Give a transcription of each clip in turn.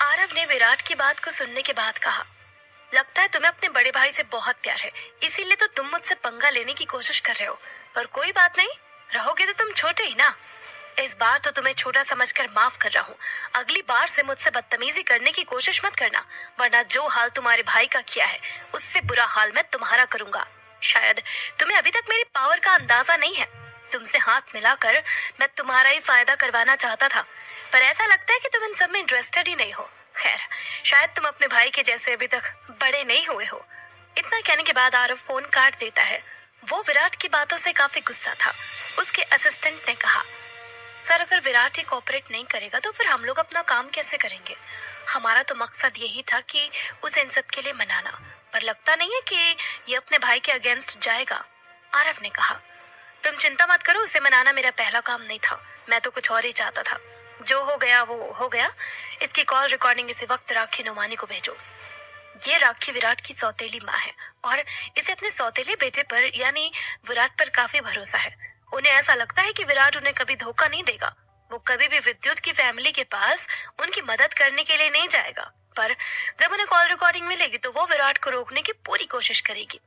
आरव ने विराट की बात को सुनने के बाद कहा, लगता है तुम्हें अपने बड़े भाई से बहुत प्यार है, इसीलिए तो तुम मुझसे पंगा लेने की कोशिश कर रहे हो। पर कोई बात नहीं, रहोगे तो तुम छोटे ही ना। इस बार तो तुम्हें छोटा समझकर माफ कर रहा हूँ। अगली बार से मुझसे बदतमीजी करने की कोशिश मत करना, वरना जो हाल तुम्हारे भाई का किया है उससे बुरा हाल मैं तुम्हारा करूंगा। शायद तुम्हें अभी तक मेरी पावर का अंदाजा नहीं है। तुमसे हाथ मिलाकर मैं तुम्हारा ही फायदा करवाना चाहता था, पर ऐसा लगता है कि तुम इन सब में इंटरेस्टेड ही नहीं हो। खैर, शायद तुम अपने भाई के जैसे अभी तक बड़े नहीं हुए हो। इतना कहने के बाद आरव फोन काट देता है। वो विराट की बातों से काफी गुस्सा था। उसके असिस्टेंट ने कहा, सर अगर विराट ही कोऑपरेट नहीं करेगा तो फिर हम लोग अपना काम कैसे करेंगे? हमारा तो मकसद यही था कि उसे इन सब के लिए मनाना, पर लगता नहीं है कि ये अपने भाई के अगेंस्ट जाएगा। आरव ने कहा, तुम चिंता मत करो, उसे मनाना मेरा पहला काम नहीं था। मैं तो कुछ और ही चाहता था। जो हो गया वो हो गया। इसकी कॉल रिकॉर्डिंग इसी वक्त राखी नोमानी को भेजो। ये राखी विराट की सौतेली माँ है और इसे अपने सौतेले बेटे पर यानी विराट पर काफी भरोसा है। उन्हें ऐसा लगता है कि विराट उन्हें कभी धोखा नहीं देगा। वो कभी भी विद्युत की फैमिली के पास उनकी मदद करने के लिए नहीं जाएगा, पर जब उन्हें कॉल रिकॉर्डिंग मिलेगी तो वो विराट को रोकने की पूरी कोशिश करेगी।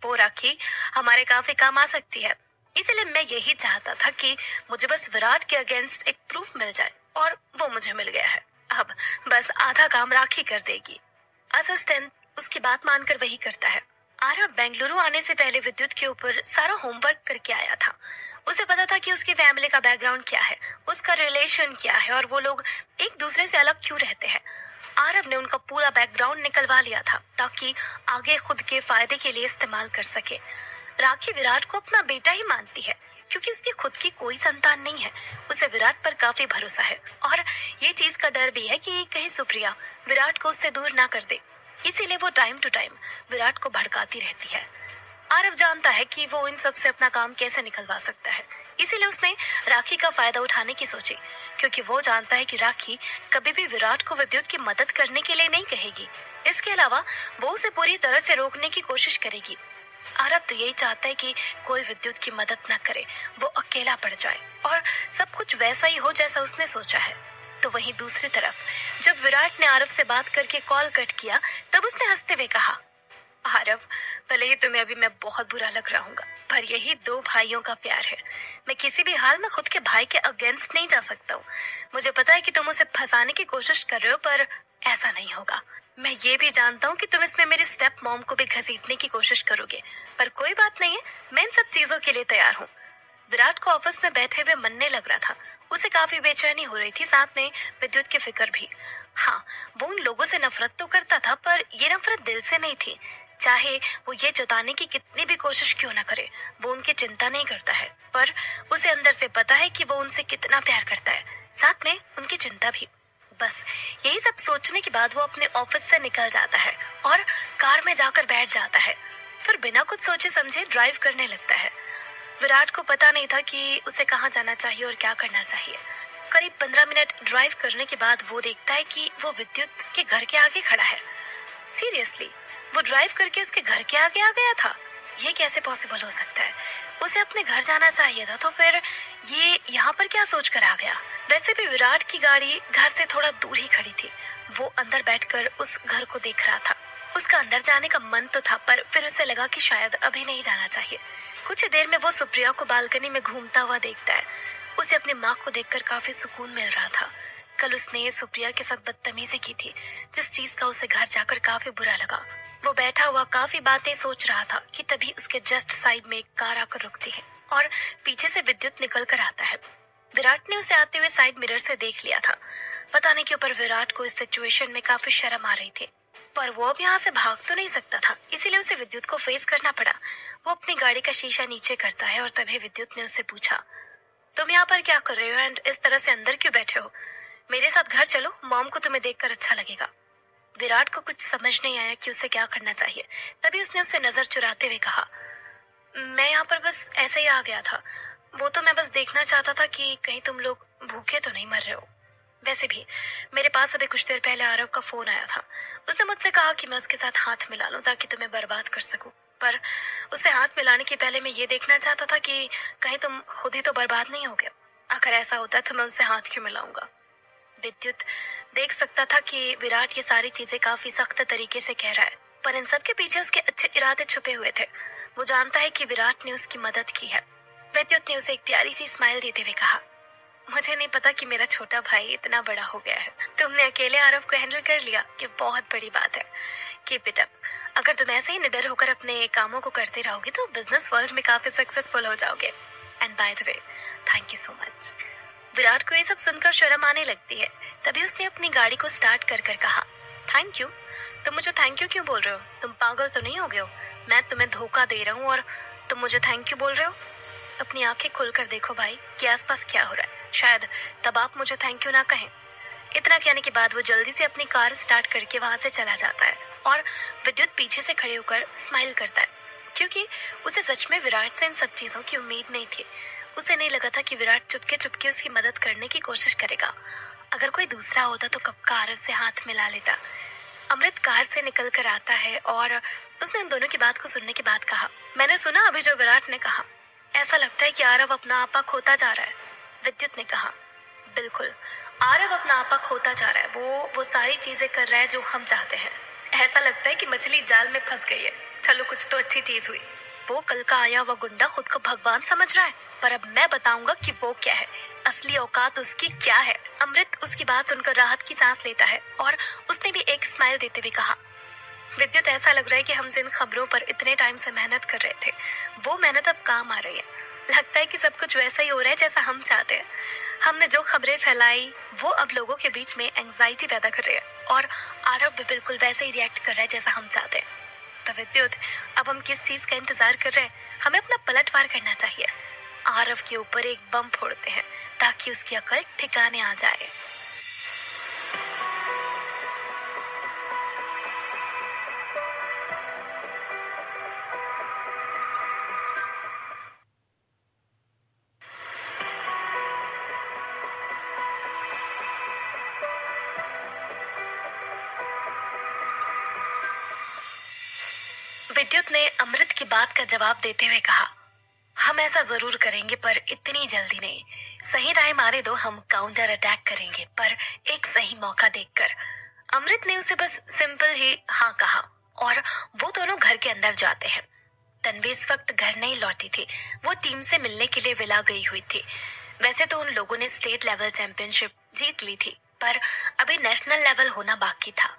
वो राखी हमारे काफी काम आ सकती है, इसलिए मैं यही चाहता था कि मुझे बस विराट के अगेंस्ट एक प्रूफ मिल जाए, और वो मुझे मिल गया है। अब बस आधा काम राखी कर देगी। असिस्टेंट उसकी बात मानकर वही करता है। आरव बेंगलुरु आने से पहले विद्युत के ऊपर सारा होमवर्क करके आया था। उसे पता था कि उसकी फैमिली का बैकग्राउंड क्या है, उसका रिलेशन क्या है और वो लोग एक दूसरे से अलग क्यों रहते हैं। आरव ने उनका पूरा बैकग्राउंड निकलवा लिया था ताकि आगे खुद के फायदे के लिए इस्तेमाल कर सके। राखी विराट को अपना बेटा ही मानती है क्योंकि उसकी खुद की कोई संतान नहीं है। उसे विराट पर काफी भरोसा है और ये चीज का डर भी है कि कहीं सुप्रिया विराट को उससे दूर ना कर दे, इसीलिए वो टाइम टू टाइम विराट को भड़काती रहती है। आरव जानता है कि वो इन सब से अपना काम कैसे निकलवा सकता है, इसीलिए उसने राखी का फायदा उठाने की सोची, क्योंकि वो जानता है कि राखी कभी भी विराट को विद्युत की मदद करने के लिए नहीं कहेगी। इसके अलावा वो उसे पूरी तरह से रोकने की कोशिश करेगी। आरव तो यही चाहता है कि कोई विद्युत की मदद न करे, वो अकेला पड़ जाए और सब कुछ वैसा ही हो जैसा उसने सोचा है। तो वहीं दूसरी तरफ जब विराट ने आरव से बात करके कॉल कट किया तब उसने हंसते हुए कहा, आरव, भले ही तुम्हें अभी मैं बहुत बुरा लग रहा हूँ, पर यही दो भाइयों का प्यार है। मैं किसी भी हाल में खुद के भाई के अगेंस्ट नहीं जा सकता हूँ। मुझे पता है कि तुम उसे फंसाने की कोशिश कर रहे हो, पर ऐसा नहीं होगा। मैं ये भी जानता हूँ कि तुम इसमें मेरी स्टेप मॉम को भी घसीटने की कोशिश करोगे, पर कोई बात नहीं है, मैं इन सब चीजों के लिए तैयार हूँ। विराट को ऑफिस में बैठे हुए मनने लग रहा था। उसे काफी बेचैनी हो रही थी, साथ में विद्युत की फिक्र भी। हाँ, वो उन लोगों से नफरत तो करता था, पर ये नफरत दिल से नहीं थी। चाहे वो ये जताने की कितनी भी कोशिश क्यों ना करे, वो उनकी चिंता नहीं करता है, पर उसे अंदर से पता है कि वो उनसे कितना प्यार करता है, साथ में उनकी चिंता भी। बस यही सब सोचने के बाद वो अपने ऑफिस से निकल जाता है और कार में जाकर बैठ जाता है। फिर बिना कुछ सोचे समझे ड्राइव करने लगता है। विराट को पता नहीं था कि उसे कहाँ जाना चाहिए और क्या करना चाहिए। करीब 15 मिनट ड्राइव करने के बाद वो देखता है कि वो विद्युत के घर के आगे खड़ा है। सीरियसली, वो ड्राइव करके उसके घर के आगे आ गया था? ये कैसे पॉसिबल हो सकता है? उसे अपने घर जाना चाहिए था, तो फिर ये यहाँ पर क्या सोच कर आ गया? वैसे भी विराट की गाड़ी घर से थोड़ा दूर ही खड़ी थी। वो अंदर बैठकर उस घर को देख रहा था। उसका अंदर जाने का मन तो था, पर फिर उसे लगा कि शायद अभी नहीं जाना चाहिए। कुछ ही देर में वो सुप्रिया को बालकनी में घूमता हुआ देखता है। उसे अपनी माँ को देखकर काफी सुकून मिल रहा था। कल उसने सुप्रिया के साथ बदतमीजी की थी, जिस चीज का उसे घर जाकर काफी बुरा लगा। वो बैठा हुआ काफी बातें सोच रहा था कि तभी उसके जस्ट साइड में एक कार आकर रुकती है और पीछे से विद्युत निकल कर आता है। विराट ने उसे आते हुए साइड मिरर से देख लिया था। पता नहीं क्यों, पर विराट को इस सिचुएशन में काफी शर्म आ रही थी, पर वो अब यहाँ से भाग तो नहीं सकता था, इसीलिए उसे विद्युत को फेस करना पड़ा। वो अपनी गाड़ी का शीशा नीचे करता है और तभी विद्युत ने उससे पूछा, तुम यहाँ पर क्या कर रहे हो एंड इस तरह से अंदर क्यों बैठे हो? मेरे साथ घर चलो, मॉम को तुम्हें देखकर अच्छा लगेगा। विराट को कुछ समझ नहीं आया कि उसे क्या करना चाहिए। तभी उसने उससे नजर चुराते हुए कहा, मैं यहाँ पर बस ऐसे ही आ गया था। वो तो मैं बस देखना चाहता था कि कहीं तुम लोग भूखे तो नहीं मर रहे हो। वैसे भी मेरे पास अभी कुछ देर पहले आरव का फोन आया था। उसने मुझसे कहा कि मैं उसके साथ हाथ मिला लूं ताकि तुम्हें बर्बाद कर सकूं। पर उसे हाथ मिलाने के पहले मैं ये देखना चाहता था कि कहीं तुम खुद ही तो बर्बाद नहीं हो गए। अगर ऐसा होता तो मैं उससे हाथ क्यों मिलाऊंगा। विद्युत देख सकता था कि विराट ये सारी चीजें काफी सख्त तरीके से कह रहा है, पर इन सब के पीछे उसके अच्छे इरादे छुपे हुए थे। वो जानता है कि विराट ने उसकी मदद की है। विद्युत ने उसे एक प्यारी सी स्माइल देते हुए कहा, मुझे नहीं पता कि मेरा छोटा भाई इतना बड़ा हो गया है। तुमने अकेले आरव को हैंडल कर लिया, ये बहुत बड़ी बात है। Keep it up. अगर तुम ऐसे ही निडर होकर अपने कामों को करते रहोगे तो बिजनेस वर्ल्ड में काफी सक्सेसफुल हो जाओगे। And by the way, thank you so much. Virat को ये सब सुनकर शर्म आने लगती है। तभी उसने अपनी गाड़ी को स्टार्ट कर कर कहा, थैंक यू। तुम मुझे थैंक यू क्यों बोल रहे हो? तुम पागल तो नहीं हो गए हो? मैं तुम्हें धोखा दे रहा हूँ और तुम मुझे थैंक यू बोल रहे हो? अपनी आंखें खोलकर देखो भाई कि आसपास क्या हो रहा है। शायद तब आप मुझे थैंक यू ना कहें। इतना कहने के बाद वो जल्दी से अपनी कार स्टार्ट करके वहां से चला जाता है और विद्युत पीछे से खड़े होकर स्माइल करता है, क्योंकि उसे सच में विराट से इन सब चीजों की उम्मीद नहीं थी। उसे नहीं लगा था कि विराट चुपके चुपके उसकी मदद करने की कोशिश करेगा। अगर कोई दूसरा होता तो कब का आरव से हाथ मिला लेता। अमृत कार से निकल कर आता है और उसने उन दोनों की बात को सुनने के बाद कहा, मैंने सुना अभी जो विराट ने कहा। ऐसा लगता है कि आरव अपना आपा खोता जा रहा है। विद्युत ने कहा, बिल्कुल, आरव अपना आपा खोता जा रहा है। वो सारी चीजें कर रहा है जो हम चाहते हैं। ऐसा लगता है कि मछली जाल में फंस गई है। चलो कुछ तो अच्छी चीज हुई। वो कल का आया हुआ गुंडा खुद को भगवान समझ रहा है, पर अब मैं बताऊंगा कि वो क्या है, असली औकात उसकी क्या है। अमृत उसकी बात सुनकर राहत की सांस लेता है और उसने भी एक स्माइल देते हुए कहा, विद्युत, ऐसा लग रहा है कि हम जिन खबरों पर इतने टाइम से मेहनत कर रहे थे वो मेहनत अब काम आ रही है। लगता है कि सब कुछ वैसा ही हो रहा है जैसा हम चाहते हैं। हमने जो खबरें फैलाई वो अब लोगों के बीच में एंजाइटी पैदा कर रही है और आरव भी बिल्कुल वैसे ही रिएक्ट कर रहा है जैसा हम चाहते हैं। तो विद्युत, अब हम किस चीज का इंतजार कर रहे हैं? हमें अपना पलटवार करना चाहिए। आरव के ऊपर एक बम फोड़ते हैं ताकि उसकी अकल ठिकाने आ जाए। विद्युत ने अमृत की बात का जवाब देते हुए कहा, हम ऐसा जरूर करेंगे पर इतनी जल्दी नहीं। सही टाइम आने दो, हम काउंटर अटैक करेंगे, पर एक सही मौका देखकर। अमृत ने उसे बस सिंपल ही हाँ कहा और वो दोनों घर के अंदर जाते हैं। तन्वी इस वक्त घर नहीं लौटी थी। वो टीम से मिलने के लिए विला गई हुई थी। वैसे तो उन लोगों ने स्टेट लेवल चैंपियनशिप जीत ली थी, पर अभी नेशनल लेवल होना बाकी था।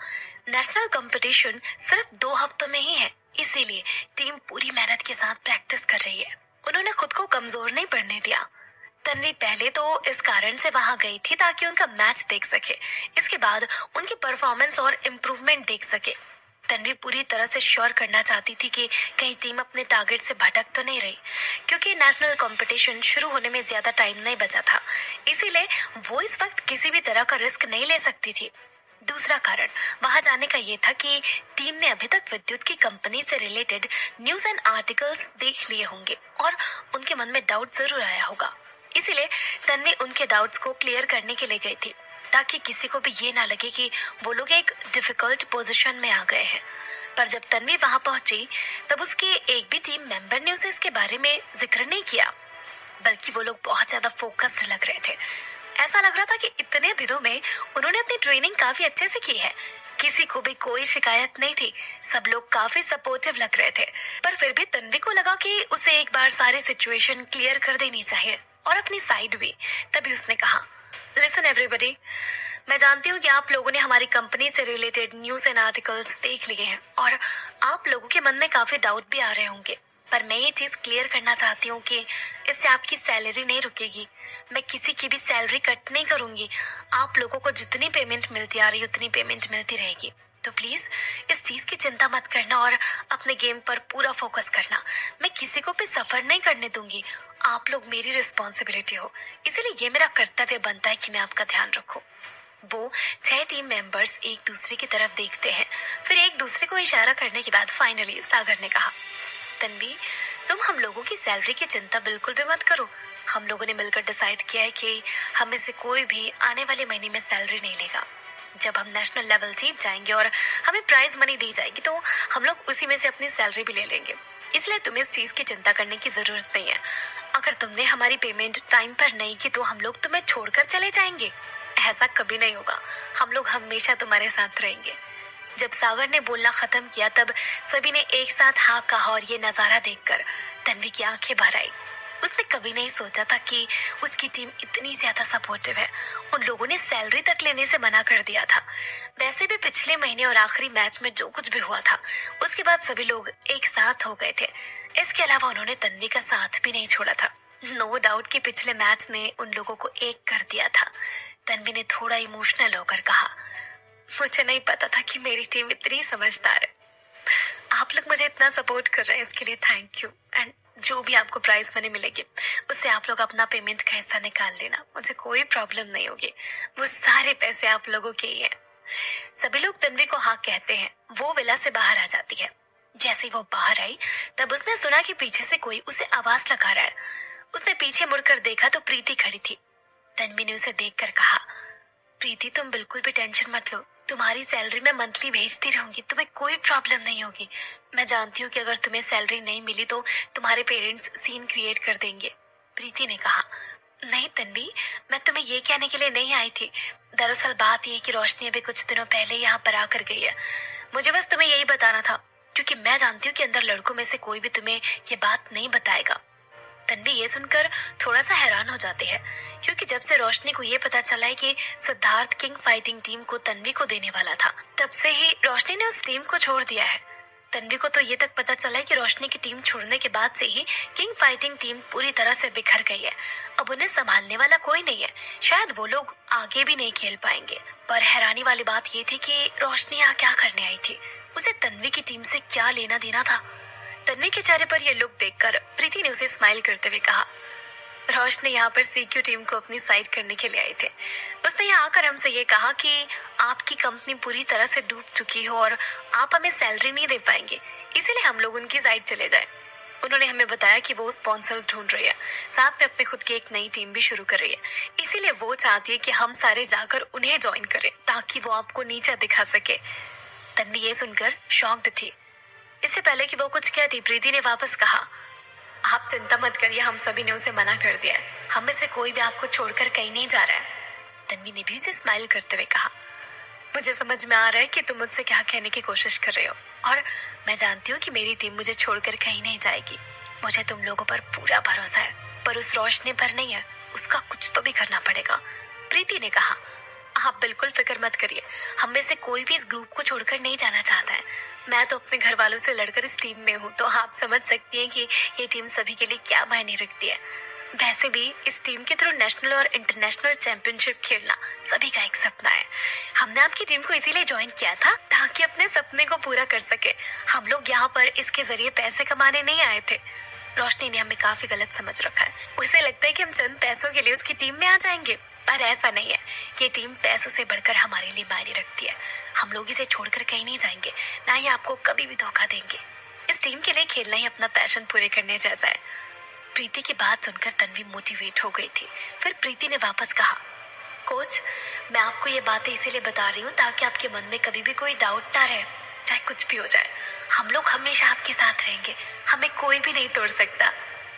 नेशनल कंपटीशन सिर्फ 2 हफ्तों में ही है, इसीलिए टीम पूरी मेहनत के साथ प्रैक्टिस कर रही है। उन्होंने खुद को कमजोर नहीं पड़ने दिया। तन्वी पहले तो इस कारण से वहां गई थी ताकि उनका मैच देख सके, इसके बाद उनकी परफॉर्मेंस और इम्प्रूवमेंट देख सके। तन्वी पूरी तरह से श्योर करना चाहती थी कि कहीं टीम अपने टारगेट से भटक तो नहीं रही, क्योंकि नेशनल कंपटीशन शुरू होने में ज्यादा टाइम नहीं बचा था। इसीलिए वो इस वक्त किसी भी तरह का रिस्क नहीं ले सकती थी। दूसरा कारण वहां जाने का ये था कि टीम ने अभी तक विद्युत की कंपनी से रिलेटेड न्यूज एंड आर्टिकल्स देख लिए होंगे और उनके मन में डाउट जरूर आया होगा। इसीलिए तन्वी उनके डाउट्स को क्लियर करने के लिए गई थी, ताकि किसी को भी ये ना लगे कि वो लोग एक डिफिकल्ट पोजीशन में आ गए हैं। पर जब तन्वी वहां पहुंची तब उसके एक भी टीम मेंबर ने उसे इसके बारे में जिक्र नहीं किया, बल्कि वो लोग बहुत ज्यादा फोकस्ड लग रहे थे। ऐसा लग रहा था कि इतने दिनों में उन्होंने अपनी ट्रेनिंग काफी अच्छे से की है। किसी को भी कोई शिकायत नहीं थी। सब लोग काफी सपोर्टिव लग रहे थे। पर फिर भी तन्वी को लगा कि उसे एक बार सारी सिचुएशन क्लियर कर देनी चाहिए और अपनी साइड भी। तभी उसने कहा, लिसन एवरीबॉडी, मैं जानती हूँ कि आप लोगों ने हमारी कंपनी से रिलेटेड न्यूज एंड आर्टिकल्स देख लिए हैं और आप लोगों के मन में काफी डाउट भी आ रहे होंगे, पर मैं ये चीज क्लियर करना चाहती हूँ कि इससे आपकी सैलरी नहीं रुकेगी। मैं किसी की भी सैलरी कट नहीं करूंगी। आप लोगों को जितनी पेमेंट मिलती आ रही उतनी पेमेंट मिलती रहेगी। तो प्लीज इस चीज की चिंता मत करना और अपने गेम पर पूरा फोकस करना। मैं किसी को भी सफर नहीं करने दूंगी। आप लोग मेरी रिस्पॉन्सिबिलिटी हो, इसीलिए ये मेरा कर्तव्य बनता है कि मैं आपका ध्यान रखूं। वो 6 टीम मेंबर्स एक दूसरे की तरफ देखते हैं, फिर एक दूसरे को इशारा करने के बाद फाइनली सागर ने कहा, तन्वी, तुम हम लोगों की सैलरी की चिंता बिल्कुल भी मत करो। हम लोगों ने मिलकर डिसाइड किया है कि हम में से कोई भी आने वाले महीने में सैलरी नहीं लेगा। जब हम नेशनल लेवल जीत जाएंगे और हमें प्राइज मनी दी जाएगी तो हम लोग उसी में से अपनी सैलरी भी ले लेंगे। इसलिए तुम्हें इस चीज की चिंता करने की जरूरत नहीं है। अगर तुमने हमारी पेमेंट टाइम पर नहीं की तो हम लोग तुम्हें छोड़कर चले जाएंगे। ऐसा कभी नहीं होगा, हम लोग हमेशा तुम्हारे साथ रहेंगे। जब सागर ने बोलना खत्म किया तब सभी ने एक साथ हाँ कहा और ये नजारा देखकर तन्वी की आंखें भर आई। उसने कभी नहीं सोचा था कि उसकी टीम इतनी ज्यादा सपोर्टिव है। उन लोगों ने सैलरी तक लेने से मना कर दिया था। वैसे भी पिछले महीने और आखिरी मैच में जो कुछ भी हुआ था उसके बाद सभी लोग एक साथ हो गए थे। इसके अलावा उन्होंने तन्वी का साथ भी नहीं छोड़ा था। नो डाउट कि पिछले मैच ने उन लोगों को एक कर दिया था। तन्वी ने थोड़ा इमोशनल होकर कहा, मुझे नहीं पता था कि मेरी टीम इतनी समझदार है। आप लोग मुझे इतना सपोर्ट कर रहे हैं, इसके लिए थैंक यू। एंड जो भी आपको प्राइज मनी मिलेगी उससे आप लोग अपना पेमेंट का हिस्सा निकाल लेना, मुझे कोई प्रॉब्लम नहीं होगी। वो सारे पैसे आप लोगों के ही हैं। सभी लोग तन्वी को हाँ कहते हैं। वो विला से बाहर आ जाती है। जैसे ही वो बाहर आई तब उसने सुना कि पीछे से कोई उसे आवाज लगा रहा है। उसने पीछे मुड़कर देखा तो प्रीति खड़ी थी। तन्वी ने उसे देखकर कहा, प्रीति तुम बिल्कुल भी टेंशन मत लो, तुम्हारी सैलरी मैं मंथली भेजती रहूंगी, तुम्हें कोई प्रॉब्लम नहीं होगी। मैं जानती हूँ कि अगर तुम्हें सैलरी नहीं मिली तो तुम्हारे पेरेंट्स सीन क्रिएट कर देंगे। प्रीति ने कहा, नहीं तन्वी, मैं तुम्हें ये कहने के लिए नहीं आई थी। दरअसल बात ये कि रोशनी अभी कुछ दिनों पहले यहाँ पर आकर गई है। मुझे बस तुम्हें यही बताना था, क्योंकि मैं जानती हूँ कि अंदर लड़कों में से कोई भी तुम्हें ये बात नहीं बताएगा। तन्वी ये सुनकर थोड़ा सा हैरान हो जाती है, क्योंकि जब से रोशनी को ये पता चला है कि सिद्धार्थ किंग फाइटिंग टीम को तन्वी को देने वाला था, तब से ही रोशनी ने उस टीम को छोड़ दिया है। तन्वी को तो ये तक पता चला है कि रोशनी की टीम छोड़ने के बाद से ही किंग फाइटिंग टीम पूरी तरह से बिखर गई है। अब उन्हें संभालने वाला कोई नहीं है। शायद वो लोग आगे भी नहीं खेल पाएंगे। पर हैरानी वाली बात ये थी कि रोशनी यहाँ क्या करने आई थी? उसे तन्वी की टीम से क्या लेना देना था? तन्वी के चेहरे पर यह लुक देखकर प्रीति ने उसे स्माइल करते हुए कहा, रोशनी यहाँ पर सीक्यू टीम को अपनी साइड करने के लिए आए थे। उसने यहाँ आकर हमसे ये कहा कि आपकी कंपनी पूरी तरह से डूब चुकी हो और आप हमें सैलरी नहीं दे पाएंगे, इसीलिए हम लोग उनकी साइड चले जाएं। उन्होंने हमें बताया कि वो स्पॉन्सर्स ढूंढ रही है, साथ में अपने खुद की एक नई टीम भी शुरू कर रही है। इसीलिए वो चाहती है कि हम सारे जाकर उन्हें ज्वाइन करें ताकि वो आपको नीचा दिखा सके। तन्वी ये सुनकर शॉक्ड थी। इससे पहले कि वो कुछ कहती, प्रीति ने वापस कहा, आप चिंता मत करिए, हम सभी ने उसे मना कर दिया है। हम में से कोई भी आपको छोड़कर कहीं नहीं जा रहा है। तन्वी ने भी उसे स्माइल करते हुए कहा, मुझे समझ में आ रहा है कि तुम मुझसे क्या कहने की कोशिश कर रहे हो, और मैं जानती हूँ कि मेरी टीम मुझे छोड़कर कहीं नहीं जाएगी। मुझे तुम लोगों पर पूरा भरोसा है, पर उस रोशनी पर नहीं है। उसका कुछ तो भी करना पड़ेगा। प्रीति ने कहा, आप बिल्कुल फिक्र मत करिए, हम में से कोई भी इस ग्रुप को छोड़कर नहीं जाना चाहता है। मैं तो अपने घर वालों से लड़कर इस टीम में हूँ, तो आप समझ सकती हैं कि ये टीम सभी के लिए क्या मायने रखती है। वैसे भी इस टीम के थ्रू नेशनल और इंटरनेशनल चैंपियनशिप खेलना सभी का एक सपना है। हमने आपकी टीम को इसीलिए ज्वाइन किया था ताकि अपने सपने को पूरा कर सके। हम लोग यहाँ पर इसके जरिए पैसे कमाने नहीं आए थे। रोशनी ने हमें काफी गलत समझ रखा है। उसे लगता है कि हम चंद पैसों के लिए उसकी टीम में आ जाएंगे, पर ऐसा नहीं है। ये टीम पैसों से बढ़कर हमारे लिए मायने रखती है। हम लोग इसे छोड़कर कहीं नहीं जाएंगे, ना ही आपको कभी भी धोखा देंगे। इस टीम के लिए खेलना ही अपना पैशन पूरे करने जैसा है। प्रीति की बात सुनकर तन्वी मोटिवेट हो गई थी। फिर प्रीति ने वापस कहा, कोच, मैं आपको ये बातें इसीलिए बता रही हूँ ताकि आपके मन में कभी भी कोई डाउट ना रहे। चाहे कुछ भी हो जाए, हम लोग हमेशा आपके साथ रहेंगे, हमें कोई भी नहीं तोड़ सकता।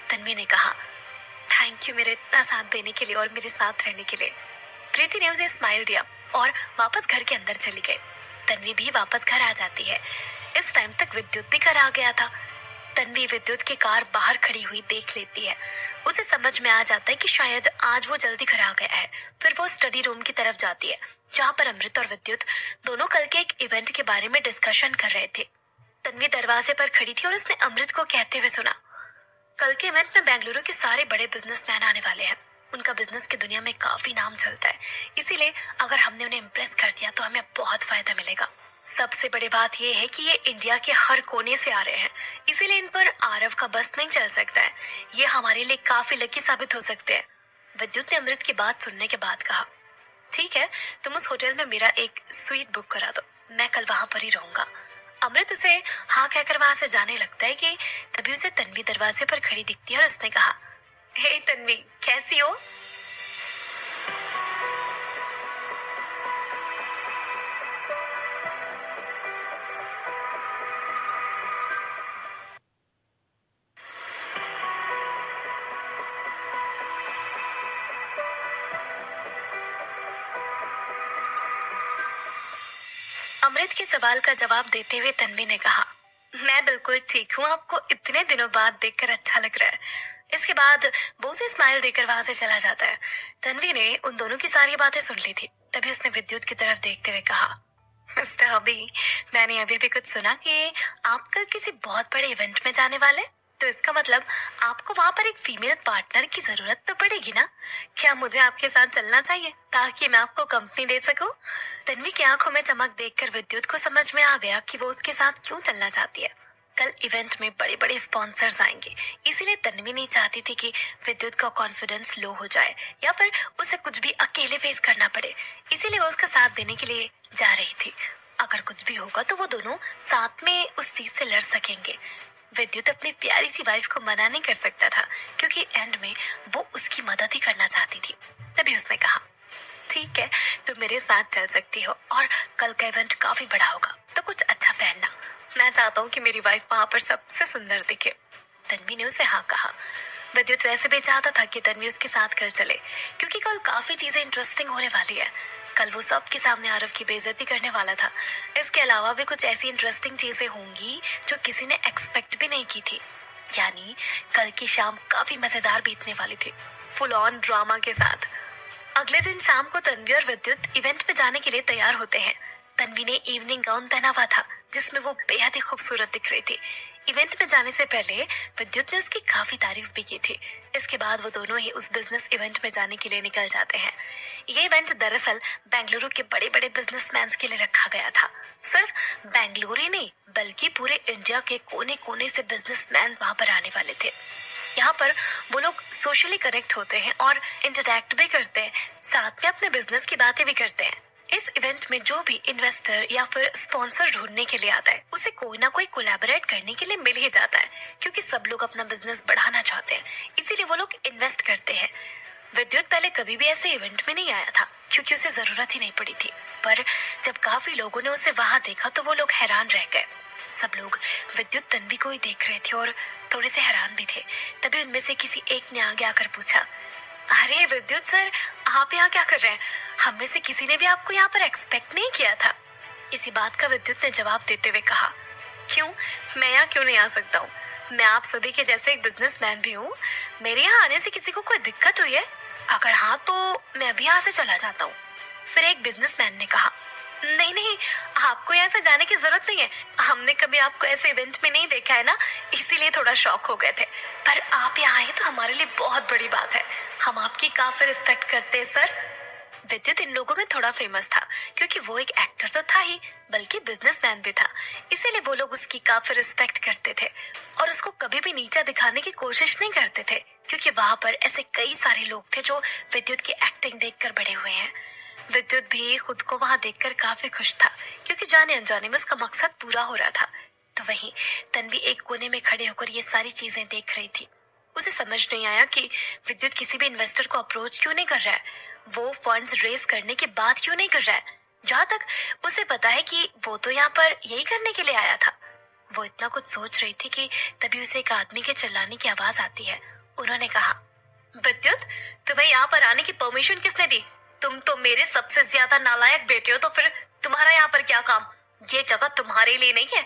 तन्वी ने कहा, थैंक यू मेरे इतना साथ देने के लिए और मेरे साथ रहने के लिए। प्रीति ने उसे स्माइल दिया और वापस घर के अंदर चली गई। तन्वी भी वापस घर आ जाती है। इस टाइम तक विद्युत भी घर आ गया था। तन्वी विद्युत की कार बाहर खड़ी हुई देख लेती है। उसे समझ में आ जाता है कि शायद आज वो जल्दी घर आ गया है। फिर वो स्टडी रूम की तरफ जाती है, जहाँ पर अमृत और विद्युत दोनों कल के एक इवेंट के बारे में डिस्कशन कर रहे थे। तन्वी दरवाजे पर खड़ी थी और उसने अमृत को कहते हुए सुना, कल के इवेंट में बेंगलुरु के सारे बड़े बिजनेसमैन आने वाले हैं। उनका बिजनेस की दुनिया में काफी नाम चलता है, इसीलिए अगर हमने उन्हें इम्प्रेस कर दिया तो हमें बहुत फायदा मिलेगा। सबसे बड़ी बात यह है कि ये इंडिया के हर कोने से आ रहे हैं, इसीलिए इन पर आरव का बस नहीं चल सकता है। ये हमारे लिए काफी लकी साबित हो सकते हैं। विद्युत ने अमृत की बात सुनने के बाद कहा, ठीक है, तुम उस होटल में मेरा एक स्वीट बुक करा दो, मैं कल वहां पर ही रहूंगा। अमृत उसे हाँ कहकर वहां से जाने लगता है कि तभी उसे तन्वी दरवाजे पर खड़ी दिखती है और उसने कहा, हे तन्वी, कैसी हो? अमृत के सवाल का जवाब देते हुए तन्वी ने कहा, मैं बिल्कुल ठीक हूँ, आपको इतने दिनों बाद देखकर अच्छा लग रहा है। इसके बाद वो उसे स्माइल देकर वहां से चला जाता है। तन्वी ने उन दोनों की सारी बातें सुन ली थी। तभी उसने विद्युत की तरफ देखते हुए कहा, मिस्टर अभी, मैंने अभी भी कुछ सुना कि आप कल किसी बहुत बड़े इवेंट में जाने वाले, तो इसका मतलब आपको वहां पर एक फीमेल पार्टनर की जरूरत तो पड़ेगी ना? क्या मुझे आपके साथ चलना चाहिए ताकि मैं आपको कंपनी दे सकूं? तन्वी की आंखों में चमक देखकर विद्युत को समझ में आ गया कि वो उसके साथ क्यों चलना चाहती है। कल इवेंट में बड़े बड़े स्पॉन्सर्स आएंगे, इसीलिए तन्वी नहीं चाहती थी कि विद्युत का कॉन्फिडेंस लो हो जाए या फिर उसे कुछ भी अकेले फेस करना पड़े। इसीलिए वो उसका साथ देने के लिए जा रही थी। अगर कुछ भी होगा तो वो दोनों साथ में उस चीज से लड़ सकेंगे। विद्युत अपनी प्यारी सी वाइफ को मना नहीं कर सकता था, क्योंकि एंड में वो उसकी मदद ही करना चाहती थी। तभी उसने कहा, ठीक है, तुम मेरे साथ चल सकती हो और कल का इवेंट काफी बड़ा होगा, तो कुछ अच्छा पहनना। मैं चाहता हूँ कि मेरी वाइफ वहां पर सबसे सुंदर दिखे। तन्वी ने उसे हाँ कहा। विद्युत वैसे भी चाहता था कि तन्वी उसके साथ कल चले, क्योंकि कल काफी चीजें इंटरेस्टिंग होने वाली है। कल वो सबके सामने आरव की बेइज्जती करने वाला था। इसके अलावा भी कुछ ऐसी इंटरेस्टिंग चीजें होंगी जो किसी ने एक्सपेक्ट भी नहीं की थी। यानी कल की शाम काफी मजेदार बीतने वाली थी, फुल ऑन ड्रामा के साथ। अगले दिन शाम को तन्वी और विद्युत इवेंट में जाने के लिए तैयार होते हैं। तन्वी ने इवनिंग गाउन पहना हुआ था, जिसमें वो बेहद ही खूबसूरत दिख रही थी। इवेंट में जाने से पहले विद्युत ने उसकी काफी तारीफ भी की थी। इसके बाद वो दोनों ही उस बिजनेस इवेंट में जाने के लिए निकल जाते हैं। ये इवेंट दरअसल बेंगलुरु के बड़े बड़े बिजनेसमैन के लिए रखा गया था। सिर्फ बेंगलुरु ही नहीं, बल्कि पूरे इंडिया के कोने कोने से बिजनेसमैन वहां पर आने वाले थे। यहाँ पर वो लोग सोशली कनेक्ट होते हैं और इंटरैक्ट भी करते हैं, साथ में अपने बिजनेस की बातें भी करते हैं। इस इवेंट में जो भी इन्वेस्टर या फिर स्पॉन्सर ढूंढने के लिए आता है, उसे कोई ना कोई कोलैबोरेट करने के लिए मिल ही जाता है, क्योंकि सब लोग अपना बिजनेस बढ़ाना चाहते हैं, इसीलिए वो लोग इन्वेस्ट करते हैं। विद्युत पहले कभी भी ऐसे इवेंट में नहीं आया था, क्योंकि उसे जरूरत ही नहीं पड़ी थी। पर जब काफी लोगों ने उसे वहां देखा तो वो लोग हैरान रह गए। सब लोग विद्युत तन्वी को ही देख रहे थे और थोड़े से हैरान भी थे। तभी उनमें से किसी एक ने आगे आकर पूछा, अरे विद्युत सर, आप यहाँ क्या कर रहे हैं? हम में से किसी ने भी आपको यहाँ पर एक्सपेक्ट नहीं किया था। इसी बात का विद्युत ने जवाब देते हुए कहा, क्यों, मैं यहाँ क्यों नहीं आ सकता हूँ? मैं आप सभी के जैसे एक बिजनेसमैन भी हूँ। मेरे यहाँ आने से किसी को कोई दिक्कत हुई है? अगर हाँ तो मैं भी यहाँ से चला जाता हूँ। फिर एक बिजनेसमैन ने कहा, नहीं नहीं, आपको यहाँ से जाने की जरूरत नहीं है। हमने कभी आपको ऐसे इवेंट में नहीं देखा है ना, इसीलिए थोड़ा शॉक हो गए थे। पर आप यहाँ आए तो हमारे लिए बहुत बड़ी बात है। हम आपकी काफी रिस्पेक्ट करते हैं सर। विद्युत इन लोगों में थोड़ा फेमस था, क्योंकि वो एक एक्टर तो था ही, बल्कि बिजनेसमैन भी था। इसीलिए वो लोग उसकी काफी रिस्पेक्ट करते थे और उसको कभी भी नीचा दिखाने की कोशिश नहीं करते थे, क्योंकि वहां पर ऐसे कई सारे लोग थे जो विद्युत की एक्टिंग देखकर बड़े हुए हैं। विद्युत भी खुद को वहां देखकर काफी खुश था, क्योंकि जाने अनजाने में उसका मकसद पूरा हो रहा था। तो वहीं तन्वी एक कोने में खड़े होकर ये सारी चीजें देख रही थी। उसे समझ नहीं आया कि विद्युत किसी भी इन्वेस्टर को अप्रोच क्यों नहीं कर रहा है, वो फंड्स रेज करने के बाद क्यों नहीं कर रहा है, जहाँ तक उसे पता है कि वो तो यहाँ पर यही करने के लिए आया था। वो इतना कुछ सोच रही थी कि तभी उसे एक आदमी के चिल्लाने की आवाज आती है। उन्होंने कहा, विद्युत, तुम्हें यहाँ पर आने की परमिशन किसने दी? तुम तो मेरे सबसे ज्यादा नालायक बेटे हो, तो फिर तुम्हारा यहाँ पर क्या काम? ये जगह तुम्हारे लिए नहीं है।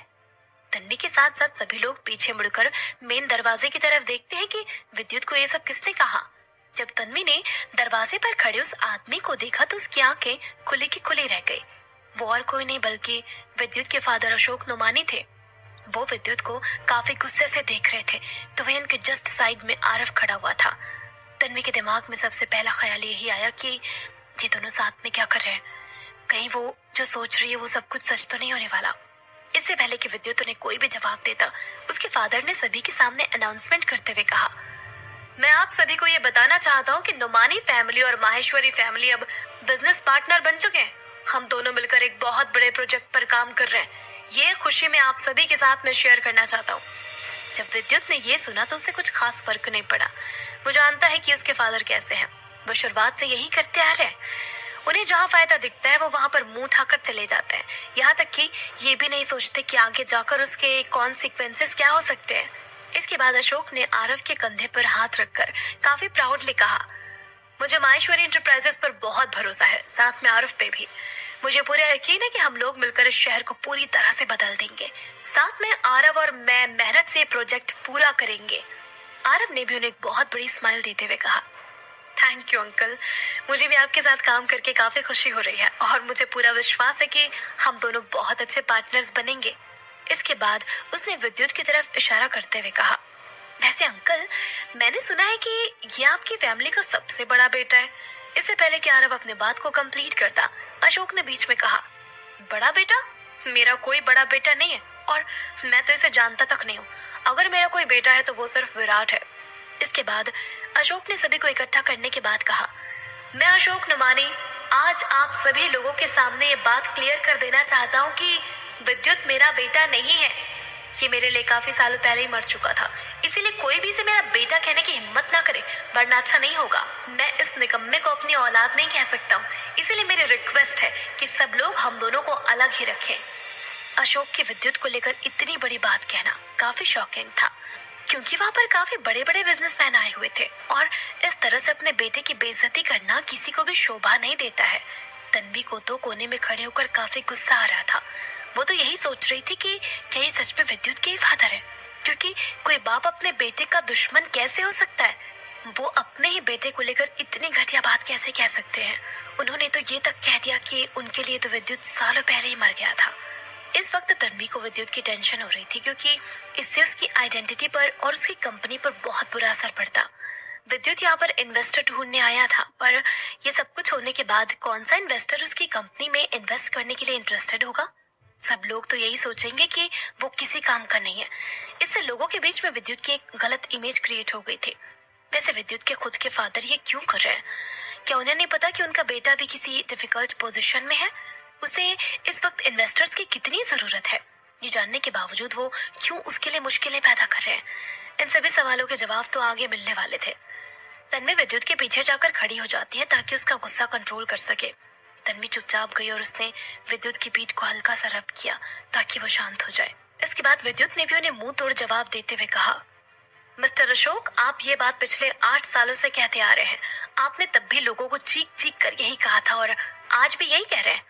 तन्वी के साथ साथ सभी लोग पीछे मुड़कर मेन दरवाजे की तरफ देखते हैं कि विद्युत को ये सब किसने कहा। जब तन्वी ने दरवाजे पर खड़े उस आदमी को देखा तो उसकी आंखें खुली की खुली रह गई। वो और कोई नहीं बल्कि विद्युत के फादर अशोक नोमानी थे। वो विद्युत को काफी गुस्से से देख रहे थे, तो वहीं उनके जस्ट साइड में आरव खड़ा हुआ था। तन्वी के दिमाग में सबसे पहला ख्याल यही आया कि ये दोनों साथ में क्या कर रहे हैं? कहीं वो जो सोच रही है वो सब कुछ सच तो नहीं होने वाला। इससे पहले कि विद्युत उन्हें कोई भी जवाब देता, उसके फादर ने सभी के सामने अनाउंसमेंट करते हुए कहा, मैं आप सभी को ये बताना चाहता हूँ कि नोमानी फैमिली और माहेश्वरी फैमिली अब बिजनेस पार्टनर बन चुके हैं। हम दोनों मिलकर एक बहुत बड़े प्रोजेक्ट पर काम कर रहे हैं। ये खुशी मैं आप सभी के साथ में शेयर करना चाहता हूँ। जब विद्युत ने ये सुना तो उसे कुछ खास फर्क नहीं पड़ा। वो जानता है कि उसके फादर कैसे हैं। वो शुरुआत से यही करते आ रहे हैं। उन्हें जहाँ फायदा दिखता है वो वहां पर मुंह उठाकर चले जाते हैं। यहाँ तक कि ये भी नहीं सोचते कि आगे जाकर उसके कॉन्सिक्वेंसेस क्या हो सकते हैं। इसके बाद अशोक ने आरव के कंधे पर हाथ रखकर काफी प्राउडली कहा, मुझे माहेश्वरी इंटरप्राइजेस पर बहुत भरोसा है, साथ में आरव पे भी। मुझे पूरा यकीन है कि हम लोग मिलकर इस शहर को पूरी तरह से बदल देंगे। साथ में आरव और मैं मेहनत से प्रोजेक्ट पूरा करेंगे। आरव ने भी उन्हें एक बहुत बड़ी स्माइल देते हुए कहा, थैंक यू अंकल, मुझे भी आपके साथ काम करके काफी खुशी हो रही है और मुझे पूरा विश्वास है कि हम दोनों बहुत अच्छे पार्टनर्स बनेंगे। इसके बाद उसने विद्युत की तरफ इशारा करते हुए कहा, वैसे अंकल, मैंने सुना है कि ये आपकी फैमिली का सबसे बड़ा बेटा है। इससे पहले कि आरव अपने बात को कंप्लीट करता, अशोक ने बीच में कहा, बड़ा बेटा? मेरा कोई बड़ा बेटा नहीं है और मैं तो इसे जानता तक नहीं हूँ। अगर मेरा कोई बेटा है तो वो सिर्फ विराट है। इसके बाद अशोक ने सभी को इकट्ठा करने के बाद कहा, मैं अशोक नुमानी आज आप सभी लोगों के सामने ये बात क्लियर कर देना चाहता हूँ कि विद्युत मेरा बेटा नहीं है। ये मेरे लिए काफी सालों पहले ही मर चुका था, इसीलिए कोई भी इसे मेरा बेटा कहने की हिम्मत ना करे, वरना अच्छा नहीं होगा। मैं इस निकम्मे को अपनी औलाद नहीं कह सकता हूँ, इसीलिए मेरी रिक्वेस्ट है कि सब लोग हम दोनों को अलग ही रखें। अशोक की विद्युत को लेकर इतनी बड़ी बात कहना काफी शॉकिंग था, क्योंकि वहाँ पर काफी बड़े बड़े बिजनेसमैन आए हुए थे और इस तरह से अपने बेटे की बेइज्जती करना किसी को भी शोभा नहीं देता है। तन्वी को तो कोने में खड़े होकर काफी गुस्सा आ रहा था। वो तो यही सोच रही थी कि क्या ये सच में विद्युत के ही फादर है, क्योंकि कोई बाप अपने बेटे का दुश्मन कैसे हो सकता है। वो अपने ही बेटे को लेकर इतनी घटिया बात कैसे कह सकते हैं। उन्होंने तो ये तक कह दिया कि उनके लिए तो विद्युत सालों पहले ही मर गया था। इस वक्त तन्वी को विद्युत की टेंशन हो रही थी, क्योंकि इससे उसकी आइडेंटिटी पर और उसकी कंपनी पर बहुत बुरा असर पड़ता। विद्युत यहाँ पर इन्वेस्टर ढूंढने आया था, पर ये सब कुछ होने के बाद कौन सा इन्वेस्टर उसकी कंपनी में इन्वेस्ट करने के लिए इंटरेस्टेड होगा। सब लोग तो यही सोचेंगे कि वो किसी काम का नहीं है। इससे लोगों के बीच में विद्युत की एक गलत इमेज क्रिएट हो गई थी। वैसे विद्युत के खुद के फादर ये क्यों कर रहे हैं? क्या उन्हें नहीं पता कि उनका बेटा भी किसी डिफिकल्ट पोजीशन में है? उसे इस वक्त इन्वेस्टर्स की कितनी जरूरत है, ये जानने के बावजूद वो क्यों उसके लिए मुश्किलें पैदा कर रहे हैं? इन सभी सवालों के जवाब तो आगे मिलने वाले थे। तन्वी विद्युत के पीछे जाकर खड़ी हो जाती है ताकि उसका गुस्सा कंट्रोल कर सके। तन्वी चुपचाप गई और उसने विद्युत की पीठ को हल्का सा रब किया ताकि वो शांत हो जाए। इसके बाद विद्युत ने भी उन्हें मुंह तोड़ जवाब देते हुए कहा, मिस्टर अशोक, आप ये बात पिछले 8 सालों से कहते आ रहे हैं। आपने तब भी लोगों को चीख चीख कर यही कहा था और आज भी यही कह रहे हैं।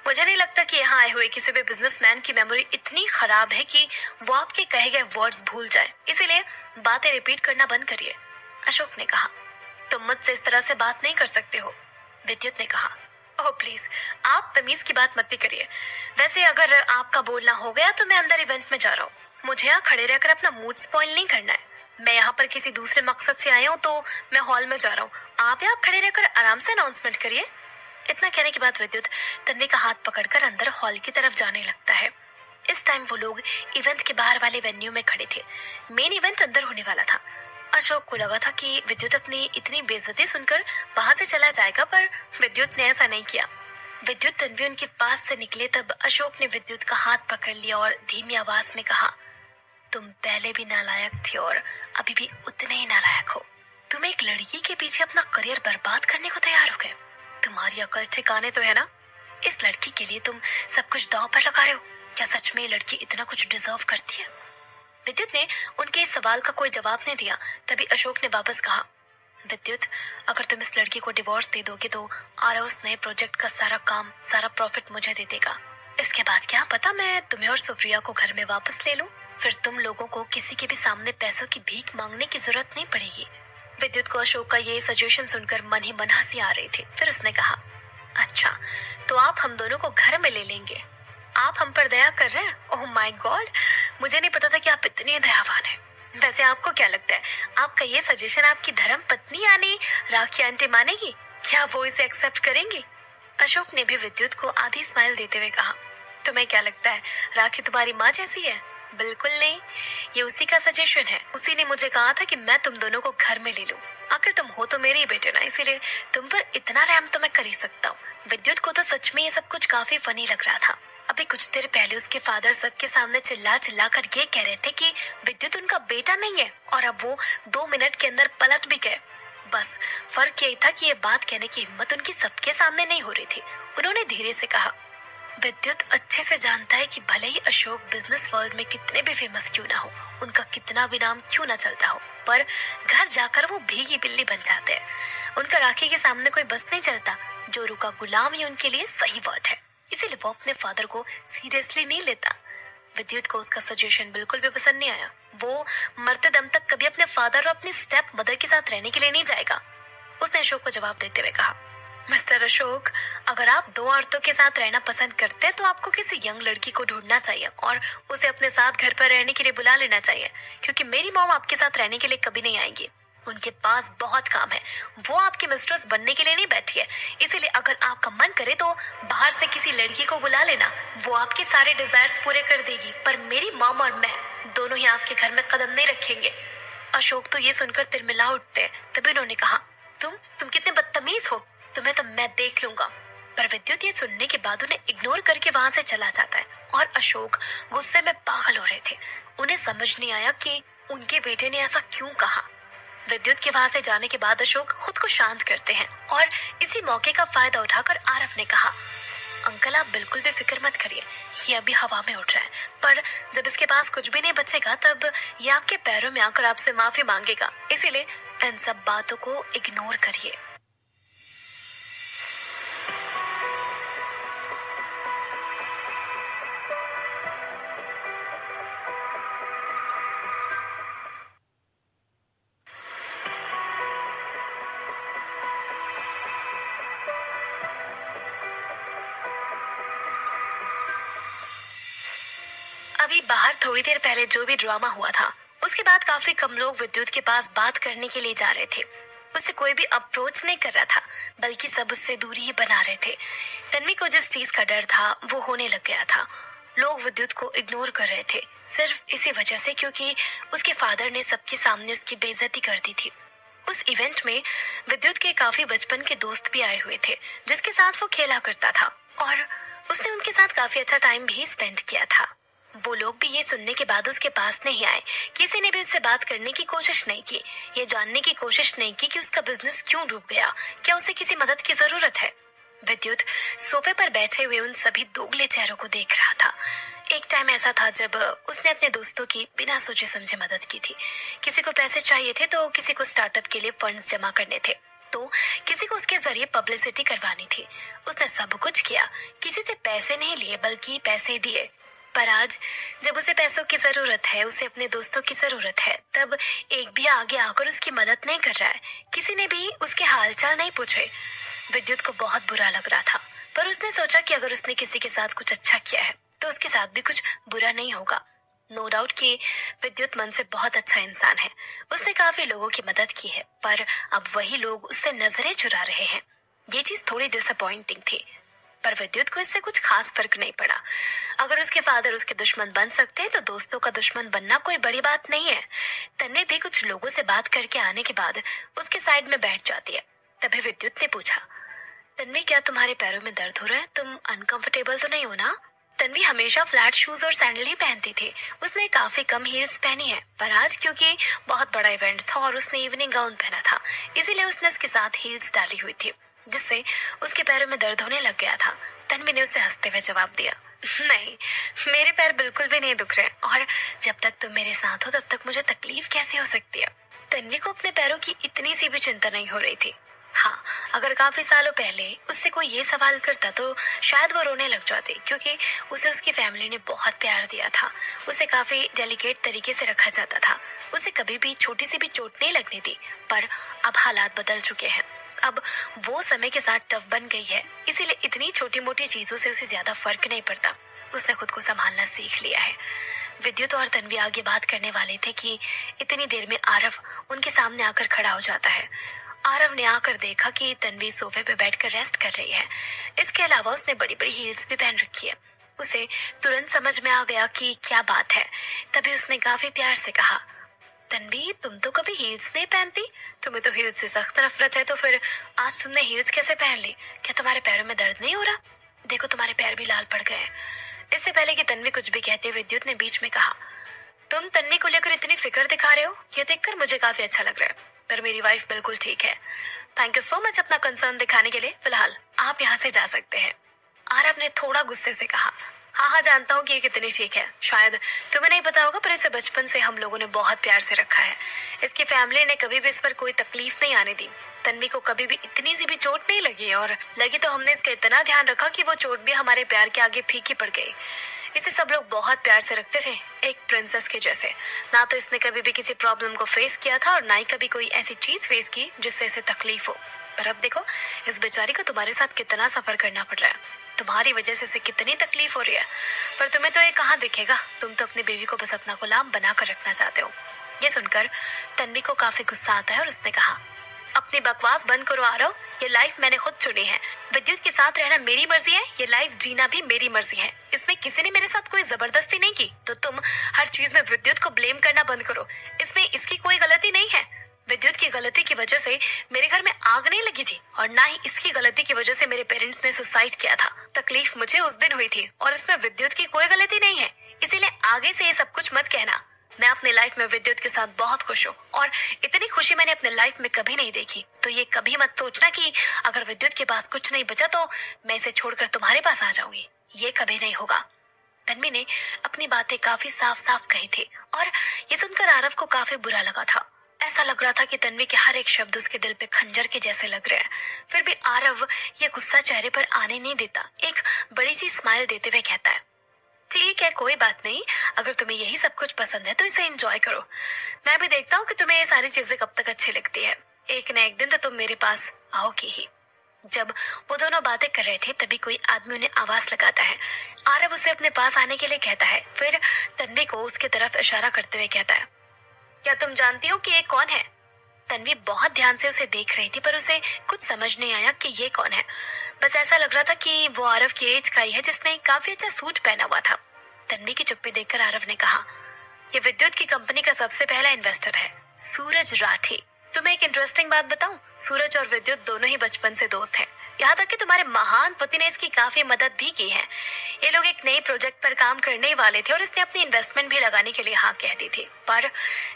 मुझे नहीं लगता कि यहाँ आए हुए किसी भी बिजनेसमैन की मेमोरी इतनी खराब है कि वो आपके कहे गए वर्ड्स भूल जाए, इसीलिए बातें रिपीट करना बंद करिए। अशोक ने कहा, तुम मुझसे इस तरह से बात नहीं कर सकते हो। विद्युत ने कहा, ओह प्लीज, आप तमीज की बात मत करिए। वैसे अगर आपका बोलना हो गया तो मैं अंदर इवेंट में जा रहा हूँ। मुझे यहाँ खड़े रहकर अपना मूड स्पॉइल नहीं करना है। मैं यहाँ पर किसी दूसरे मकसद से आया हूँ, तो मैं हॉल में जा रहा हूँ। आप यहाँ खड़े रहकर आराम से अनाउंसमेंट करिए। इतना कहने के बाद विद्युत तन्वी का हाथ पकड़कर अंदर हॉल की तरफ जाने लगता है। इस टाइम वो लोग इवेंट के बाहर वाले वेन्यू में खड़े थे। मेन इवेंट अंदर होने वाला था। अशोक को लगा था कि विद्युत अपनी इतनी बेइज्जती सुनकर वहां से चला जाएगा, पर विद्युत ने ऐसा नहीं किया। विद्युत तन्वी उनके पास से निकले तब अशोक ने विद्युत का हाथ पकड़ लिया और धीमी आवाज में कहा, तुम पहले भी नालायक थे और अभी भी उतने ही नालायक हो। तुम एक लड़की के पीछे अपना करियर बर्बाद करने को तैयार हो गए। तुम्हारी अकल ठिकाने तो है ना? इस लड़की के लिए तुम सब कुछ दांव पर लगा रहे हो। क्या सच में ये लड़की इतना कुछ डिजर्व करती है? विद्युत ने उनके इस सवाल का कोई जवाब नहीं दिया। तभी अशोक ने वापस कहा, विद्युत, अगर तुम इस लड़की को डिवोर्स दे दोगे तो आरव उस नए प्रोजेक्ट का सारा काम, सारा प्रॉफिट मुझे दे देगा। इसके बाद क्या पता मैं तुम्हें और सुप्रिया को घर में वापस ले लूं। फिर तुम लोगों को किसी के भी सामने पैसों की भीख मांगने की जरूरत नहीं पड़ेगी। विद्युत को अशोक का ये सजेशन सुनकर मन ही मन हंसी आ रही थी। फिर उसने कहा, अच्छा, तो आप हम दोनों को घर में ले लेंगे? आप हम पर दया कर रहे हैं? ओह माय गॉड, मुझे नहीं पता था कि आप इतने दयावान हैं। वैसे आपको क्या लगता है, आपका ये सजेशन आपकी धर्म पत्नी यानी राखी आंटी मानेगी? क्या वो इसे एक्सेप्ट करेंगी? अशोक ने भी विद्युत को आधी स्माइल देते हुए कहा, तुम्हें क्या लगता है राखी तुम्हारी माँ जैसी है? बिल्कुल नहीं, ये उसी का सजेशन है। उसी ने मुझे कहा था कि मैं तुम दोनों को घर में ले लूं। आखिर तुम हो तो मेरे ही बेटे ना, इसीलिए तुम पर इतना रहम तो मैं कर ही सकता हूँ। विद्युत को तो सच में ये सब कुछ काफी फनी लग रहा था। अभी कुछ देर पहले उसके फादर सबके सामने चिल्ला चिल्ला कर ये कह रहे थे कि विद्युत उनका बेटा नहीं है, और अब वो 2 मिनट के अंदर पलट भी गए। बस फर्क यही था कि ये बात कहने की हिम्मत उनकी सबके सामने नहीं हो रही थी। उन्होंने धीरे से कहा, विद्युत अच्छे से जानता है कि भले ही अशोक बिजनेस वर्ल्ड में कितने भी फेमस क्यों ना हो, उनका कितना भी नाम क्यों ना चलता हो, पर घर जाकर वो भीगी बिल्ली बन जाते हैं। उनका राखी के सामने कोई बस नहीं चलता। जोरू का गुलाम ही उनके लिए सही वर्ड है। इसीलिए वो अपने फादर को सीरियसली नहीं लेता। विद्युत को उसका सजेशन बिल्कुल भी पसंद नहीं आया। वो मरते दम तक कभी अपने फादर और अपनी स्टेप मदर के साथ रहने के लिए नहीं जाएगा। उसने अशोक को जवाब देते हुए कहा, मिस्टर अशोक, अगर आप दो औरतों के साथ रहना पसंद करते हैं तो आपको किसी यंग लड़की को ढूंढना चाहिए और उसे अपने साथ घर पर रहने के लिए बुला लेना चाहिए, क्योंकि मेरी मॉम आपके साथ रहने के लिए कभी नहीं आएंगी। उनके पास बहुत काम है, वो आपकी मिस्ट्रेस बनने के लिए नहीं बैठी है। इसीलिए अगर आपका मन करे तो बाहर से किसी लड़की को बुला लेना, वो आपके सारे डिजायर्स पूरे कर देगी, पर मेरी मॉम और मैं दोनों ही आपके घर में कदम नहीं रखेंगे। अशोक तो ये सुनकर तिलमिला उठते हैं। तभी उन्होंने कहा, तुम कितने बदतमीज हो, तुम्हें तो मैं देख लूंगा। पर विद्युत ये सुनने के बाद उन्हें इग्नोर करके वहां से चला जाता है और अशोक गुस्से में पागल हो रहे थे। उन्हें समझ नहीं आया कि उनके बेटे ने ऐसा क्यों कहा। विद्युत के वहां से जाने के बाद अशोक खुद को शांत करते हैं और इसी मौके का फायदा उठाकर आरव ने कहा, अंकल आप बिल्कुल भी फिक्र मत करिए, ये अभी हवा में उठ रहा है, पर जब इसके पास कुछ भी नहीं बचेगा तब ये आपके पैरों में आकर आपसे माफी मांगेगा, इसीलिए इन सब बातों को इग्नोर करिए। अभी बाहर थोड़ी देर पहले जो भी ड्रामा हुआ था, उसके बाद काफी कम लोग विद्युत के पास बात करने के लिए जा रहे थे। उससे कोई भी अप्रोच नहीं कर रहा था, बल्कि सब उससे दूरी ही बना रहे थे। तन्वी को जिस चीज का डर था वो होने लग गया था। लोग विद्युत को इग्नोर कर रहे थे सिर्फ इसी वजह से क्योंकि उसके फादर ने सबके सामने उसकी बेइज्जती कर दी थी। उस इवेंट में विद्युत के काफी बचपन के दोस्त भी आए हुए थे, जिसके साथ वो खेला करता था और उसने उनके साथ काफी अच्छा टाइम भी स्पेंड किया था। वो लोग भी ये सुनने के बाद उसके पास नहीं आए, किसी ने भी उससे बात करने की कोशिश नहीं की, ये जानने की कोशिश नहीं की कि उसका बिजनेस क्यों डूब गया, क्या उसे किसी मदद की जरूरत है। विद्युत सोफे पर बैठे हुए उन सभी दोगले चेहरों को देख रहा था। एक टाइम ऐसा था जब उसने अपने दोस्तों की बिना सोचे समझे मदद की थी। किसी को पैसे चाहिए थे तो किसी को स्टार्टअप के लिए फंड्स जमा करने थे, तो किसी को उसके जरिए पब्लिसिटी करवानी थी। उसने सब कुछ किया, किसी से पैसे नहीं लिए बल्कि पैसे दिए। पर आज जब उसे पैसों की जरूरत है, उसे अपने दोस्तों की जरूरत है, तब एक भी आगे आकर उसकी मदद नहीं कर रहा है। किसी ने भी उसके हालचाल नहीं पूछे। विद्युत को बहुत बुरा लग रहा था, पर उसने सोचा कि अगर उसने किसी के साथ कुछ अच्छा किया है तो उसके साथ भी कुछ बुरा नहीं होगा। नो डाउट कि विद्युत मन से बहुत अच्छा इंसान है, उसने काफी लोगों की मदद की है, पर अब वही लोग उससे नजरें चुरा रहे हैं। ये चीज थोड़ी डिसअपॉइंटिंग थी, पर विद्युत को इससे कुछ खास फर्क नहीं पड़ा। अगर उसके फादर उसके दुश्मन बन सकते हैं तो दोस्तों का दुश्मन बनना कोई बड़ी बात नहीं है। तन्वी भी कुछ लोगों से बात करके आने के बाद उसके साइड में बैठ जाती है। तभी विद्युत ने पूछा, तन्वी क्या तुम्हारे पैरों में दर्द हो रहा है? तुम अनकंफर्टेबल तो नहीं हो ना? तन्वी हमेशा फ्लैट शूज और सैंडल ही पहनती थी। उसने काफी कम हील्स पहनी है, पर आज क्योंकि बहुत बड़ा इवेंट था और उसने इवनिंग गाउन पहना था, इसीलिए उसने उसके साथ हील्स डाली हुई थी, जिससे उसके पैरों में दर्द होने लग गया था। तन्वी ने उसे हंसते हुए जवाब दिया, नहीं, मेरे पैर बिल्कुल भी नहीं दुख रहे, और जब तक तुम मेरे साथ हो तब तक मुझे तकलीफ कैसे हो सकती है। तन्वी को अपने पैरों की इतनी सी भी चिंता नहीं हो रही थी। हाँ, अगर काफी सालों पहले उससे कोई ये सवाल करता तो शायद वो रोने लग जाती, क्योंकि उसे उसकी फैमिली ने बहुत प्यार दिया था। उसे काफी डेलिकेट तरीके से रखा जाता था, उसे कभी भी छोटी सी भी चोट नहीं लगने दी। पर अब हालात बदल चुके हैं, अब वो समय के साथ टफ बन गई है, इसीलिए इतनी छोटी मोटी चीजों से उसे ज्यादा फर्क नहीं पड़ता। उसने खुद को संभालना सीख लिया है। विद्युत और तन्वी आगे बात करने वाले थे कि इतनी देर में आरव उनके सामने आकर खड़ा हो जाता है। आरव ने आकर देखा कि तन्वी सोफे पे बैठकर रेस्ट कर रही है। इसके अलावा उसने बड़ी बड़ी हील्स भी पहन रखी है। उसे तुरंत समझ में आ गया कि क्या बात है। तभी उसने काफी प्यार से कहा, तन्वी तुम तो कभी हील्स नहीं पहनती, तुम्हें तो हील्स से सख्त नफरत है, तो फिर आज तुमने हील्स कैसे पहन ली? क्या तुम्हारे पैरों में दर्द नहीं हो रहा? देखो तुम्हारे पैर भी लाल पड़ गए हैं। इससे पहले कि तन्वी कुछ भी कहते, विद्युत ने बीच में कहा, तुम तन्वी को लेकर इतनी फिक्र दिखा रहे हो, यह देखकर मुझे काफी अच्छा लग रहा है, पर मेरी वाइफ बिल्कुल ठीक है। थैंक यू सो मच अपना कंसर्न दिखाने के लिए। फिलहाल आप यहाँ से जा सकते हैं। आरव ने थोड़ा गुस्से से कहा, हाँ हाँ, जानता हूँ कि ये कितनी ठीक है। शायद तुम्हें नहीं पता होगा पर इसे बचपन से हम लोगों ने बहुत प्यार से रखा है। इसकी फैमिली ने कभी भी इस पर कोई तकलीफ नहीं आने दी। तन्वी को कभी भी इतनी सी भी चोट नहीं लगी और लगी तो हमने इसका इतना ध्यान रखा कि वो चोट भी हमारे प्यार के आगे फीकी पड़ गई। इसे सब लोग बहुत प्यार से रखते थे, एक प्रिंसेस के जैसे। ना तो इसने कभी भी किसी प्रॉब्लम को फेस किया था और ना ही कभी कोई ऐसी चीज फेस की जिससे इसे तकलीफ हो। पर अब देखो, इस बेचारी को तुम्हारे साथ कितना सफर करना पड़ रहा है। तुम्हारी वजह से इसे कितनी तकलीफ हो रही है, पर तुम्हें तो ये कहाँ दिखेगा। तुम तो अपनी बेबी को बस अपना गुलाम बना कर रखना चाहते हो। ये सुनकर तन्वी को काफी गुस्सा आता है और उसने कहा, अपनी बकवास बंद करो आरव। ये लाइफ मैंने खुद चुनी है। विद्युत के साथ रहना मेरी मर्जी है, ये लाइफ जीना भी मेरी मर्जी है। इसमें किसी ने मेरे साथ कोई जबरदस्ती नहीं की। तो तुम हर चीज में विद्युत को ब्लेम करना बंद करो। इसमें इसकी कोई गलती नहीं है। विद्युत की गलती की वजह से मेरे घर में आग नहीं लगी थी और ना ही इसकी गलती की वजह से मेरे पेरेंट्स ने सुसाइड किया था। तकलीफ मुझे उस दिन हुई थी और इसमें विद्युत की कोई गलती नहीं है। इसीलिए आगे से ये सब कुछ मत कहना। मैं अपने लाइफ में विद्युत के साथ बहुत खुश हूँ और इतनी खुशी मैंने अपने लाइफ में कभी नहीं देखी। तो ये कभी मत सोचना कि अगर विद्युत के पास कुछ नहीं बचा तो मैं इसे छोड़कर तुम्हारे पास आ जाऊंगी। ये कभी नहीं होगा। तन्वी ने अपनी बातें काफी साफ साफ कही थी और ये सुनकर आरव को काफी बुरा लगा था। ऐसा लग रहा था कि तन्वी के हर एक शब्द उसके दिल पे खंजर के जैसे लग रहे हैं। फिर भी आरव ये गुस्सा चेहरे पर आने नहीं देता। एक बड़ी सी स्माइल देते हुए कहता है, ठीक है, कोई बात नहीं। अगर तुम्हें यही सब कुछ पसंद है तो इसे एंजॉय करो। मैं भी देखता हूँ कि तुम्हें ये सारी चीजें कब तक अच्छी लगती है। एक न एक दिन तो तुम मेरे पास आओगी ही। जब वो दोनों बातें कर रहे थे तभी कोई आदमी उन्हें आवाज लगाता है। आरव उसे अपने पास आने के लिए कहता है। फिर तन्वी को उसकी तरफ इशारा करते हुए कहता है, क्या तुम जानती हो कि ये कौन है? तन्वी बहुत ध्यान से उसे देख रही थी पर उसे कुछ समझ नहीं आया कि ये कौन है। बस ऐसा लग रहा था कि वो आरव की एज का ही है जिसने काफी अच्छा सूट पहना हुआ था। तन्वी की चुप्पी देखकर आरव ने कहा, ये विद्युत की कंपनी का सबसे पहला इन्वेस्टर है, सूरज राठी। तुम्हें एक इंटरेस्टिंग बात बताऊं, सूरज और विद्युत दोनों ही बचपन से दोस्त हैं। यहाँ तक कि तुम्हारे महान पति ने इसकी काफी मदद भी की है। ये लोग एक नए प्रोजेक्ट पर काम करने ही वाले थे और इसने अपनी इन्वेस्टमेंट भी लगाने के लिए हाँ कह दी थी, पर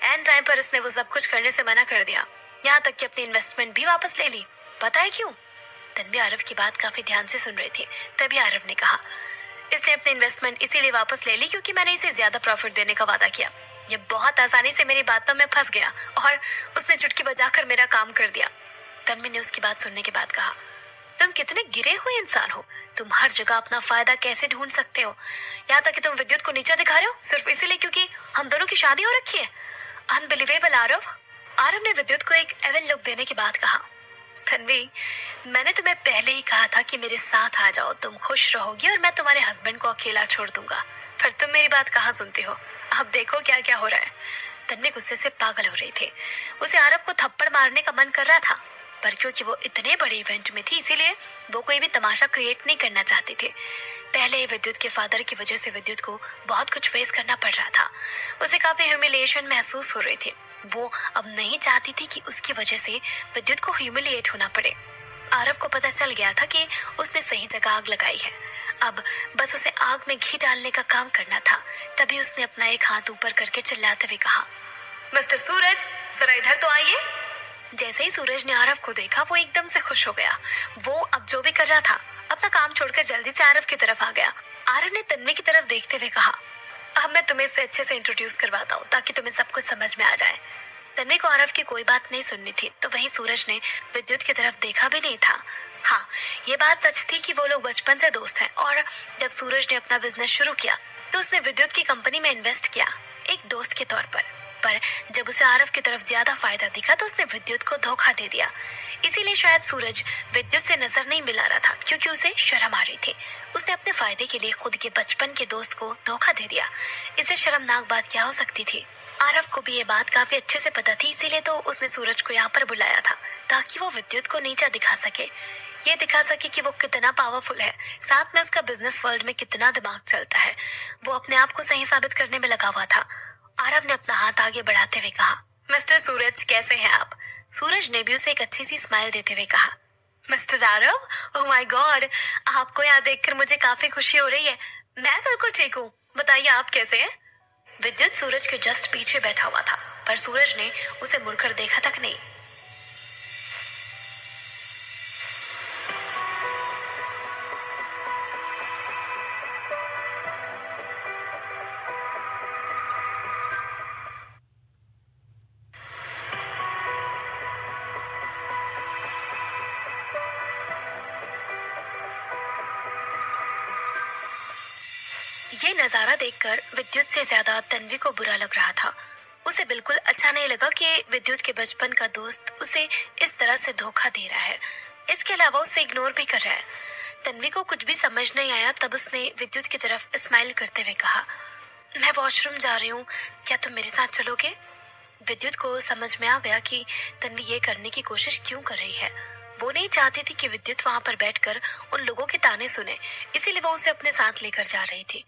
एंड टाइम पर इसने वो सब कुछ करने से मना कर दिया। यहाँ तक कि अपनी इन्वेस्टमेंट भी वापस ले ली। पता है क्यों? तन्वी आरव की बात काफी ध्यान से सुन रही थी। तभी आरव ने कहा, इसने अपनी इन्वेस्टमेंट इसीलिए वापस ले ली क्योंकि मैंने इसे ज्यादा प्रॉफिट देने का वादा किया। ये बहुत आसानी से मेरी बातों में फंस गया और उसने चुटकी बजाकर मेरा काम कर दिया। तन्वी ने उसकी बात सुनने के बाद कहा, तुम कितने गिरे हुए इंसान हो। तुम हर जगह अपना फायदा कैसे ढूंढ सकते हो। यहाँ तक कि तुम विद्युत को नीचा दिखा रहे हो सिर्फ इसीलिए क्योंकि हम दोनों की शादी हो रखी है। अनबिलीवेबल आरव। आरव ने विद्युत को एक एवन लुक देने के बाद कहा, तन्वी, मैंने तुम्हें पहले ही कहा था कि मेरे साथ आ जाओ, तुम खुश रहोगी और मैं तुम्हारे हस्बैंड को अकेला छोड़ दूंगा। पर तुम मेरी बात कहाँ सुनती हो। अब देखो क्या क्या हो रहा है। तन्वी गुस्से से पागल हो रही थी। उसे आरव को थप्पड़ मारने का मन कर रहा था, पर क्योंकि वो इतने बड़े इवेंट में थी इसीलिए वो कोई भी तमाशा क्रिएट नहीं करना चाहती थी। पहले ही विद्युत के फादर की वजह से विद्युत को बहुत कुछ फेस करना पड़ रहा था। उसे काफी ह्यूमिलिएशन महसूस हो रही थी। वो अब नहीं चाहती थी कि उसकी वजह से विद्युत को ह्यूमिलिएट होना पड़े। आरव को पता चल गया था कि उसने सही जगह आग लगाई है। अब बस उसे आग में घी डालने का काम करना था। तभी उसने अपना एक हाथ ऊपर करके चिल्लाते हुए कहा, मिस्टर सूरज, जरा इधर तो आइए। जैसे ही सूरज ने आरव को देखा वो एकदम से खुश हो गया। वो अब जो भी कर रहा था अपना काम छोड़कर जल्दी से आरव की तरफ आ गया। आरव ने तन्वी की तरफ देखते हुए कहा, अब मैं तुम्हें इससे अच्छे से इंट्रोड्यूस करवाता हूँ ताकि तुम्हें सब कुछ समझ में आ जाए। तन्वी को आरव की कोई बात नहीं सुननी थी तो वहीं सूरज ने विद्युत की तरफ देखा भी नहीं था। हाँ, ये बात सच थी कि वो लोग बचपन से दोस्त हैं और जब सूरज ने अपना बिजनेस शुरू किया तो उसने विद्युत की कंपनी में इन्वेस्ट किया एक दोस्त के तौर पर जब उसे आरव की तरफ ज्यादा फायदा दिखा तो उसने विद्युत को धोखा दे दिया। इसीलिए शायद सूरज विद्युत से नजर नहीं मिला रहा था क्योंकि उसे शर्म आ रही थी। उसने अपने फायदे के लिए खुद के बचपन के दोस्त को धोखा दे दिया। इससे शर्मनाक बात क्या हो सकती थी। आरव को भी ये बात काफी अच्छे से पता थी, इसीलिए तो उसने सूरज को यहाँ पर बुलाया था ताकि वो विद्युत को नीचा दिखा सके। ये दिखा सके कि वो कितना पावरफुल है, साथ में उसका बिजनेस वर्ल्ड में कितना दिमाग चलता है। वो अपने आप को सही साबित करने में लगा हुआ था। आरव ने अपना हाथ आगे बढ़ाते हुए कहा, मिस्टर सूरज, कैसे हैं आप? सूरज ने भी उसे एक अच्छी सी स्माइल देते हुए कहा, mister Aarav, oh my God, आपको यहाँ देखकर मुझे काफी खुशी हो रही है। मैं बिल्कुल ठीक हूँ, बताइए आप कैसे हैं? विद्युत सूरज के जस्ट पीछे बैठा हुआ था पर सूरज ने उसे मुड़कर देखा तक नहीं। नजारा देखकर विद्युत से ज्यादा तन्वी को बुरा लग रहा था। उसे बिल्कुल अच्छा नहीं लगा कि विद्युत के बचपन का दोस्त उसे इस तरह से धोखा दे रहा है। इसके अलावा उसे इग्नोर भी कर रहा है। तन्वी को कुछ भी समझ नहीं आया, तब उसने विद्युत की तरफ स्माइल करते हुए कहा, मैं वॉशरूम जा रही हूँ, क्या तुम मेरे साथ चलोगे? विद्युत को समझ में आ गया कि तन्वी ये करने की कोशिश क्यों कर रही है। वो नहीं चाहती थी कि विद्युत वहां पर बैठकर उन लोगों के ताने सुने, इसीलिए वो उसे अपने साथ लेकर जा रही थी।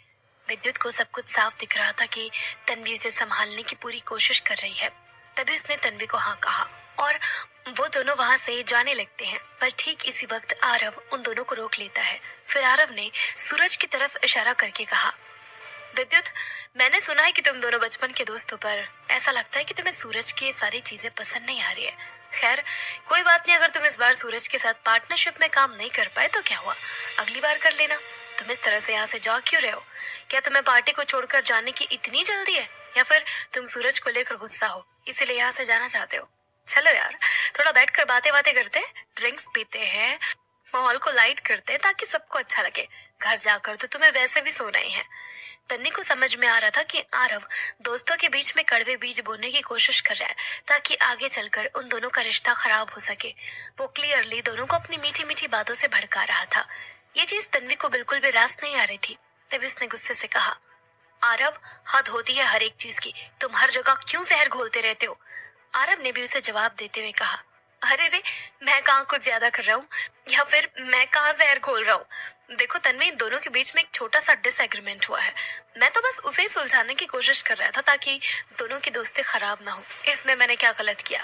विद्युत को सब कुछ साफ दिख रहा था कि तन्वी उसे संभालने की पूरी कोशिश कर रही है। तभी उसने तन्वी को हाँ कहा और वो दोनों वहां से जाने लगते हैं। पर ठीक इसी वक्त आरव उन दोनों को रोक लेता है। फिर आरव ने सूरज की तरफ इशारा करके कहा, विद्युत, मैंने सुना है कि तुम दोनों बचपन के दोस्त हो, पर ऐसा लगता है कि तुम्हें सूरज की ये सारी चीजें पसंद नहीं आ रही है। खैर, कोई बात नहीं, अगर तुम इस बार सूरज के साथ पार्टनरशिप में काम नहीं कर पाए तो क्या हुआ, अगली बार कर लेना। तुम इस तरह से यहाँ से जा क्यों रहे हो? क्या तुम्हें पार्टी को छोड़कर जाने की इतनी जल्दी है, या फिर तुम सूरज को लेकर गुस्सा हो इसीलिए यहाँ से जाना चाहते हो? चलो यार, थोड़ा बैठकर बातें बातें करते हैं, ड्रिंक्स पीते हैं, माहौल को लाइट करते हैं ताकि सबको अच्छा लगे। घर जाकर तो तुम्हें वैसे भी सोना ही है। तन्नी को समझ में आ रहा था कि आरव दोस्तों के बीच में कड़वे बीज बोने की कोशिश कर रहा है ताकि आगे चलकर उन दोनों का रिश्ता खराब हो सके। वो क्लियरली दोनों को अपनी मीठी मीठी बातों से भड़का रहा था। ये चीज तन्वी को बिल्कुल भी रास नहीं आ रही थी। तभी उसने गुस्से से कहा, आरव, हद होती है हर एक चीज की, तुम हर जगह क्यों जहर घोलते रहते हो? आरव ने भी उसे जवाब देते हुए कहा, अरे रे, मैं कहाँ कुछ ज्यादा कर रहा हूँ, या फिर मैं कहाँ जहर घोल रहा हूँ? देखो तन्वी, इन दोनों के बीच में एक छोटा सा डिसएग्रीमेंट हुआ है। मैं तो बस उसे ही सुलझाने की कोशिश कर रहा था ताकि दोनों की दोस्ती खराब ना हो। इसमें मैंने क्या गलत किया?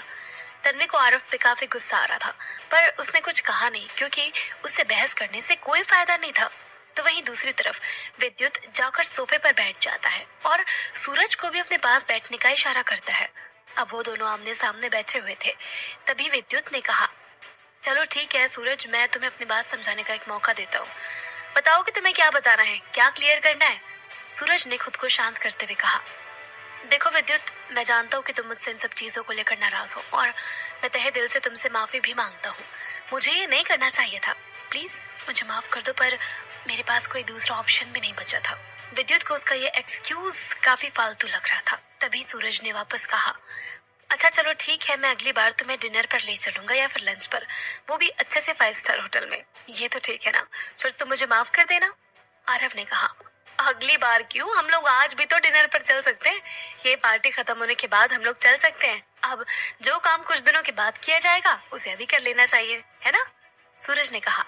तन्वी को आरव पे काफी गुस्सा आ रहा था, पर उसने कुछ कहा नहीं क्योंकि उससे बहस करने से कोई फायदा नहीं था। तो वहीं दूसरी तरफ विद्युत जाकर सोफे पर बैठ जाता है और सूरज को भी अपने पास बैठने का इशारा करता है। अब वो दोनों आमने सामने बैठे हुए थे। तभी विद्युत ने कहा, चलो ठीक है सूरज, मैं तुम्हें अपनी बात समझाने का एक मौका देता हूँ। बताओ कि तुम्हें क्या बताना है, क्या क्लियर करना है? सूरज ने खुद को शांत करते हुए कहा, देखो विद्युत, मैं जानता हूँ कि तुम मुझसे इन सब चीजों को लेकर नाराज हो और मैं तहे दिल से तुमसे माफी भी मांगता हूँ। मुझे ये नहीं करना चाहिए था, प्लीज मुझे माफ कर दो, पर मेरे पास कोई दूसरा ऑप्शन भी नहीं बचा था। विद्युत को उसका ये एक्सक्यूज काफी फालतू लग रहा था। तभी सूरज ने वापस कहा, अच्छा चलो ठीक है, मैं अगली बार तुम्हें डिनर पर ले चलूंगा या फिर लंच पर, वो भी अच्छे से 5 स्टार होटल में। ये तो ठीक है ना? फिर तुम मुझे माफ कर देना। आरव ने कहा, अगली बार क्यों, हम लोग आज भी तो डिनर पर चल सकते हैं। ये पार्टी खत्म होने के बाद हम लोग चल सकते हैं। अब जो काम कुछ दिनों के बाद किया जाएगा उसे अभी कर लेना चाहिए, है ना? सूरज ने कहा,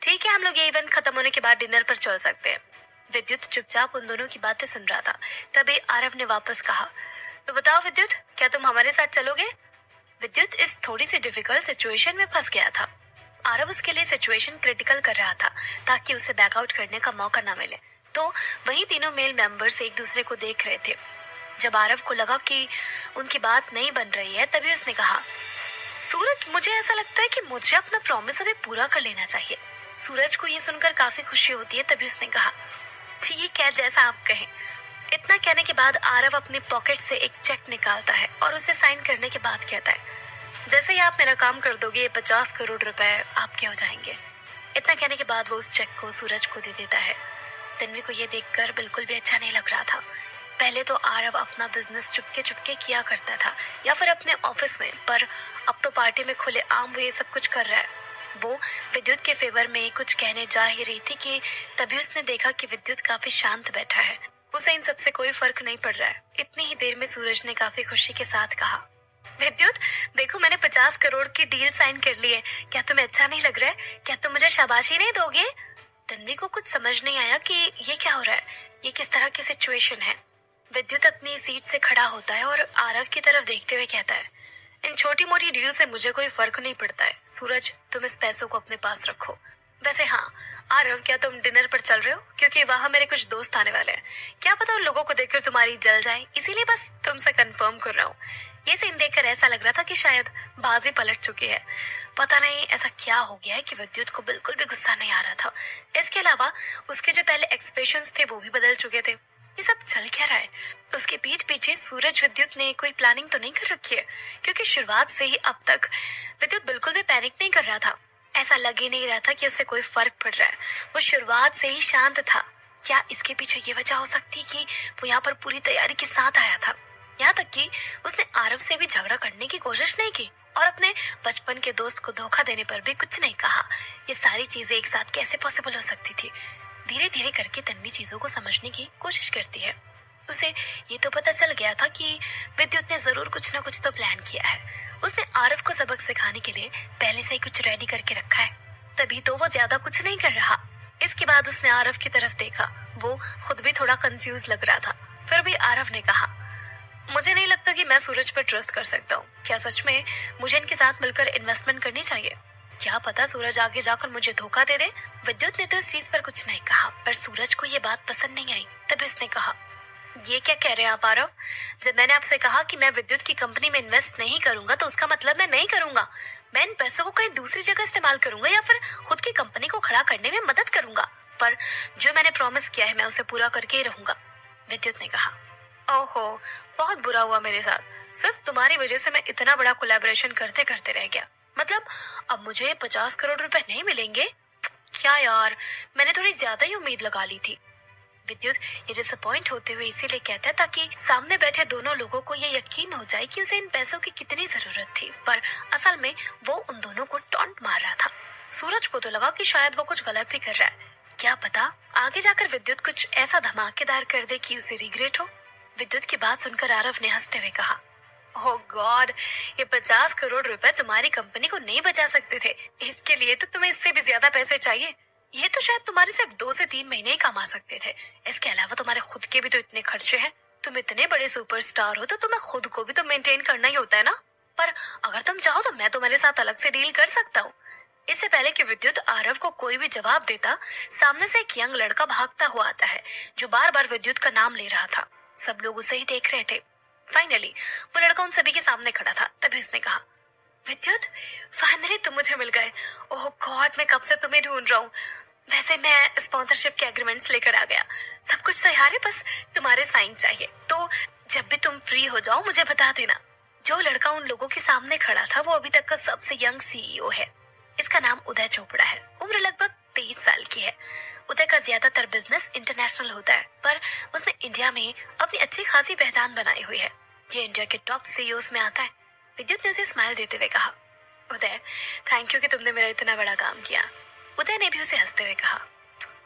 ठीक है, हम लोग ये इवेंट खत्म होने के बाद डिनर पर चल सकते हैं। विद्युत चुपचाप उन दोनों की बातें सुन रहा था। तभी आरव ने वापस कहा, तो बताओ विद्युत, क्या तुम हमारे साथ चलोगे? विद्युत इस थोड़ी सी डिफिकल्ट सिचुएशन में फंस गया था। आरव उसके लिए सिचुएशन क्रिटिकल कर रहा था ताकि उसे बैकआउट करने का मौका न मिले। तो वही तीनों मेल मेंबर्स एक दूसरे को देख रहे थे। जब आरव को लगा कि उनकी बात नहीं बन रही है, तभी उसने कहा, सूरज, मुझे ऐसा लगता है कि मुझे अपना प्रॉमिस अभी पूरा कर लेना चाहिए। सूरज को ये सुनकर काफी खुशी होती है। तभी उसने कहा, ठीक है, जैसा आप कहें। इतना कहने के बाद आरव अपने पॉकेट से एक चेक निकालता है और उसे साइन करने के बाद कहता है, जैसे ही आप मेरा काम कर दोगे 50 करोड़ रुपए आपके हो जाएंगे। इतना कहने के बाद वो उस चेक को सूरज को दे देता है। तन्वी को ये देखकर बिल्कुल भी अच्छा नहीं लग रहा था। पहले तो आरव अपना बिजनेस चुपके चुपके किया करता था या फिर अपने ऑफिस में, पर अब तो पार्टी में खुले आम वो ये सब कुछ कर रहा है। वो विद्युत के फेवर में कुछ कहने जा ही रही थी कि तभी उसने देखा कि विद्युत काफी शांत बैठा है। उसे इन सबसे कोई फर्क नहीं पड़ रहा है। इतनी ही देर में सूरज ने काफी खुशी के साथ कहा, विद्युत देखो, मैंने 50 करोड़ की डील साइन कर ली है। क्या तुम्हें अच्छा नहीं लग रहा है? क्या तुम मुझे शाबाशी नहीं दोगे? तन्वी को कुछ समझ नहीं आया कि ये क्या हो रहा है, ये किस तरह की सिचुएशन है। विद्युत अपनी सीट से खड़ा होता है और आरव की तरफ देखते हुए कहता है, इन छोटी मोटी डील से मुझे कोई फर्क नहीं पड़ता है। सूरज, तुम इस पैसों को अपने पास रखो। वैसे हाँ आरव, क्या तुम डिनर पर चल रहे हो? क्योंकि वहां मेरे कुछ दोस्त आने वाले हैं। क्या पता उन लोगों को देखकर तुम्हारी जल जाए, इसीलिए बस तुमसे कंफर्म कर रहा हूँ। ये सीन देखकर ऐसा लग रहा था कि शायद बाजी पलट चुकी है। पता नहीं ऐसा क्या हो गया है कि विद्युत को बिल्कुल भी गुस्सा नहीं आ रहा था। इसके अलावा उसके जो पहले एक्सप्रेशंस थे वो भी बदल चुके थे। ये सब चल क्या रहा है? उसके पीठ पीछे सूरज विद्युत ने कोई प्लानिंग तो नहीं कर रखी है? क्योंकि शुरुआत से ही अब तक विद्युत बिल्कुल भी पैनिक नहीं कर रहा था। ऐसा लग ही नहीं रहा था कि उससे कोई फर्क पड़ रहा है। वो शुरुआत से ही शांत था। क्या इसके पीछे ये वजह हो सकती है कि वो यहाँ पर पूरी तैयारी के साथ आया था? यहाँ तक कि उसने आरव से भी झगड़ा करने की कोशिश नहीं की और अपने बचपन के दोस्त को धोखा देने पर भी कुछ नहीं कहा। ये सारी चीजें एक साथ कैसे पॉसिबल हो सकती थी? धीरे धीरे करके तन्वी चीजों को समझने की कोशिश करती है। उसे ये तो पता चल गया था कि विद्युत ने जरूर कुछ ना कुछ तो प्लान किया है। उसने आरव को सबक सिखाने के लिए पहले से ही कुछ रेडी करके रखा है, तभी तो वो ज्यादा कुछ नहीं कर रहा। इसके बाद उसने आरव की तरफ देखा। वो खुद भी थोड़ा कंफ्यूज लग रहा था। फिर भी आरव ने कहा, मुझे नहीं लगता कि मैं सूरज पर ट्रस्ट कर सकता हूँ। क्या सच में मुझे इनके साथ मिलकर इन्वेस्टमेंट करनी चाहिए? क्या पता सूरज आगे जाकर मुझे धोखा दे दे। विद्युत ने तो इस चीज पर कुछ नहीं कहा, पर सूरज को ये बात पसंद नहीं आई। तभी उसने कहा, ये क्या कह रहे हैं आप आरव? जब मैंने आपसे कहा कि मैं विद्युत की कंपनी में इन्वेस्ट नहीं करूंगा तो उसका मतलब मैं नहीं करूंगा। मैं इन पैसों को कहीं दूसरी जगह इस्तेमाल करूंगा या फिर खुद की कंपनी को खड़ा करने में मदद करूंगा। पर जो मैंने प्रॉमिस किया है मैं उसे पूरा करके ही रहूंगा। विद्युत ने कहा, ओहो, बहुत बुरा हुआ मेरे साथ। सिर्फ तुम्हारी वजह से मैं इतना बड़ा कोलैबोरेशन करते करते रह गया। मतलब अब मुझे 50 करोड़ रुपए नहीं मिलेंगे? क्या यार, मैंने थोड़ी ज्यादा ही उम्मीद लगा ली थी। विद्युत ये डिसअपॉइंट होते हुए इसीलिए कहता है ताकि सामने बैठे दोनों लोगों को ये यकीन हो जाए कि उसे इन पैसों की कितनी जरूरत थी। पर असल में वो उन दोनों को टॉन्ट मार रहा था। सूरज को तो लगा कि शायद वो कुछ गलत ही कर रहा है। क्या पता आगे जाकर विद्युत कुछ ऐसा धमाकेदार कर दे कि उसे रिग्रेट हो। विद्युत की बात सुनकर आरव ने हंसते हुए कहा, ओह गॉड, ये 50 करोड़ रुपए तुम्हारी कंपनी को नहीं बचा सकते थे। इसके लिए तो तुम्हें इससे भी ज्यादा पैसे चाहिए। ये तो शायद तुम्हारे सिर्फ 2 से 3 महीने ही कमा सकते थे। इसके अलावा तुम्हारे खुद के भी तो इतने खर्चे हैं। तुम इतने बड़े सुपरस्टार हो तो तुम्हें खुद को भी तो मेंटेन करना ही होता है ना। पर अगर तुम चाहो तो मैं तुम्हारे साथ अलग से डील कर सकता हूँ। इससे पहले कि विद्युत आरव को कोई भी जवाब देता, सामने से एक यंग लड़का भागता हुआ आता है जो बार बार विद्युत का नाम ले रहा था। सब लोग उसे ही देख रहे थे। फाइनली वो लड़का उन सभी के सामने खड़ा था। तभी उसने कहा, विद्युत, फाइनली तुम मुझे मिल गए। ओह गॉड, मैं कब से तुम्हें ढूंढ रहा हूँ। वैसे मैं स्पॉन्सरशिप के एग्रीमेंट्स लेकर आ गया। सब कुछ तैयार है, बस तुम्हारे साइन चाहिए। तो जब भी तुम फ्री हो जाओ मुझे बता देना। जो लड़का उन लोगों के सामने खड़ा था वो अभी तक का सबसे यंग सीईओ है। इसका नाम उदय चोपड़ा है। उम्र लगभग 23 साल की है। उदय का ज्यादातर बिजनेस इंटरनेशनल होता है, पर उसने इंडिया में अपनी अच्छी खासी पहचान बनाई हुई है। ये इंडिया के टॉप सीईओस में आता है। विद्युत ने उसे स्माइल देते हुए कहा, उदय, थैंक यू कि तुमने मेरा इतना बड़ा काम किया। उदय ने भी उसे हंसते हुए कहा,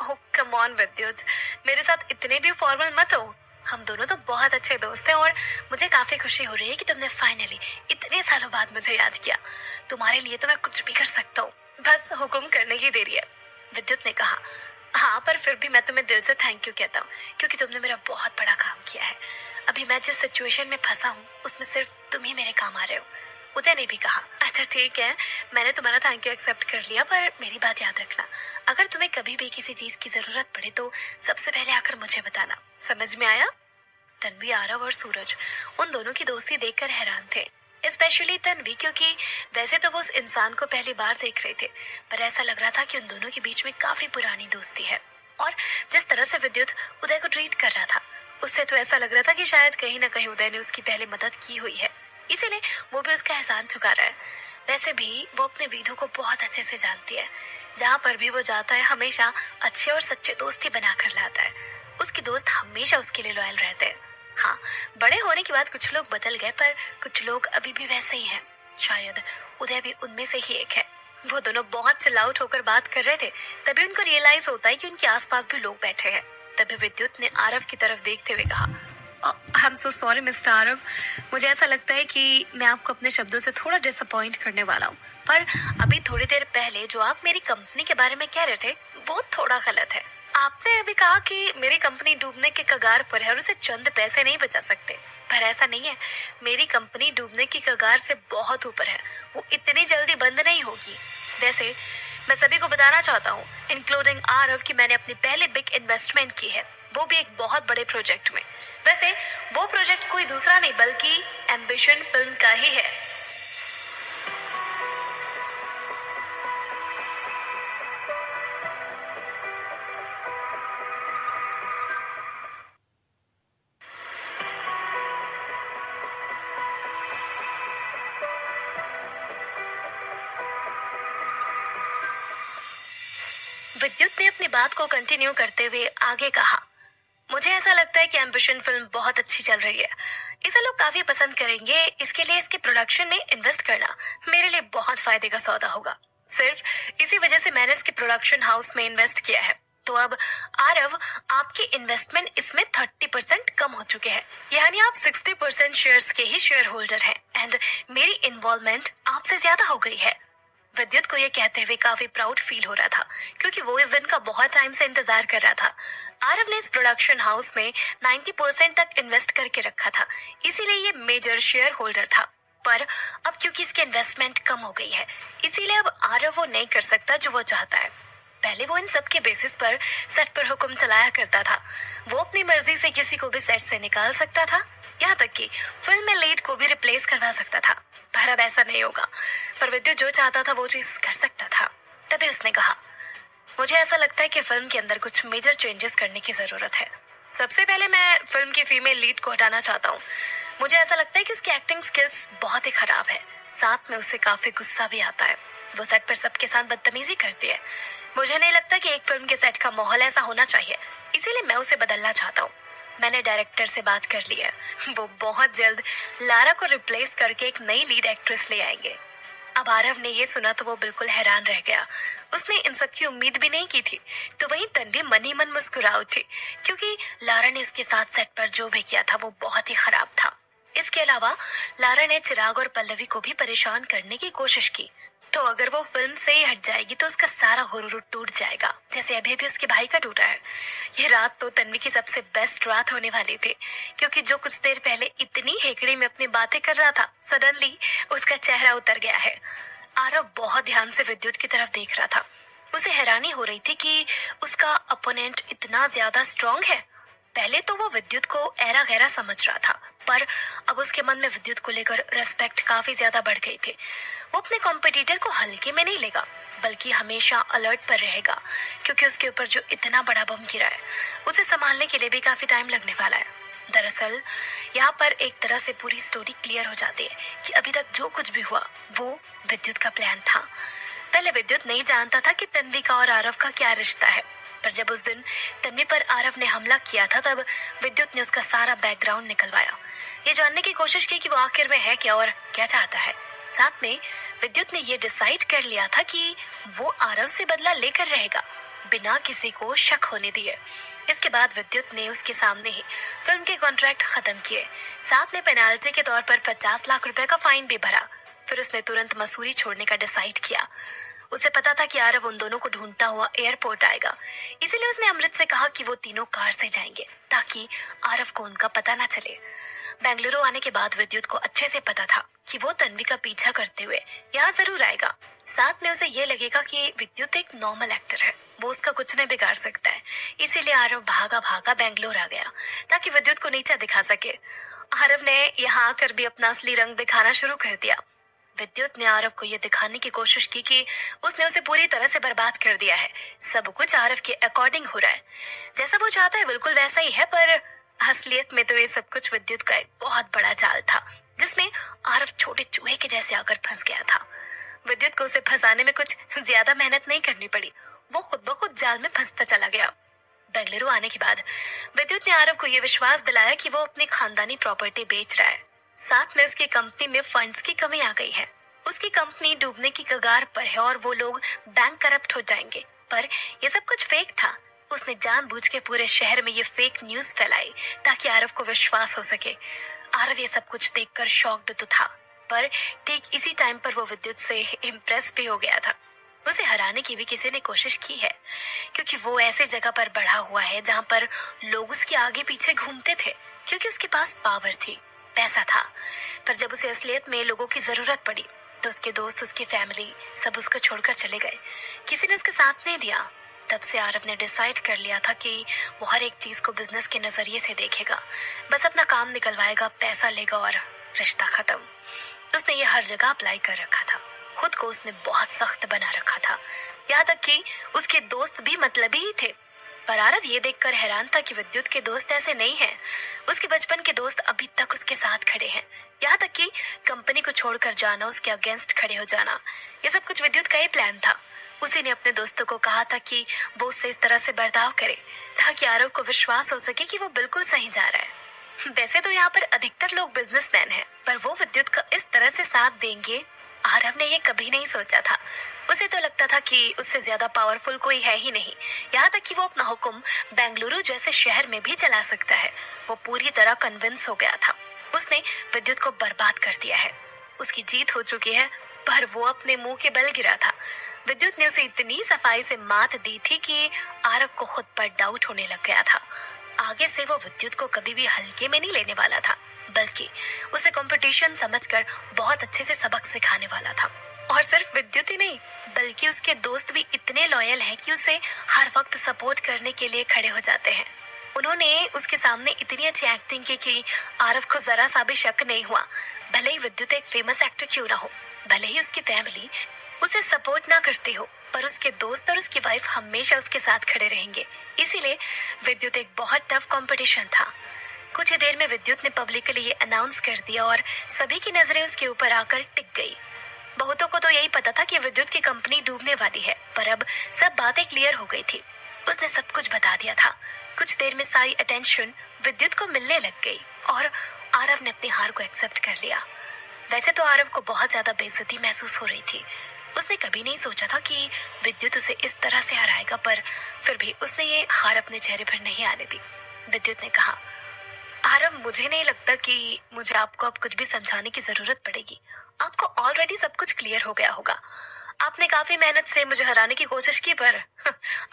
ओह कम ऑन विद्युत, मेरे साथ इतने भी फॉर्मल मत हो। हम दोनों तो बहुत अच्छे दोस्त हैं और मुझे काफी खुशी हो रही है कि तुमने फाइनली इतने सालों बाद मुझे याद किया। तुम्हारे लिए तो मैं कुछ भी कर सकता हूँ, बस हुक्म करने की देरी है। विद्युत ने कहा, हाँ पर फिर भी मैं तुम्हें दिल से थैंक यू कहता हूँ क्योंकि तुमने मेरा बहुत बड़ा काम किया है। अभी मैं जिस सिचुएशन में फंसा हूँ उसमें सिर्फ तुम ही मेरे काम आ रहे हो। उदय ने भी कहा, अच्छा ठीक है, मैंने तुम्हारा थैंक यू एक्सेप्ट कर लिया, पर मेरी बात याद रखना, अगर तुम्हें कभी भी किसी चीज की जरूरत पड़े तो सबसे पहले आकर मुझे बताना। समझ में आया? तन्वी, आरव और सूरज उन दोनों की दोस्ती देखकर हैरान थे। स्पेशली तन्वी, क्योंकि वैसे तो वो उस इंसान को पहली बार देख रहे थे, पर ऐसा लग रहा था कि उन दोनों के बीच में काफी पुरानी दोस्ती है। और जिस तरह से विद्युत उदय को ट्रीट कर रहा था उससे तो ऐसा लग रहा था कि शायद कहीं ना कहीं उदय ने उसकी पहले मदद की हुई है, इसीलिए वो भी उसका एहसान चुका रहा है। वैसे भी वो अपने विधु को बहुत अच्छे से जानती है। जहाँ पर भी वो जाता है हमेशा अच्छे और सच्चे दोस्त ही बना कर लाता है। उसके दोस्त हमेशा उसके लिए लॉयल रहते हैं। हाँ, बड़े होने के बाद कुछ लोग बदल गए, पर कुछ लोग अभी भी वैसे ही हैं। शायद उदय भी उनमें से ही एक है। वो दोनों बहुत चिल्लाउट होकर बात कर रहे थे, तभी उनको रियलाइज होता है कि उनके आसपास भी लोग बैठे हैं। तभी विद्युत ने आरव की तरफ देखते हुए कहा, I am so sorry mister Aarav, मुझे ऐसा लगता है कि मैं आपको अपने शब्दों से थोड़ा डिसअपॉइंट करने वाला हूँ, पर अभी थोड़ी देर पहले जो आप मेरी कंपनी के बारे में कह रहे थे वो थोड़ा गलत है। आपने अभी कहा कि मेरी कंपनी डूबने के कगार पर है और उसे चंद पैसे नहीं बचा सकते, पर ऐसा नहीं है। मेरी कंपनी डूबने की कगार से बहुत ऊपर है, वो इतनी जल्दी बंद नहीं होगी। वैसे मैं सभी को बताना चाहता हूँ, इंक्लूडिंग आरव, कि मैंने अपनी पहले बिग इन्वेस्टमेंट की है, वो भी एक बहुत बड़े प्रोजेक्ट में। वैसे वो प्रोजेक्ट कोई दूसरा नहीं बल्कि एम्बिशन फिल्म का ही है। विद्युत ने अपनी बात को कंटिन्यू करते हुए आगे कहा, मुझे ऐसा लगता है कि एम्बिशन फिल्म बहुत अच्छी चल रही है। इसे लोग काफी पसंद करेंगे। इसके लिए इसके प्रोडक्शन में इन्वेस्ट करना मेरे लिए बहुत फायदे का सौदा होगा। सिर्फ इसी वजह से मैंने इसके प्रोडक्शन हाउस में इन्वेस्ट किया है। तो अब आरव, आपकी इन्वेस्टमेंट इसमें 30% कम हो चुके हैं, यानी आप 60% शेयर्स के ही शेयर होल्डर हैं एंड मेरी इन्वॉल्वमेंट आपसे ज्यादा हो गई है। विद्युत को ये कहते हुए काफी प्राउड फील हो रहा था, क्योंकि वो इस दिन का बहुत टाइम से इंतजार कर रहा था। आरव ने इस प्रोडक्शन हाउस में 90% तक इन्वेस्ट करके रखा था, इसीलिए ये मेजर शेयर होल्डर था। पर अब क्योंकि इसकी इन्वेस्टमेंट कम हो गई है, इसीलिए अब आरव वो नहीं कर सकता जो वो चाहता है। पहले वो इन सब के बेसिस पर सेट पर हुक्म चलाया करता था। वो अपनी मर्जी से किसी को भी सेट से निकाल सकता था, यहाँ तक कि फिल्म में लीड को भी रिप्लेस करवा सकता था। पर अब ऐसा नहीं होगा। पर विद्युत जो चाहता था वो चीज कर सकता था। तभी उसने कहा, मुझे ऐसा लगता है कि फिल्म के अंदर कुछ मेजर चेंजेस करने की जरूरत है। सबसे पहले मैं फिल्म की फीमेल लीड को हटाना चाहता हूँ। मुझे ऐसा लगता है कि उसकी एक्टिंग स्किल्स बहुत ही खराब है। साथ में उसे काफी गुस्सा भी आता है। वो सेट पर सबके साथ बदतमीजी करती है। मुझे नहीं लगता कि एक फिल्म के सेट का माहौल ऐसा होना चाहिए, इसीलिए मैं उसे बदलना चाहता हूँ। मैंने डायरेक्टर से बात कर ली है। वो बहुत जल्द लारा को रिप्लेस करके एक नई लीड एक्ट्रेस ले आएंगे। अब आरव ने ये सुना तो वो बिल्कुल हैरान रह गया। उसने इन सब की उम्मीद भी नहीं की थी। तो वहीं तन्वी मन ही मन मुस्कुरा उठी, क्योंकि लारा ने उसके साथ सेट पर जो भी किया था वो बहुत ही खराब था। इसके अलावा लारा ने चिराग और पल्लवी को भी परेशान करने की कोशिश की। तो अगर वो फिल्म से ही हट जाएगी तो उसका सारा हुरूर टूट जाएगा, जैसे अभी अभी उसके भाई का टूटा है। ये रात तो तन्वी की सबसे बेस्ट रात होने वाली थी, क्योंकि जो कुछ देर पहले इतनी हेकड़ी में अपनी बातें कर रहा था, सडनली उसका चेहरा उतर गया है। आरव बहुत ध्यान से विद्युत की तरफ देख रहा था। उसे हैरानी हो रही थी कि उसका अपोनेंट इतना ज्यादा स्ट्रांग है। पहले तो वो विद्युत को ऐरा गैरा समझ रहा था, पर अब उसके मन में विद्युत को लेकर रेस्पेक्ट काफी ज्यादा बढ़ गई थी। वो अपने कॉम्पिटिटर को हल्के में नहीं लेगा, बल्कि हमेशा अलर्ट पर रहेगा, क्योंकि उसके ऊपर जो इतना बड़ा बम गिरा है उसे संभालने के लिए भी काफी टाइम लगने वाला है। दरअसल यहाँ पर एक तरह से पूरी स्टोरी क्लियर हो जाती है कि अभी तक जो कुछ भी हुआ वो विद्युत का प्लान था। पहले विद्युत नहीं जानता था कि तन्वी का और आरव का क्या रिश्ता है, पर जब उस दिन तन्वी पर आरव ने हमला किया था तब विद्युत ने उसका सारा बैकग्राउंड निकलवाया, ये जानने की कोशिश की कि वो आखिर में है क्या और क्या चाहता है। साथ में विद्युत ने ये डिसाइड कर लिया था कि वो आरव से बदला लेकर रहेगा, बिना किसी को शक होने दिए। इसके बाद विद्युत ने उसके सामने ही फिल्म के कॉन्ट्रैक्ट खत्म किए। साथ में पेनाल्टी के तौर पर 50 लाख रुपए का फाइन भी भरा। फिर उसने तुरंत मसूरी छोड़ने का डिसाइड किया। उसे पता था कि आरव उन दोनों को ढूंढता हुआ एयरपोर्ट आएगा, इसीलिए उसने अमृत से कहा कि वो तीनों कार से जाएंगे ताकि आरव को उनका पता ना चले। बेंगलुरु आने के बाद विद्युत को अच्छे से पता था कि वो तन्वी का पीछा करते हुए यहाँ जरूर आएगा। साथ में उसे ये लगेगा कि विद्युत एक नॉर्मल एक्टर है, वो उसका कुछ नहीं बिगाड़ सकता है। इसीलिए आरव भागा भागा बेंगलोर आ गया ताकि विद्युत को नीचा दिखा सके। आरव ने यहाँ आकर भी अपना असली रंग दिखाना शुरू कर दिया। विद्युत ने आरव को यह दिखाने की कोशिश की कि उसने उसे पूरी तरह से बर्बाद कर दिया है। सब कुछ आरव के अकॉर्डिंग हो रहा है, जैसा वो चाहता है बिल्कुल वैसा ही है। पर असलियत में तो ये सब कुछ विद्युत का एक बहुत बड़ा जाल था, जिसमें आरव छोटे चूहे के जैसे आकर फंस गया था। विद्युत को उसे फंसाने में कुछ ज्यादा मेहनत नहीं करनी पड़ी, वो खुद ब खुद जाल में फंसता चला गया। बेंगलुरु आने के बाद विद्युत ने आरव को यह विश्वास दिलाया कि वो अपनी खानदानी प्रॉपर्टी बेच रहा है। साथ में उसकी कंपनी में फंड्स की कमी आ गई है। उसकी कंपनी डूबने की कगार पर है और वो लोग बैंक करप्ट हो जाएंगे। पर ये सब कुछ फेक था। उसने जानबूझ के पूरे शहर में ये फेक न्यूज फैलाई ताकि आरव को विश्वास हो सके। आरव ये सब कुछ देखकर शॉक्ड तो था, पर ठीक इसी टाइम पर वो विद्युत से इम्प्रेस भी हो गया था। उसे हराने की भी किसी ने कोशिश की है, क्योंकि वो ऐसे जगह पर बढ़ा हुआ है जहाँ पर लोग उसके आगे पीछे घूमते थे, क्योंकि उसके पास पावर थी, पैसा था। पर जब उसे असलियत में लोगों की जरूरत पड़ी तो उसके दोस्त, उसकी फैमिली सब उसको छोड़कर चले गए। किसी ने उसका साथ नहीं दिया। तब से आरव ने डिसाइड कर लिया था कि वो हर एक चीज को बिजनेस के नजरिए से देखेगा। बस अपना काम निकलवाएगा, पैसा लेगा और रिश्ता खत्म। उसने ये हर जगह अप्लाई कर रखा था। खुद को उसने बहुत सख्त बना रखा था, यहाँ तक कि उसके दोस्त भी मतलबी ही थे। पर आरव ये देखकर हैरान था कि विद्युत के दोस्त ऐसे नहीं हैं। उसके बचपन के दोस्त अभी तक उसके साथ खड़े हैं, यहाँ तक कि कंपनी को छोड़कर जाना, उसके अगेंस्ट खड़े हो जाना, ये सब कुछ विद्युत का ही प्लान था। उसी ने अपने दोस्तों को कहा था कि वो उससे इस तरह से बर्ताव करे ताकि आरव को विश्वास हो सके कि वो बिल्कुल सही जा रहा है। वैसे तो यहाँ पर अधिकतर लोग बिजनेसमैन हैं, पर वो विद्युत का इस तरह से साथ देंगे, आरव ने ये कभी नहीं सोचा था। उसे तो लगता था कि उससे ज्यादा पावरफुल कोई है ही नहीं, यहाँ तक कि वो अपना हुक्म बेंगलुरु जैसे शहर में भी चला सकता है। वो पूरी तरह कन्विंस हो गया था। उसने विद्युत को बर्बाद कर दिया है। उसकी जीत हो चुकी है, पर वो अपने मुंह के बल गिरा था। विद्युत ने उसे इतनी सफाई से मात दी थी कि आरव को खुद पर डाउट होने लग गया था। आगे से वो विद्युत को कभी भी हल्के में नहीं लेने वाला था, बल्कि उसे कंपटीशन समझकर बहुत अच्छे से सबक सिखाने वाला था। और सिर्फ विद्युत ही नहीं, बल्कि उसके दोस्त भी इतने लॉयल हैं कि उसे हर वक्त सपोर्ट करने के लिए खड़े हो जाते हैं। उन्होंने उसके सामने इतनी अच्छी एक्टिंग की कि आरव को जरा सा भी शक नहीं हुआ। भले ही विद्युत एक फेमस एक्टर क्यों ना हो, भले ही उसकी फैमिली उसे सपोर्ट ना करती हो, पर उसके दोस्त और उसकी वाइफ हमेशा उसके साथ खड़े रहेंगे। इसीलिए विद्युत एक बहुत टफ कंपटीशन था। कुछ ही देर में विद्युत ने पब्लिकली ये अनाउंस कर दिया और सभी की नजरें उसके ऊपर आकर टिक गई। बहुतों को तो यही पता था कि विद्युत की कंपनी डूबने वाली है, पर अब सब बातें क्लियर हो गई थी। उसने सब कुछ बता दिया था। कुछ देर में सारी अटेंशन विद्युत को मिलने लग गई और आरव ने अपनी हार को एक्सेप्ट कर लिया। वैसे तो आरव को बहुत ज्यादा बेइज्जती महसूस हो रही थी। उसने कभी नहीं सोचा था कि विद्युत उसे इस तरह से हराएगा, पर फिर भी उसने ये हार अपने चेहरे पर नहीं आने दी। विद्युत ने कहा, आरव, मुझे नहीं लगता कि मुझे आपको अब कुछ भी समझाने की जरूरत पड़ेगी। आपको ऑलरेडी सब कुछ क्लियर हो गया होगा। आपने काफी मेहनत से मुझे हराने की कोशिश की, पर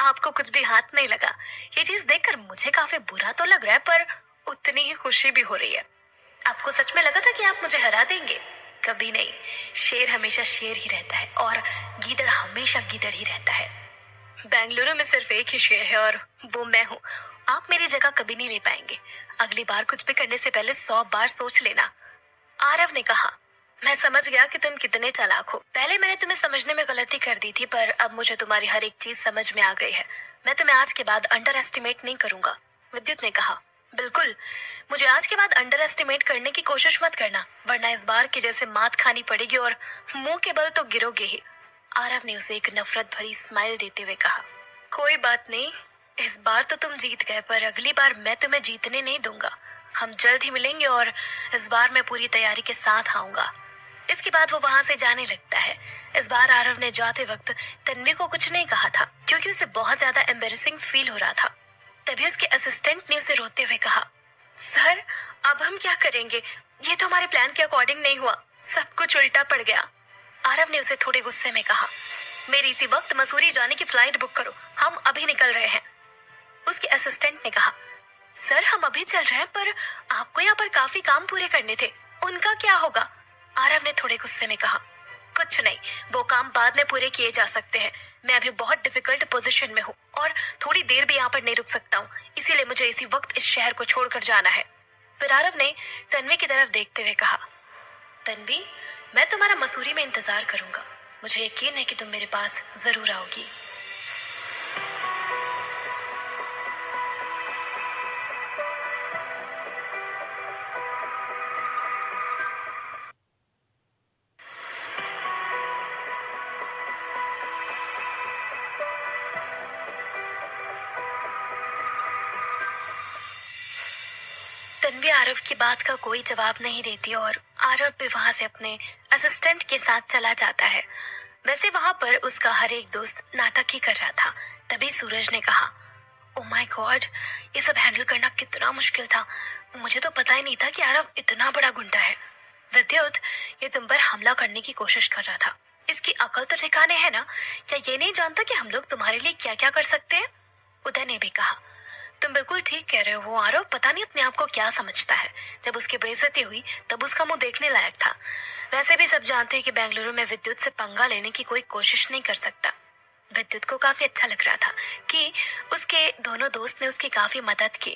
आपको कुछ भी हाथ नहीं लगा। ये चीज देखकर मुझे काफी बुरा तो लग रहा है, पर उतनी ही खुशी भी हो रही है। आपको सच में लगा था कि आप मुझे हरा देंगे? कभी नहीं। शेर हमेशा शेर ही रहता है और गीदड़ हमेशा गीदड़ ही रहता है। बेंगलुरु में सिर्फ एक ही शेर है और वो मैं हूँ। आप मेरी जगह कभी नहीं ले पाएंगे। अगली बार कुछ भी करने से पहले 100 बार सोच लेना। आरव ने कहा, मैं समझ गया कि तुम कितने चालाक हो। पहले मैंने तुम्हें समझने में गलती कर दी थी, पर अब मुझे तुम्हारी हर एक चीज समझ में आ गई है। मैं तुम्हें आज के बाद अंडर एस्टिमेट नहीं करूंगा। विद्युत ने कहा, बिल्कुल, मुझे आज के बाद अंडर एस्टिमेट करने की कोशिश मत करना, वरना इस बार की जैसे मात खानी पड़ेगी और मुंह के बल तो गिरोगे ही। आरव ने उसे एक नफरत भरी स्माइल देते हुए कहा, कोई बात नहीं, इस बार तो तुम जीत गए, पर अगली बार मैं तुम्हें जीतने नहीं दूंगा। हम जल्द ही मिलेंगे और इस बार मैं पूरी तैयारी के साथ आऊंगा। इसके बाद वो वहां से जाने लगता है। इस बार आरव ने जाते वक्त तन्वी को कुछ नहीं कहा था, क्योंकि उसे बहुत ज्यादा एम्बेरसिंग फील हो रहा था। तभी उसके असिस्टेंट ने उसे रोते हुए कहा, सर, अब हम क्या करेंगे? ये तो हमारे प्लान के अकॉर्डिंग नहीं हुआ, सब कुछ उल्टा पड़ गया। आरव ने उसे थोड़े गुस्से में कहा, मेरी इसी वक्त मसूरी जाने की फ्लाइट बुक करो, हम अभी निकल रहे हैं। उसके असिस्टेंट ने कहा, सर, हम अभी चल रहे हैं, पर आपको यहाँ पर काफी काम पूरे करने थे, उनका क्या होगा? आरव ने थोड़े गुस्से में कहा, कुछ नहीं, वो काम बाद में पूरे किए जा सकते हैं। मैं अभी बहुत डिफिकल्ट पोजीशन में हूँ और थोड़ी देर भी यहाँ पर नहीं रुक सकता हूँ, इसीलिए मुझे इसी वक्त इस शहर को छोड़कर जाना है। फिर आरव ने तन्वी की तरफ देखते हुए कहा, तन्वी, मैं तुम्हारा मसूरी में इंतजार करूंगा। मुझे यकीन है कि तुम मेरे पास जरूर आओगी। तन्वी आरव की बात का कोई जवाब नहीं देती और आरव भी वहां से अपने असिस्टेंट के साथ चला जाता है। वैसे वहां पर उसका हर एक दोस्त नाटक ही कर रहा था। तभी सूरज ने कहा, ओह माय गॉड, ये सब हैंडल करना कितना मुश्किल था। मुझे तो पता ही नहीं था कि आरव इतना बड़ा गुंडा है। विद्युत, ये तुम पर हमला करने की कोशिश कर रहा था। इसकी अकल तो ठिकाने है ना? क्या ये नहीं जानता कि हम लोग तुम्हारे लिए क्या क्या कर सकते हैं? उदय ने भी कहा, तुम बिल्कुल ठीक कह रहे हो। वो आरव पता नहीं अपने आप को क्या समझता है। जब उसकी बेइज्जती हुई तब उसका मुंह देखने लायक था। वैसे भी सब जानते हैं कि बेंगलुरु में विद्युत से पंगा लेने की कोई कोशिश नहीं कर सकता। विद्युत को काफी अच्छा लग रहा था कि उसके दोनों दोस्त ने उसकी काफी मदद की।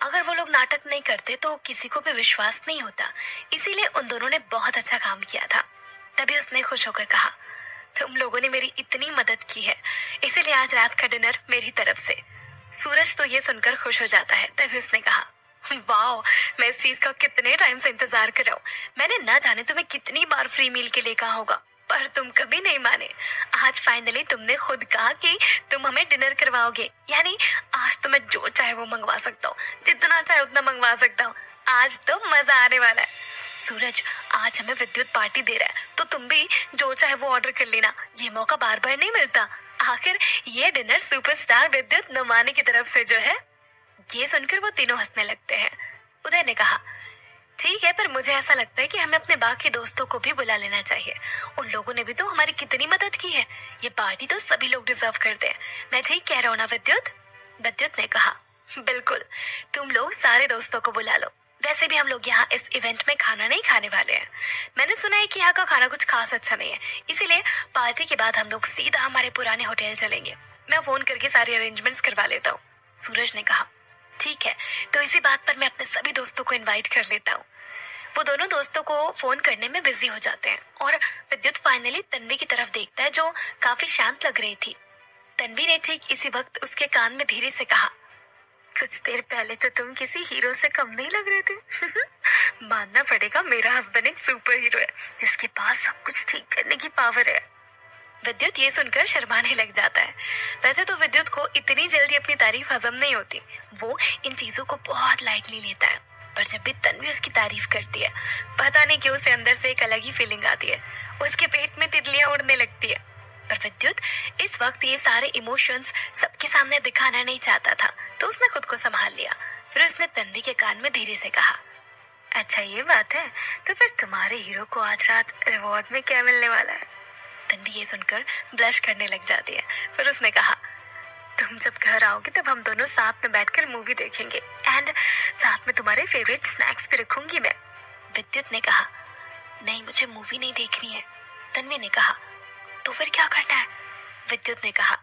अगर वो लोग नाटक नहीं करते तो किसी को भी विश्वास नहीं होता, इसीलिए उन दोनों ने बहुत अच्छा काम किया था। तभी उसने खुश होकर कहा, तुम लोगों ने मेरी इतनी मदद की है, इसीलिए आज रात का डिनर मेरी तरफ से। सूरज तो ये सुनकर खुश हो जाता है। तभी उसने कहा, वाओ, मैं इस चीज का कितने टाइम से इंतजार कर रहा हूँ। मैंने ना जाने तुम्हें कितनी बार फ्री मील के लिए कहा होगा। पर तुम कभी नहीं माने। आज फाइनली तुमने खुद कहा कि तुम हमें डिनर करवाओगे। यानी आज तो मैं जो चाहे वो मंगवा सकता हूँ, जितना चाहे उतना मंगवा सकता हूँ। आज तो मजा आने वाला है। सूरज, आज हमें विद्युत पार्टी दे रहा है, तो तुम भी जो चाहे वो ऑर्डर कर लेना। ये मौका बार बार नहीं मिलता। आखिर ये डिनर सुपरस्टार विद्युत नमानी की तरफ से जो है। ये सुनकर वो तीनों हंसने लगते हैं। उदय ने कहा, ठीक है, पर मुझे ऐसा लगता है कि हमें अपने बाकी दोस्तों को भी बुला लेना चाहिए। उन लोगों ने भी तो हमारी कितनी मदद की है। ये पार्टी तो सभी लोग डिजर्व करते हैं। मैं ठीक कह रहा हूँ ना विद्युत? विद्युत ने कहा, बिल्कुल, तुम लोग सारे दोस्तों को बुला लो। वैसे भी हम लोग यहाँ इस इवेंट में खाना नहीं खाने वाले हैं। मैंने सुना है कि यहाँ का खाना कुछ खास अच्छा नहीं है, इसीलिए पार्टी के बाद हम लोग सीधा हमारे पुराने होटल चलेंगे। मैं फोन करके सारे अरेंजमेंट्स करवा लेता हूँ। सूरज ने कहा, ठीक है, तो इसी बात पर मैं अपने सभी दोस्तों को इनवाइट कर लेता हूँ। वो दोनों दोस्तों को फोन करने में बिजी हो जाते हैं और विद्युत फाइनली तन्वी की तरफ देखता है, जो काफी शांत लग रही थी। तन्वी ने ठीक इसी वक्त उसके कान में धीरे से कहा, कुछ देर पहले तो तुम किसी हीरो से कम नहीं लग रहे थे। मानना पड़ेगा, मेरा हस्बैंड एक सुपर हीरो है जिसके पास सब कुछ ठीक करने की पावर है। विद्युत ये सुनकर शर्माने लग जाता है। वैसे तो विद्युत को इतनी जल्दी अपनी तारीफ हजम नहीं होती। वो इन चीजों को बहुत लाइटली लेता है, पर जब भी तन्वी उसकी तारीफ करती है, पता नहीं क्यों उसे अंदर से एक अलग ही फीलिंग आती है। उसके पेट में तितलियां उड़ने लगती है। पर विद्युत इस वक्त ये सारे इमोशंस सबके सामने दिखाना नहीं चाहता था, तो उसने खुद को संभाल लिया। फिर उसने तन्वी के कान में धीरे से कहा, अच्छा ये बात है, तो फिर तुम्हारे हीरो को आज रात रिवॉर्ड में क्या मिलने वाला है? तन्वी ये सुनकर ब्लश करने लग जाती है। फिर उसने कहा, तुम जब घर आओगे तब हम दोनों साथ में बैठकर मूवी देखेंगे एंड साथ में तुम्हारे फेवरेट स्नैक्स भी रखूंगी मैं। विद्युत ने कहा, नहीं, मुझे मूवी नहीं देखनी है। तन्वी ने कहा, तो फिर क्या करना है? विद्युत ने कहा,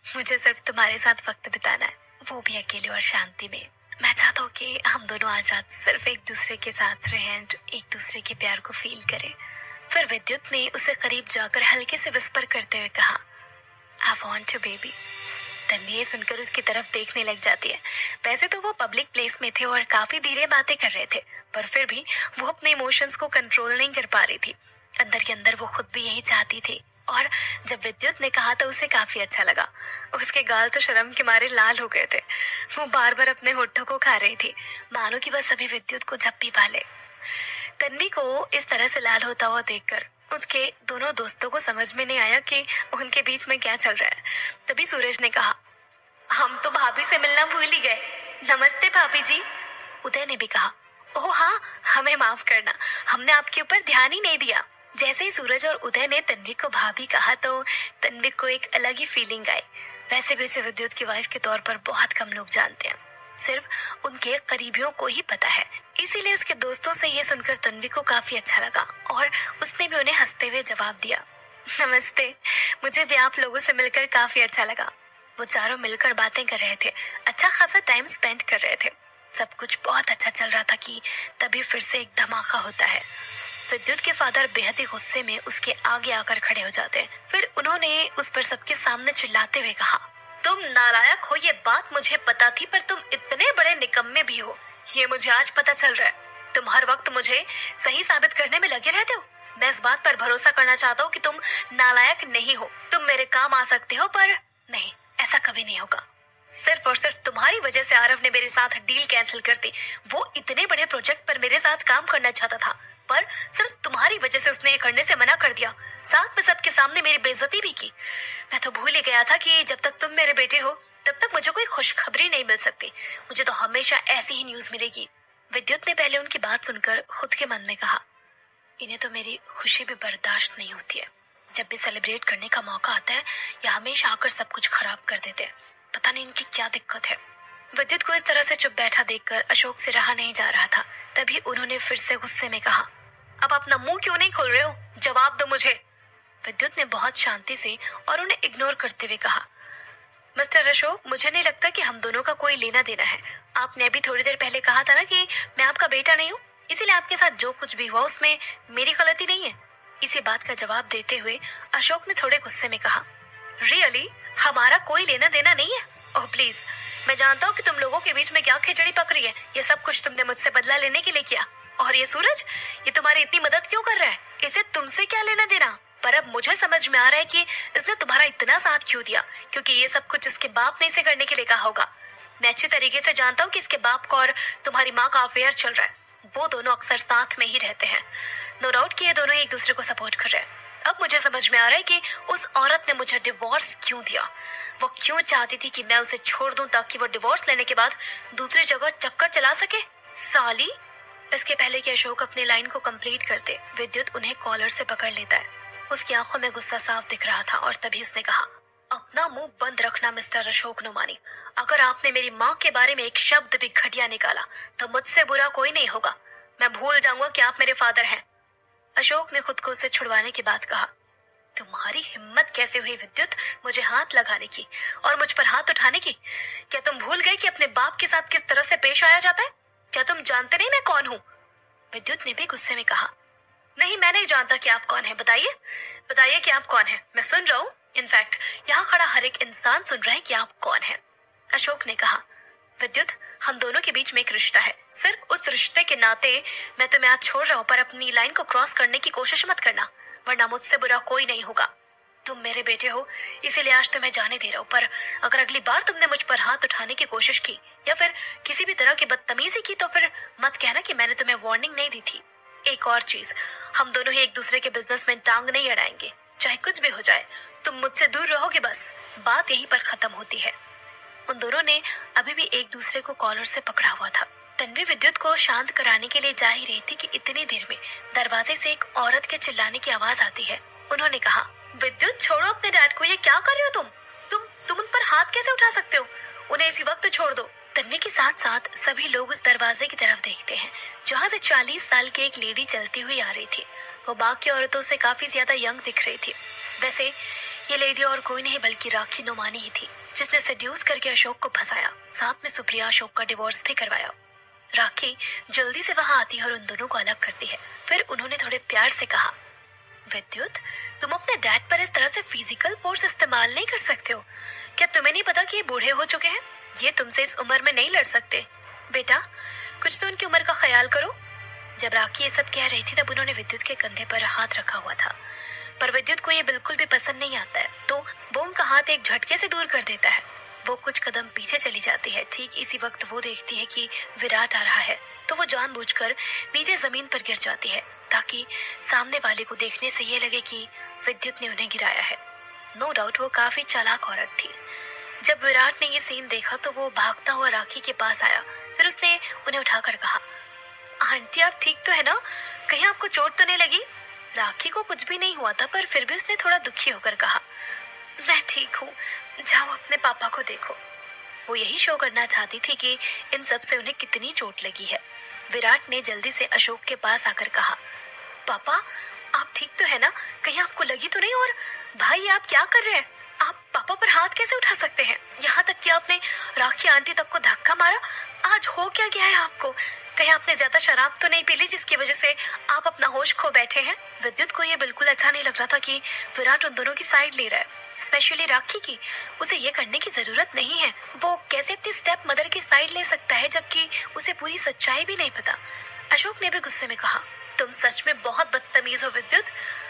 मुझे सिर्फ तुम्हारे साथ वक्त बिताना है, वो भी अकेले और शांति में। मैं चाहता हूँ कि हम दोनों आज रात सिर्फ एक दूसरे के साथ रहें एंड एक दूसरे के प्यार को फील करें। फिर विद्युत ने उसे करीब जाकर हल्के से विस्पर करते हुए कहा, I want you baby. Tanvi ये सुनकर उसकी तरफ देखने लग जाती है। वैसे तो वो पब्लिक प्लेस में थे और काफी धीरे बातें कर रहे थे, पर फिर भी वो अपने इमोशंस को कंट्रोल नहीं कर पा रही थी। अंदर ही अंदर वो खुद भी यही चाहती थी। और जब विद्युत ने कहा तो उसे काफी अच्छा लगा। उसके गाल तो शर्म के मारे लाल हो गए थे। वो बार बार अपने होठों को खा रही थी, मानो कि बस अभी विद्युत को झप्पी पा ले। तन्वी को इस तरह से लाल होता हुआ देखकर उसके दोनों दोस्तों को समझ में नहीं आया कि उनके बीच में क्या चल रहा है। तभी सूरज ने कहा, हम तो भाभी से मिलना भूल ही गए। नमस्ते भाभी जी। उदय ने भी कहा, ओह हाँ, हमें माफ करना, हमने आपके ऊपर ध्यान ही नहीं दिया। जैसे ही सूरज और उदय ने तन्वी को भाभी कहा तो तन्वी को एक अलग ही फीलिंग आई। वैसे भी उसे विद्युत की वाइफ के तौर पर बहुत कम लोग जानते हैं, सिर्फ उनके करीबियों को ही पता है। इसीलिए उसके दोस्तों से ये सुनकर तन्वी को काफी अच्छा लगा और उसने भी उन्हें हंसते हुए जवाब दिया, नमस्ते, मुझे भी आप लोगों से मिलकर काफी अच्छा लगा। वो चारों मिलकर बातें कर रहे थे, अच्छा खासा टाइम स्पेंड कर रहे थे। सब कुछ बहुत अच्छा चल रहा था कि तभी फिर से एक धमाका होता है। विद्युत के फादर बेहद ही गुस्से में उसके आगे आकर खड़े हो जाते हैं। फिर उन्होंने उस पर सबके सामने चिल्लाते हुए कहा, तुम नालायक हो, ये बात मुझे पता थी, पर तुम इतने बड़े निकम्मे भी हो, ये मुझे आज पता चल रहा है। तुम हर वक्त मुझे सही साबित करने में लगे रहते हो। मैं इस बात पर भरोसा करना चाहता हूँ कि तुम नालायक नहीं हो। तुम मेरे काम आ सकते हो, पर नहीं, ऐसा कभी नहीं होगा। सिर्फ और सिर्फ तुम्हारी वजह से आरव ने मेरे साथ डील कैंसिल कर दी। वो इतने बड़े प्रोजेक्ट पर मेरे साथ काम करना चाहता था, पर सिर्फ तुम्हारी वजह से उसने ये करने से मना कर दिया। साथ में सबके सामने मेरी बेइज्जती भी की। मैं तो भूल ही गया था कि जब तक तुम मेरे बेटे हो तब तक मुझे कोई खुशखबरी नहीं मिल सकती। मुझे तो हमेशा ऐसी ही न्यूज मिलेगी। विद्युत ने पहले उनकी बात सुनकर खुद के मन में कहा, इन्हें तो मेरी खुशी भी बर्दाश्त नहीं होती है। जब भी सेलिब्रेट करने का मौका आता है या हमेशा आकर सब कुछ खराब कर देते हैं। पता नहीं इनकी क्या दिक्कत है। विद्युत को इस तरह से चुप बैठा देखकर अशोक से रहा नहीं जा रहा था। तभी उन्होंने फिर से गुस्से में कहा, अब अपना मुंह क्यों नहीं खोल रहे हो? जवाब दो मुझे। विद्युत ने बहुत शांति से और उन्हें इग्नोर करते हुए कहा, मिस्टर अशोक, मुझे नहीं लगता कि हम दोनों का कोई लेना देना है। आपने अभी थोड़ी देर पहले कहा था ना कि मैं आपका बेटा नहीं हूँ, इसीलिए आपके साथ जो कुछ भी हुआ उसमें मेरी गलती नहीं है। इसी बात का जवाब देते हुए अशोक ने थोड़े गुस्से में कहा, रियली? हमारा कोई लेना देना नहीं है? ओह प्लीज, मैं जानता हूँ कि तुम लोगों के बीच में क्या खिचड़ी पक रही है। ये सब कुछ तुमने मुझसे बदला लेने के लिए किया। और ये सूरज, ये तुम्हारी इतनी मदद क्यों कर रहा है? इसे तुमसे क्या लेना देना? मुझे समझ में आ रहा है कि इसने तुम्हारा इतना साथ क्यों दिया, क्योंकि ये सब कुछ इसके बाप ने इसे करने के लिए कहा होगा। मैं अच्छी तरीके से जानता हूँ कि इसके बाप का और तुम्हारी माँ का अफेयर चल रहा है। वो दोनों अक्सर साथ में ही रहते हैं। नो डाउट कि ये दोनों एक दूसरे को सपोर्ट कर रहे हैं। अब मुझे समझ में आ रहा है कि उस औरत ने मुझे डिवोर्स क्यों दिया। वो क्यों चाहती थी कि मैं उसे छोड़ दूं ताकि वो डिवोर्स लेने के बाद दूसरी जगह चक्कर चला सके। साली। इसके पहले कि अशोक अपनी लाइन को कंप्लीट करते, विद्युत उन्हें कॉलर से पकड़ लेता है। उसकी आंखों में गुस्सा साफ दिख रहा था और तभी उसने कहा, अपना मुंह बंद रखना मिस्टर अशोक नोमानी। अगर आपने मेरी माँ के बारे में एक शब्द भी घटिया निकाला तो मुझसे बुरा कोई नहीं होगा। मैं भूल जाऊंगा कि आप मेरे फादर हैं। अशोक ने खुद को उससे छुड़वाने की बात कहा। तुम्हारी हिम्मत कैसे हुई विद्युत मुझे हाथ लगाने की और मुझ पर हाथ उठाने की? क्या तुम भूल गए कि अपने बाप के साथ किस तरह से पेश आया जाता है? क्या तुम जानते नहीं मैं कौन हूँ? विद्युत ने भी गुस्से में कहा। नहीं, मैं नहीं जानता कि आप कौन हैं। बताइए, बताइए कि आप कौन हैं। मैं सुन रहा हूँ। इनफैक्ट यहाँ खड़ा हर एक इंसान सुन रहा है कि आप कौन हैं। अशोक ने कहा, विद्युत, हम दोनों के बीच में एक रिश्ता है। सिर्फ उस रिश्ते के नाते मैं तुम्हें आज छोड़ रहा हूँ, पर अपनी लाइन को क्रॉस करने की कोशिश मत करना, वरना मुझसे बुरा कोई नहीं होगा। तुम मेरे बेटे हो, इसीलिए आज तुम्हें जाने दे रहा हूँ, पर अगर अगली बार तुमने मुझ पर हाथ उठाने की कोशिश की या फिर किसी भी तरह की बदतमीजी की तो फिर मत कहना कि मैंने तुम्हें वार्निंग नहीं दी थी। एक और चीज, हम दोनों ही एक दूसरे के बिजनेस में टांग नहीं अड़ाएंगे, चाहे कुछ भी हो जाए। तुम मुझसे दूर रहोगे, बस बात यहीं पर खत्म होती है। उन दोनों ने अभी भी एक दूसरे को कॉलर से पकड़ा हुआ था। तन्वी विद्युत को शांत कराने के लिए जा ही रही थी कि इतनी देर में दरवाजे से एक औरत के चिल्लाने की आवाज आती है। उन्होंने कहा, विद्युत छोड़ो अपने डैड को, ये क्या कर रहे हो तुम उन पर हाथ कैसे उठा सकते हो? उन्हें इसी वक्त छोड़ दो। तन्वी के साथ साथ सभी लोग उस दरवाजे की तरफ देखते हैं जहाँ से 40 साल की एक लेडी चलती हुई आ रही थी। वो बाकी औरतों से काफी ज्यादा यंग दिख रही थी। वैसे ये लेडी और कोई नहीं बल्कि राखी नोमानी ही थी, जिसने सेड्यूस करके अशोक को फंसाया, साथ में सुप्रिया अशोक का डिवोर्स भी करवाया। राखी जल्दी से वहां आती है और उन दोनों को अलग करती है। फिर उन्होंने थोड़े प्यार से कहा, विद्युत, तुम अपने डैड पर इस तरह से फिजिकल फोर्स इस्तेमाल नहीं कर सकते हो। क्या तुम्हें नहीं पता कि ये बूढ़े हो चुके हैं? ये तुमसे इस उम्र में नहीं लड़ सकते। बेटा, कुछ तो उनकी उम्र का ख्याल करो। जब राखी ये सब कह रही थी तब उन्होंने विद्युत के कंधे पर हाथ रखा हुआ था, पर विद्युत को ये बिल्कुल भी पसंद नहीं आता है, तो वो उनका हाथ एक झटके से दूर कर देता है। वो कुछ कदम पीछे चली जाती है। ठीक इसी वक्त वो देखती है कि विराट आ रहा है, तो वो जानबूझकर नीचे जमीन पर गिर जाती है ताकि सामने वाले को देखने से ये लगे कि विद्युत ने उन्हें गिराया है। नो डाउट वो काफी चालाक औरत थी। जब विराट ने ये सीन देखा तो वो भागता हुआ राखी के पास आया। फिर उसने उन्हें उठाकर कहा, आंटी आप ठीक तो है ना? कहीं आपको चोट तो नहीं लगी? राखी को कुछ भी नहीं हुआ था, पर फिर भी उसने थोड़ा दुखी होकर कहा, मैं ठीक हूँ, जाओ अपने पापा को देखो। वो यही शो करना चाहती थी कि इन सब से उन्हें कितनी चोट लगी है। विराट ने जल्दी से अशोक के पास आकर कहा, पापा आप ठीक तो है ना? कहीं आपको लगी तो नहीं? और भाई आप क्या कर रहे हैं? आप पापा पर हाथ कैसे उठा सकते हैं? यहाँ तक कि आपने राखी आंटी तक को धक्का मारा। आज हो क्या गया है आपको? कहीं आपने ज्यादा शराब तो नहीं पी ली जिसकी वजह से आप अपना होश खो बैठे हैं? विद्युत को ये बिल्कुल अच्छा नहीं लग रहा था कि विराट उन दोनों की साइड ले रहा है, स्पेशली राखी की। उसे ये करने की जरूरत नहीं है। वो कैसे अपनी स्टेप मदर की साइड ले सकता है जबकि उसे पूरी सच्चाई भी नहीं पता। अशोक ने भी गुस्से में कहा, तुम सच में बहुत बदतमीज हो विद्युत।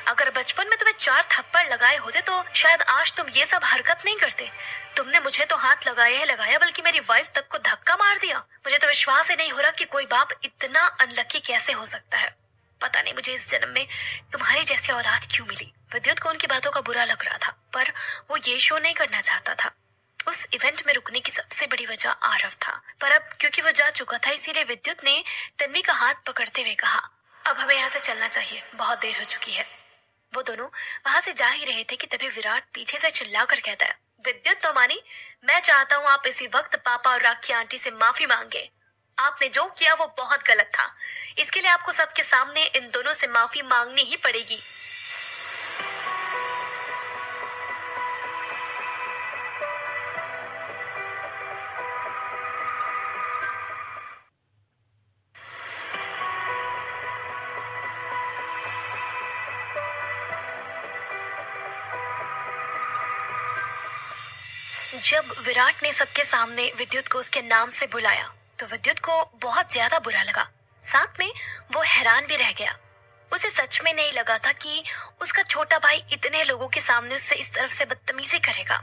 अगर बचपन में तुम्हें 4 थप्पड़ लगाए होते तो शायद आज तुम ये सब हरकत नहीं करते। तुमने मुझे तो हाथ लगाया है लगाया, बल्कि मेरी वाइफ तक को धक्का मार दिया। मुझे तो विश्वास ही नहीं हो रहा कि कोई बाप इतना अनलकी कैसे हो सकता है। पता नहीं मुझे इस जन्म में तुम्हारी जैसी औलाद क्यों मिली। विद्युत को उनकी बातों का बुरा लग रहा था, पर वो ये शो नहीं करना चाहता था। उस इवेंट में रुकने की सबसे बड़ी वजह आरव था, पर अब क्योंकि वो जा चुका था इसीलिए विद्युत ने तन्वी का हाथ पकड़ते हुए कहा, अब हमें यहाँ से चलना चाहिए, बहुत देर हो चुकी है। वो दोनों वहां से जा ही रहे थे कि तभी विराट पीछे से चिल्लाकर कहता है, विद्युत नोमानी, मैं चाहता हूँ आप इसी वक्त पापा और राखी आंटी से माफी मांगे। आपने जो किया वो बहुत गलत था। इसके लिए आपको सबके सामने इन दोनों से माफी मांगनी ही पड़ेगी। जब विराट ने सबके सामने विद्युत को उसके नाम से बुलाया तो विद्युत को बहुत ज्यादा बुरा लगा। साथ में वो हैरान भी रह गया। उसे सच में नहीं लगा था कि उसका छोटा भाई इतने लोगों सामने उससे इस तरफ से बदतमीजी करेगा।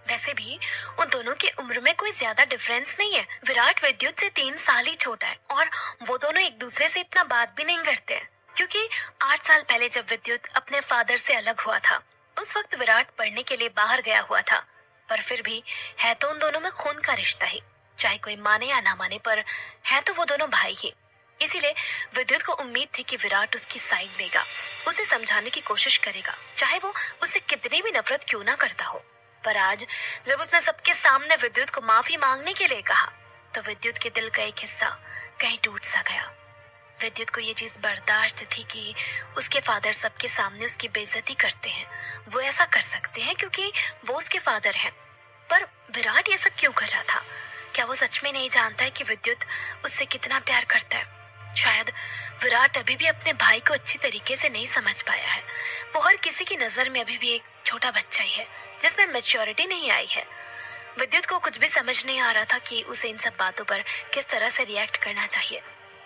वैसे भी उन दोनों की उम्र में कोई ज्यादा डिफरेंस नहीं है। विराट विद्युत से 3 साल ही छोटा है और वो दोनों एक दूसरे से इतना बात भी नहीं करते हैं, क्योंकि 8 साल पहले जब विद्युत अपने फादर से अलग हुआ था, उस वक्त विराट पढ़ने के लिए बाहर गया हुआ था। पर फिर भी है तो उन दोनों में खून का रिश्ता ही, चाहे कोई माने या ना माने, पर है तो वो दोनों भाई ही। इसीलिए विद्युत को उम्मीद थी कि विराट उसकी साइड लेगा, उसे समझाने की कोशिश करेगा, चाहे वो उससे कितनी भी नफरत क्यों ना करता हो। पर आज जब उसने सबके सामने विद्युत को माफी मांगने के लिए कहा, तो विद्युत के दिल का एक हिस्सा कहीं टूट सा गया। विद्युत को ये चीज बर्दाश्त थी कि उसके फादर सबके सामने उसकी बेइज्जती करते हैं, वो ऐसा कर सकते हैं क्योंकि वो उसके फादर हैं। पर विराट ये सब क्यों कर रहा था? क्या वो सच में नहीं जानता है कि विद्युत उससे कितना प्यार करता है? शायद विराट अभी भी अपने भाई को अच्छी तरीके से नहीं समझ पाया है। वो हर किसी की नजर में अभी भी एक छोटा बच्चा ही है, जिसमें मैच्योरिटी नहीं आई है। विद्युत को कुछ भी समझ नहीं आ रहा था कि उसे इन सब बातों पर किस तरह से रिएक्ट करना चाहिए।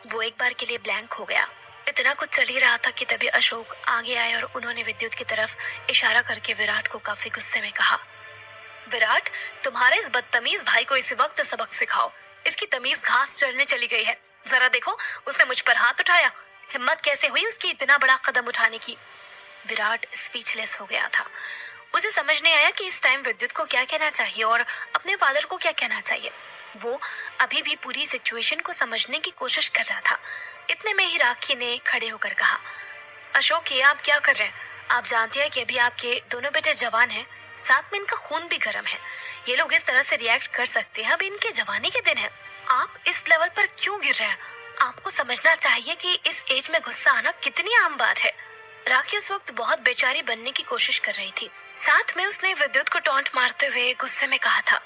वो एक बार के लिए ब्लैंक हो गया। इतना कुछ चल ही रहा था कि तभी अशोक आगे आए और उन्होंने विद्युत की तरफ इशारा करके विराट को काफी गुस्से में कहा, विराट, तुम्हारे इस बदतमीज भाई को इसी वक्त सबक सिखाओ। इसकी तमीज घास चढ़ने चली गई है। जरा देखो, उसने मुझ पर हाथ उठाया। हिम्मत कैसे हुई उसकी इतना बड़ा कदम उठाने की? विराट स्पीचलेस हो गया था। उसे समझ नहीं आया कि इस टाइम विद्युत को क्या कहना चाहिए और अपने फादर को क्या कहना चाहिए। वो अभी भी पूरी सिचुएशन को समझने की कोशिश कर रहा था। इतने में ही राखी ने खड़े होकर कहा, अशोक, ये आप क्या कर रहे हैं? आप जानते हैं कि अभी आपके दोनों बेटे जवान हैं, साथ में इनका खून भी गर्म है। ये लोग इस तरह से रिएक्ट कर सकते हैं, अब इनके जवानी के दिन है। आप इस लेवल पर क्यों गिर रहे हैं? आपको समझना चाहिए कि इस एज में गुस्सा आना कितनी आम बात है। राखी उस वक्त बहुत बेचारी बनने की कोशिश कर रही थी। साथ में उसने विद्युत को टॉन्ट मारते हुए गुस्से में कहा था।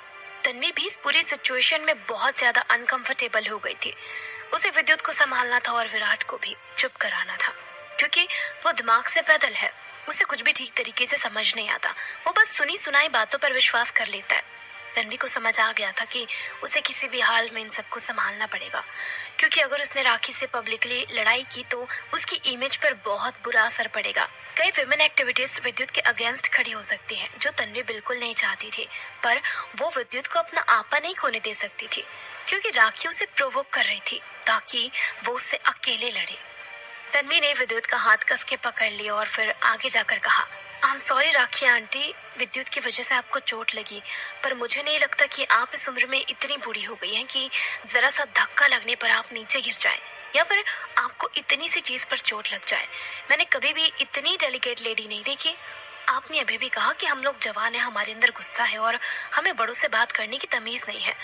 तन्वी भी इस पूरी सिचुएशन में बहुत ज्यादा अनकंफर्टेबल हो गई थी। उसे विद्युत को संभालना था और विराट को भी चुप कराना था, क्योंकि वो दिमाग से पैदल है। उसे कुछ भी ठीक तरीके से समझ नहीं आता। वो बस सुनी सुनाई बातों पर विश्वास कर लेता है। तन्वी को समझ आ गया था कि उसे किसी भी हाल में इन सबको संभालना पड़ेगा, क्योंकि अगर उसने राखी से पब्लिकली लड़ाई की तो उसकी इमेज पर बहुत बुरा असर पड़ेगा। कई विमेन एक्टिविटीज विद्युत के अगेंस्ट खड़ी हो सकती हैं, जो तन्वी बिल्कुल नहीं चाहती थी। पर वो विद्युत को अपना आपा नहीं खोने दे सकती थी, क्योंकि राखी उसे प्रोवोक कर रही थी ताकि वो उससे अकेले लड़े। तन्वी ने विद्युत का हाथ कस के पकड़ लिया और फिर आगे जाकर कहा, I am sorry rakhi aunty, विद्युत की वजह से आपको चोट लगी, पर मुझे नहीं लगता कि आप इस उम्र में इतनी बूढ़ी हो गई हैं कि जरा सा धक्का लगने पर आप नीचे गिर जाएं या फिर आपको इतनी सी चीज पर चोट लग जाए। मैंने कभी भी इतनी डेलिकेट लेडी नहीं देखी। आपने अभी भी कहा कि हम लोग जवान हैं, हमारे अंदर गुस्सा है और हमें बड़ों से बात करने की तमीज नहीं है,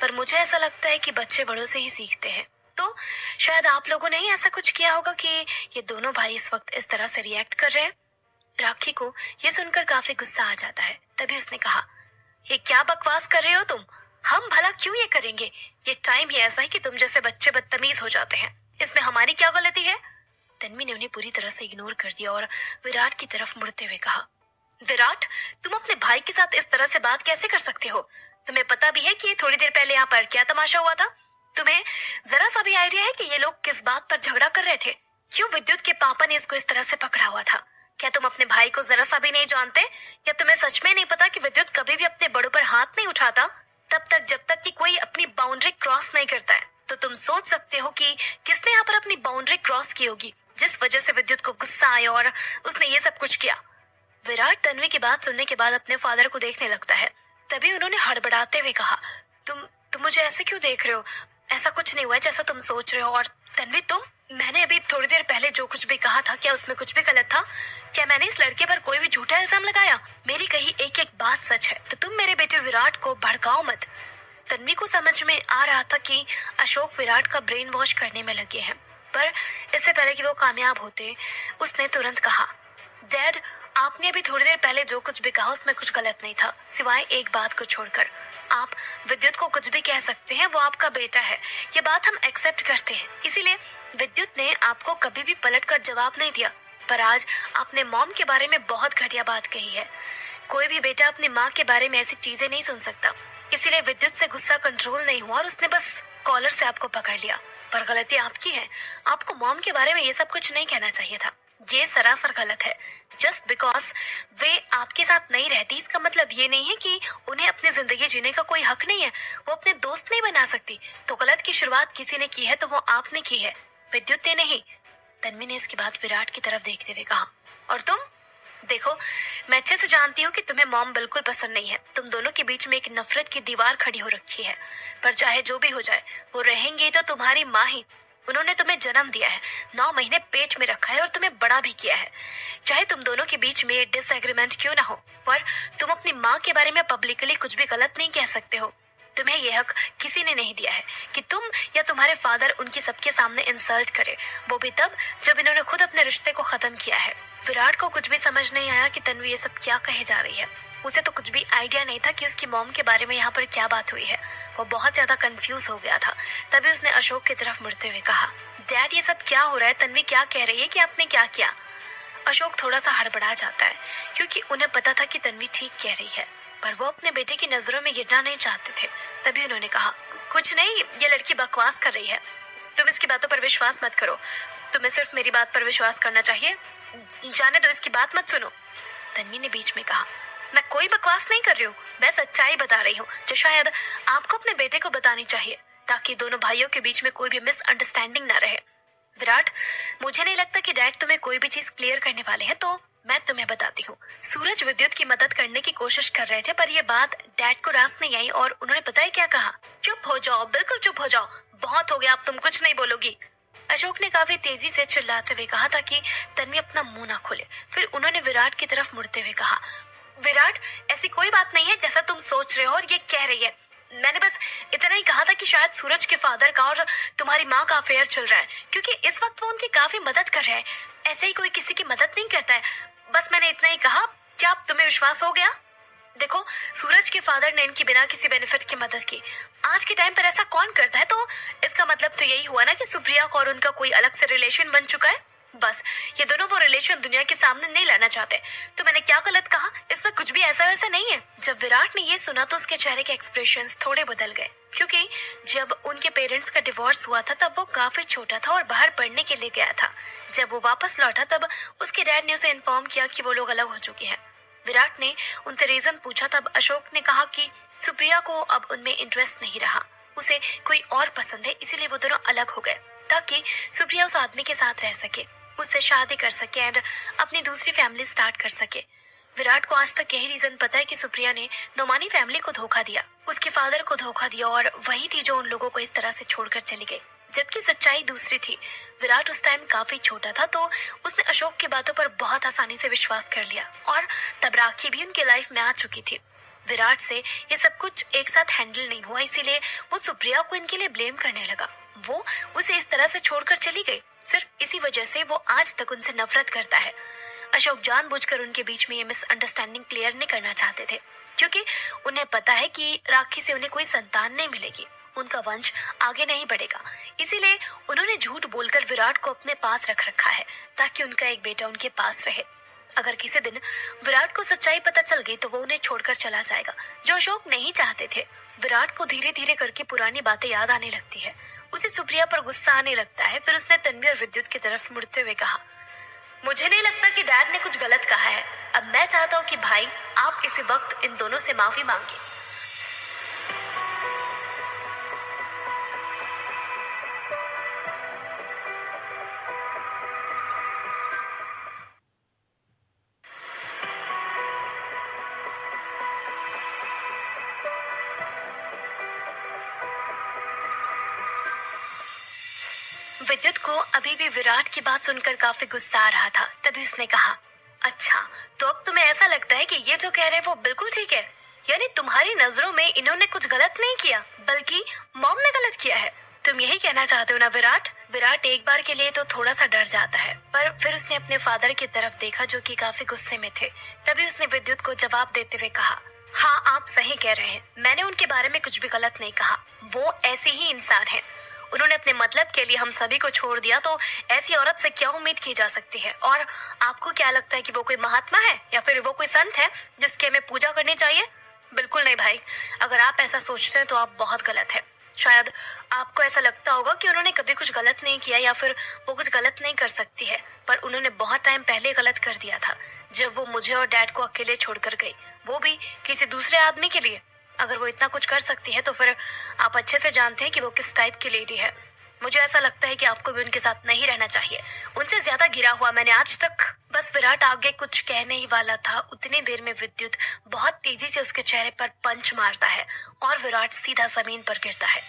पर मुझे ऐसा लगता है कि बच्चे बड़ों से ही सीखते हैं। तो शायद आप लोगों ने ही ऐसा कुछ किया होगा कि ये दोनों भाई इस वक्त इस तरह से रिएक्ट कर रहे हैं। राखी को ये सुनकर काफी गुस्सा आ जाता है। तभी उसने कहा, ये क्या बकवास कर रहे हो तुम? हम भला क्यों ये करेंगे? ये टाइम ही ऐसा है कि तुम जैसे बच्चे बदतमीज हो जाते हैं। इसमें हमारी क्या गलती है? तन्वी ने उन्हें पूरी तरह से इग्नोर कर दिया और विराट की तरफ मुड़ते हुए कहा, विराट, तुम अपने भाई के साथ इस तरह से बात कैसे कर सकते हो? तुम्हें पता भी है कि थोड़ी देर पहले यहाँ पर क्या तमाशा हुआ था? तुम्हें जरा सा भी आइडिया है कि ये लोग किस बात पर झगड़ा कर रहे थे? क्यों विद्युत के पापा ने इसको इस तरह से पकड़ा हुआ था? क्या तुम अपने भाई को जरा सा भी नहीं जानते? या तुम्हें सच में नहीं पता कि विद्युत कभी भी अपने बड़ों पर हाथ नहीं उठाता तब तक जब तक कि कोई अपनी बाउंड्री क्रॉस नहीं करता है? तो तुम सोच सकते हो कि किसने यहाँ पर अपनी बाउंड्री क्रॉस की होगी, जिस वजह से विद्युत को गुस्सा आया और उसने ये सब कुछ किया। विराट तन्वी की बात सुनने के बाद अपने फादर को देखने लगता है। तभी उन्होंने हड़बड़ाते हुए कहा, तुम मुझे ऐसे क्यों देख रहे हो? ऐसा कुछ नहीं हुआ है जैसा तुम सोच रहे हो। और तन्वी, मैंने अभी थोड़ी देर पहले जो कुछ भी कहा था, क्या उसमें कुछ भी गलत था? क्या मैंने इस लड़के पर कोई भी झूठा इल्जाम लगाया? मेरी कही एक एक बात सच है, तो तुम मेरे बेटे विराट को भड़काओ मत। तन्वी को समझ में आ रहा था कि अशोक विराट का ब्रेन वॉश करने में लगे हैं, पर इससे पहले कि वो कामयाब होते, उसने तुरंत कहा, डैड, आपने अभी थोड़ी देर पहले जो कुछ भी कहा उसमें कुछ गलत नहीं था, सिवाय एक बात को छोड़कर। आप विद्युत को कुछ भी कह सकते हैं, वो आपका बेटा है, ये बात हम एक्सेप्ट करते हैं। इसीलिए विद्युत ने आपको कभी भी पलटकर जवाब नहीं दिया, पर आज आपने मॉम के बारे में बहुत घटिया बात कही है। कोई भी बेटा अपनी माँ के बारे में ऐसी चीजें नहीं सुन सकता। इसीलिए विद्युत से गुस्सा कंट्रोल नहीं हुआ और उसने बस कॉलर से आपको पकड़ लिया। पर गलती आपकी है, आपको मॉम के बारे में ये सब कुछ नहीं कहना चाहिए था। ये सरासर गलत है। जस्ट बिकॉज वे आपके साथ नहीं रहती इसका मतलब ये नहीं है कि उन्हें अपनी जिंदगी जीने का कोई हक नहीं है। वो अपने दोस्त नहीं बना सकती। तो गलत की शुरुआत किसी ने की है तो वो आपने की है, विद्युत ने नहीं। तन्वी ने इसके बाद विराट की तरफ देखते हुए कहा, और तुम? देखो, मैं अच्छे से जानती हूँ कि तुम्हें मॉम बिल्कुल पसंद नहीं है। तुम दोनों के बीच में एक नफरत की दीवार खड़ी हो रखी है। पर चाहे जो भी हो जाए, वो रहेंगी तो तुम्हारी माँ ही। उन्होंने तुम्हें जन्म दिया है, 9 महीने पेट में रखा है और तुम्हें बड़ा भी किया है। चाहे तुम दोनों के बीच में डिसएग्रीमेंट क्यों ना हो, पर तुम अपनी माँ के बारे में पब्लिकली कुछ भी गलत नहीं कह सकते हो। तुम्हें यह हक किसी ने नहीं दिया है कि तुम या तुम्हारे फादर उनकी सबके सामने इंसल्ट करे, वो भी तब जब इन्होंने खुद अपने रिश्ते को खत्म किया है। विराट को कुछ भी समझ नहीं आया कि तन्वी ये सब क्या कहे जा रही है। उसे तो कुछ भी आइडिया नहीं था कि उसकी मॉम के बारे में यहाँ पर क्या बात हुई है। वो बहुत ज्यादा कंफ्यूज हो गया था। तभी उसने अशोक की तरफ मुड़ते हुए कहा, डैड ये सब क्या हो रहा है? तन्वी क्या कह रही है कि आपने क्या किया? अशोक थोड़ा सा हड़बड़ा जाता है क्योंकि उन्हें पता था कि तन्वी ठीक कह रही है, पर वो अपने बेटे की नजरों में गिरना नहीं चाहते थे। तभी उन्होंने कहा, कुछ नहीं, ये लड़की बकवास कर रही है। तुम इसकी बातों पर विश्वास मत करो। तुम्हें सिर्फ मेरी बात पर विश्वास करना चाहिए। जाने दो, इसकी बात मत सुनो। तन्वी ने बीच में कहा, मैं कोई बकवास नहीं कर रही हूँ, मैं सच्चाई बता रही हूँ जो शायद आपको अपने बेटे को बतानी चाहिए, ताकि दोनों भाइयों के बीच में कोई भी मिसअंडरस्टैंडिंग ना रहे। विराट, मुझे नहीं लगता कि डैड तुम्हें कोई भी चीज क्लियर करने वाले हैं, तो मैं तुम्हें बताती हूँ। सूरज विद्युत की मदद करने की कोशिश कर रहे थे, पर ये बात डैड को रास नहीं आई और उन्होंने पता है क्या कहा? चुप हो जाओ, बिल्कुल चुप हो जाओ, बहुत हो गया, अब तुम कुछ नहीं बोलोगी। अशोक ने काफी तेजी से चिल्लाते हुए कहा ताकि तन्वी अपना मुंह ना खोले। फिर उन्होंने विराट की तरफ मुड़ते हुए कहा, विराट, ऐसी कोई बात नहीं है जैसा तुम सोच रहे हो और ये कह रही है। मैंने बस इतना ही कहा था कि शायद सूरज के फादर का और तुम्हारी माँ का अफेयर चल रहा है, क्योंकि इस वक्त वो उनकी काफी मदद कर रहे हैं। ऐसे ही कोई किसी की मदद नहीं करता है। बस मैंने इतना ही कहा। क्या अब तुम्हें विश्वास हो गया? देखो, सूरज के फादर ने इनकी बिना किसी बेनिफिट की मदद की। आज के टाइम पर ऐसा कौन करता है? तो इसका मतलब तो यही हुआ ना कि सुप्रिया को और उनका कोई अलग से रिलेशन बन चुका है। बस ये दोनों वो रिलेशन दुनिया के सामने नहीं लाना चाहते। तो मैंने क्या गलत कहा? इसमें कुछ भी ऐसा वैसा नहीं है। जब विराट ने ये सुना तो उसके चेहरे के एक्सप्रेशंस थोड़े बदल गए, क्योंकि जब उनके पेरेंट्स का डिवोर्स हुआ था तब वो काफी छोटा था और बाहर पढ़ने के लिए गया था। जब वो वापस लौटा तब उसके डैड ने उसे इन्फॉर्म किया कि वो लोग अलग हो चुके हैं। विराट ने उनसे रीजन पूछा तब अशोक ने कहा कि सुप्रिया को अब उनमें इंटरेस्ट नहीं रहा, उसे कोई और पसंद है, इसीलिए वो दोनों अलग हो गए ताकि सुप्रिया उस आदमी के साथ रह सके, उससे शादी कर सके एंड अपनी दूसरी फैमिली स्टार्ट कर सके। विराट को आज तक यही रीजन पता है कि सुप्रिया ने नोमानी फैमिली को धोखा दिया, उसके फादर को धोखा दिया और वही थी जो उन लोगों को इस तरह से छोड़कर चली गई। जबकि सच्चाई दूसरी थी। विराट उस टाइम काफी छोटा था तो उसने अशोक की बातों पर बहुत आसानी से विश्वास कर लिया और तब राखी भी उनके लाइफ में आ चुकी थी। विराट से ये सब कुछ एक साथ हैंडल नहीं हुआ, इसीलिए वो सुप्रिया को इनके लिए ब्लेम करने लगा। वो उसे इस तरह से छोड़कर चली गई। सिर्फ इसी वजह से वो आज तक उनसे नफरत करता है। अशोक जानबूझकर उनके बीच में ये मिसअंडरस्टैंडिंग क्लियर नहीं करना चाहते थे, क्योंकि उन्हें पता है कि राखी से उन्हें कोई संतान नहीं मिलेगी, उनका वंश आगे नहीं बढ़ेगा। इसीलिए उन्होंने झूठ बोलकर विराट को अपने पास रख रखा है ताकि उनका एक बेटा उनके पास रहे। अगर किसी दिन विराट को सच्चाई पता चल गई तो वो उन्हें छोड़कर चला जाएगा, जो अशोक नहीं चाहते थे। विराट को धीरे धीरे करके पुरानी बातें याद आने लगती है। उसे सुप्रिया पर गुस्सा आने लगता है। फिर उसने तन्वी और विद्युत की तरफ मुड़ते हुए कहा, मुझे नहीं लगता कि डैड ने कुछ गलत कहा है। अब मैं चाहता हूँ कि भाई आप इसी वक्त इन दोनों से माफी मांगे। विद्युत को अभी भी विराट की बात सुनकर काफी गुस्सा आ रहा था। तभी उसने कहा, अच्छा, तो अब तुम्हें ऐसा लगता है कि ये जो कह रहे हैं वो बिल्कुल ठीक है? यानी तुम्हारी नजरों में इन्होंने कुछ गलत नहीं किया, बल्कि मॉम ने गलत किया है। तुम यही कहना चाहते हो ना विराट? विराट एक बार के लिए तो थोड़ा सा डर जाता है, पर फिर उसने अपने फादर की तरफ देखा जो कि काफी गुस्से में थे। तभी उसने विद्युत को जवाब देते हुए कहा, हाँ, आप सही कह रहे हैं, मैंने उनके बारे में कुछ भी गलत नहीं कहा। वो ऐसे ही इंसान है। उन्होंने अपने मतलब के लिए हम सभी को छोड़ दिया, तो ऐसी औरत से क्या उम्मीद की जा सकती है? और आपको क्या लगता है कि वो कोई महात्मा है या फिर वो कोई संत है जिसकी हमें पूजा करनी चाहिए? बिल्कुल नहीं भाई, अगर आप ऐसा सोचते हैं तो आप बहुत गलत है। शायद आपको ऐसा लगता होगा कि उन्होंने कभी कुछ गलत नहीं किया या फिर वो कुछ गलत नहीं कर सकती है, पर उन्होंने बहुत टाइम पहले गलत कर दिया था जब वो मुझे और डैड को अकेले छोड़कर गई, वो भी किसी दूसरे आदमी के लिए। अगर वो इतना कुछ कर सकती है तो फिर आप अच्छे से जानते हैं कि वो किस टाइप की लेडी है। मुझे ऐसा लगता है कि आपको भी उनके साथ नहीं रहना चाहिए। उनसे ज्यादा गिरा हुआ मैंने आज तक। बस विराट आगे कुछ कहने ही वाला था, उतनी देर में विद्युत बहुत तेजी से उसके चेहरे पर पंच मारता है और विराट सीधा जमीन पर गिरता है।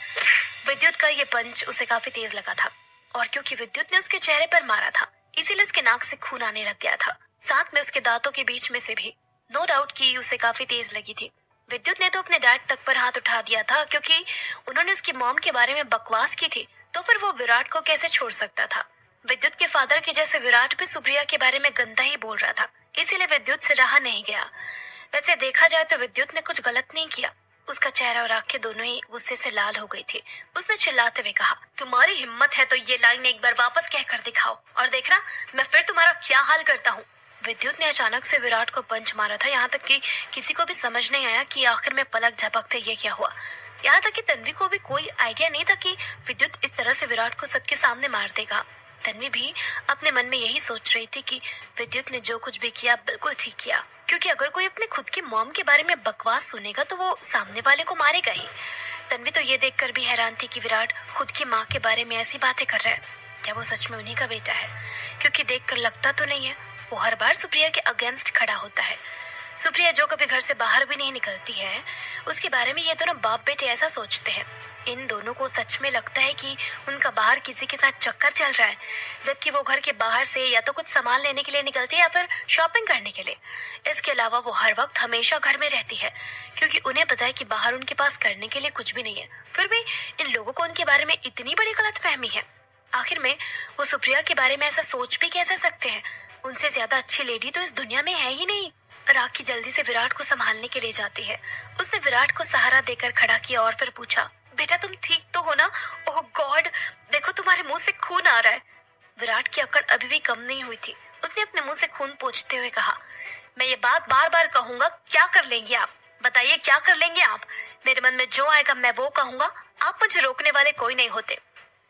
विद्युत का ये पंच उसे काफी तेज लगा था और क्योंकि विद्युत ने उसके चेहरे पर मारा था इसीलिए उसके नाक से खून आने लग गया था, साथ में उसके दांतों के बीच में से भी। नो डाउट कि उसे काफी तेज लगी थी। विद्युत ने तो अपने डैड तक पर हाथ उठा दिया था क्योंकि उन्होंने उसकी मॉम के बारे में बकवास की थी, तो फिर वो विराट को कैसे छोड़ सकता था। विद्युत के फादर के जैसे विराट भी सुप्रिया के बारे में गंदा ही बोल रहा था, इसीलिए विद्युत से रहा नहीं गया। वैसे देखा जाए तो विद्युत ने कुछ गलत नहीं किया। उसका चेहरा और आंखें दोनों ही गुस्से से लाल हो गई थी। उसने चिल्लाते हुए कहा, तुम्हारी हिम्मत है तो ये लाइन एक बार वापस कहकर दिखाओ और देखना मैं फिर तुम्हारा क्या हाल करता हूँ। विद्युत ने अचानक से विराट को पंच मारा था, यहाँ तक कि किसी को भी समझ नहीं आया कि आखिर में पलक झपकते ये क्या हुआ। यहाँ तक कि तन्वी को भी कोई आइडिया नहीं था कि विद्युत इस तरह से विराट को सबके सामने मार देगा। तन्वी भी अपने मन में यही सोच रही थी कि विद्युत ने जो कुछ भी किया बिल्कुल ठीक किया, क्योंकि अगर कोई अपने खुद की मॉम के बारे में बकवास सुनेगा तो वो सामने वाले को मारेगा ही। तन्वी तो ये देखकर भी हैरान थी कि विराट खुद की माँ के बारे में ऐसी बातें कर रहा है। क्या वो सच में उन्हीं का बेटा है? क्योंकि देखकर लगता तो नहीं है। वो हर बार सुप्रिया के अगेंस्ट खड़ा होता है। सुप्रिया जो कभी घर से बाहर भी नहीं निकलती है, उसके बारे में ये दोनों बाप बेटे ऐसा सोचते हैं। इन दोनों को सच में लगता है कि उनका बाहर किसी के साथ चक्कर चल रहा है, जबकि वो घर के बाहर से या तो कुछ सामान लेने के लिए निकलती है या फिर शॉपिंग करने के लिए। इसके अलावा वो हर वक्त हमेशा घर में रहती है, क्योंकि उन्हें पता है कि बाहर उनके पास करने के लिए कुछ भी नहीं है। फिर भी इन लोगों को उनके बारे में इतनी बड़ी गलतफहमी है। आखिर में वो सुप्रिया के बारे में ऐसा सोच भी कैसे सकते हैं? उनसे ज्यादा अच्छी लेडी तो इस दुनिया में है ही नहीं। राखी जल्दी से विराट को संभालने के लिए जाती है। उसने विराट को सहारा देकर खड़ा किया और फिर पूछा, बेटा तुम ठीक तो हो ना? ओह गॉड, देखो तुम्हारे मुंह से खून आ रहा है। विराट की अकड़ अभी भी कम नहीं हुई थी। उसने अपने मुंह से खून पोंछते हुए कहा, मैं ये बात बार बार कहूंगा, क्या कर लेंगे आप? बताइए क्या कर लेंगे आप? मेरे मन में जो आएगा मैं वो कहूंगा, आप मुझे रोकने वाले कोई नहीं होते।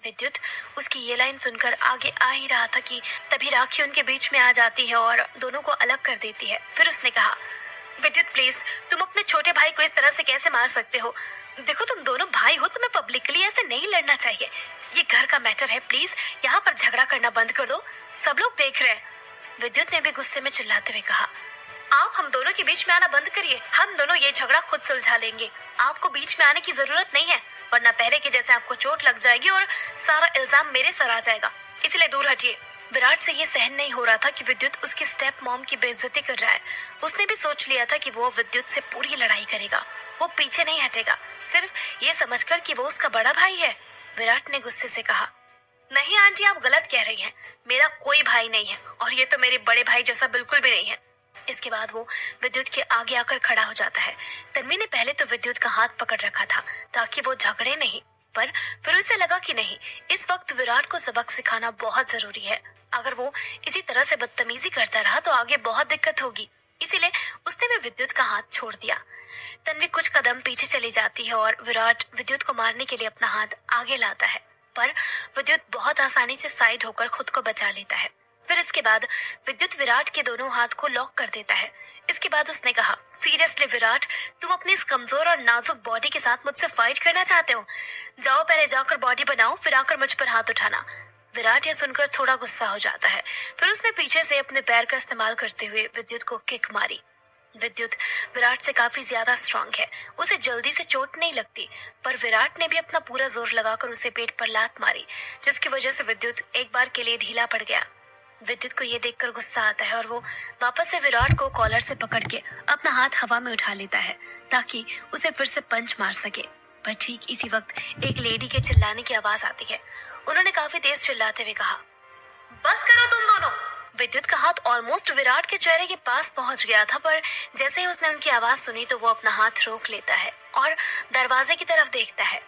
विद्युत उसकी ये लाइन सुनकर आगे आ ही रहा था कि तभी राखी उनके बीच में आ जाती है और दोनों को अलग कर देती है। फिर उसने कहा, विद्युत प्लीज, तुम अपने छोटे भाई को इस तरह से कैसे मार सकते हो? देखो तुम दोनों भाई हो, तुम्हें पब्लिकली ऐसे नहीं लड़ना चाहिए। ये घर का मैटर है, प्लीज यहाँ पर झगड़ा करना बंद कर दो, सब लोग देख रहे हैं। विद्युत ने भी गुस्से में चिल्लाते हुए कहा, आप हम दोनों के बीच में आना बंद करिए। हम दोनों ये झगड़ा खुद सुलझा लेंगे। आपको बीच में आने की जरूरत नहीं है, वरना पहले के जैसे आपको चोट लग जाएगी और सारा इल्जाम मेरे सर आ जाएगा। इसलिए दूर हटिए। विराट से ये सहन नहीं हो रहा था कि विद्युत उसकी स्टेप मॉम की बेइज्जती कर रहा है। उसने भी सोच लिया था कि वो विद्युत से पूरी लड़ाई करेगा। वो पीछे नहीं हटेगा, सिर्फ ये समझकर कि वो उसका बड़ा भाई है। विराट ने गुस्से से कहा, नहीं आंटी, आप गलत कह रही हैं। मेरा कोई भाई नहीं है और ये तो मेरे बड़े भाई जैसा बिल्कुल भी नहीं है। इसके बाद वो विद्युत के आगे आकर खड़ा हो जाता है। तन्वी ने पहले तो विद्युत का हाथ पकड़ रखा था ताकि वो झगड़े नहीं, पर फिर उसे लगा कि नहीं, इस वक्त विराट को सबक सिखाना बहुत जरूरी है। अगर वो इसी तरह से बदतमीजी करता रहा तो आगे बहुत दिक्कत होगी। इसीलिए उसने भी विद्युत का हाथ छोड़ दिया। तन्वी कुछ कदम पीछे चली जाती है और विराट विद्युत को मारने के लिए अपना हाथ आगे लाता है, पर विद्युत बहुत आसानी से साइड होकर खुद को बचा लेता है। फिर इसके बाद विद्युत विराट के दोनों हाथ को लॉक कर देता है। इसके बाद उसने कहा, सीरियसली विराट, तुम अपनी इस कमजोर और नाजुक बॉडी के साथ मुझसे फाइट करना चाहते हो? जाओ पहले जाकर बॉडी बनाओ, फिर आकर मुझ पर हाथ उठाना। विराट ये सुनकर थोड़ा गुस्सा हो जाता है। फिर उसने पीछे से अपने पैर का इस्तेमाल करते हुए विद्युत को किक मारी। विद्युत विराट से काफी ज्यादा स्ट्रांग है, उसे जल्दी से चोट नहीं लगती, पर विराट ने भी अपना पूरा जोर लगाकर उसे पेट पर लात मारी, जिसकी वजह से विद्युत एक बार के लिए ढीला पड़ गया। विद्युत को ये देखकर गुस्सा आता है और वो वापस से विराट को कॉलर से पकड़ के अपना हाथ हवा में उठा लेता है ताकि उसे फिर से पंच मार सके। पर ठीक इसी वक्त एक लेडी के चिल्लाने की आवाज आती है। उन्होंने काफी तेज चिल्लाते हुए कहा, बस करो तुम दोनों। विद्युत का हाथ ऑलमोस्ट विराट के चेहरे के पास पहुंच गया था, पर जैसे ही उसने उनकी आवाज सुनी तो वो अपना हाथ रोक लेता है और दरवाजे की तरफ देखता है।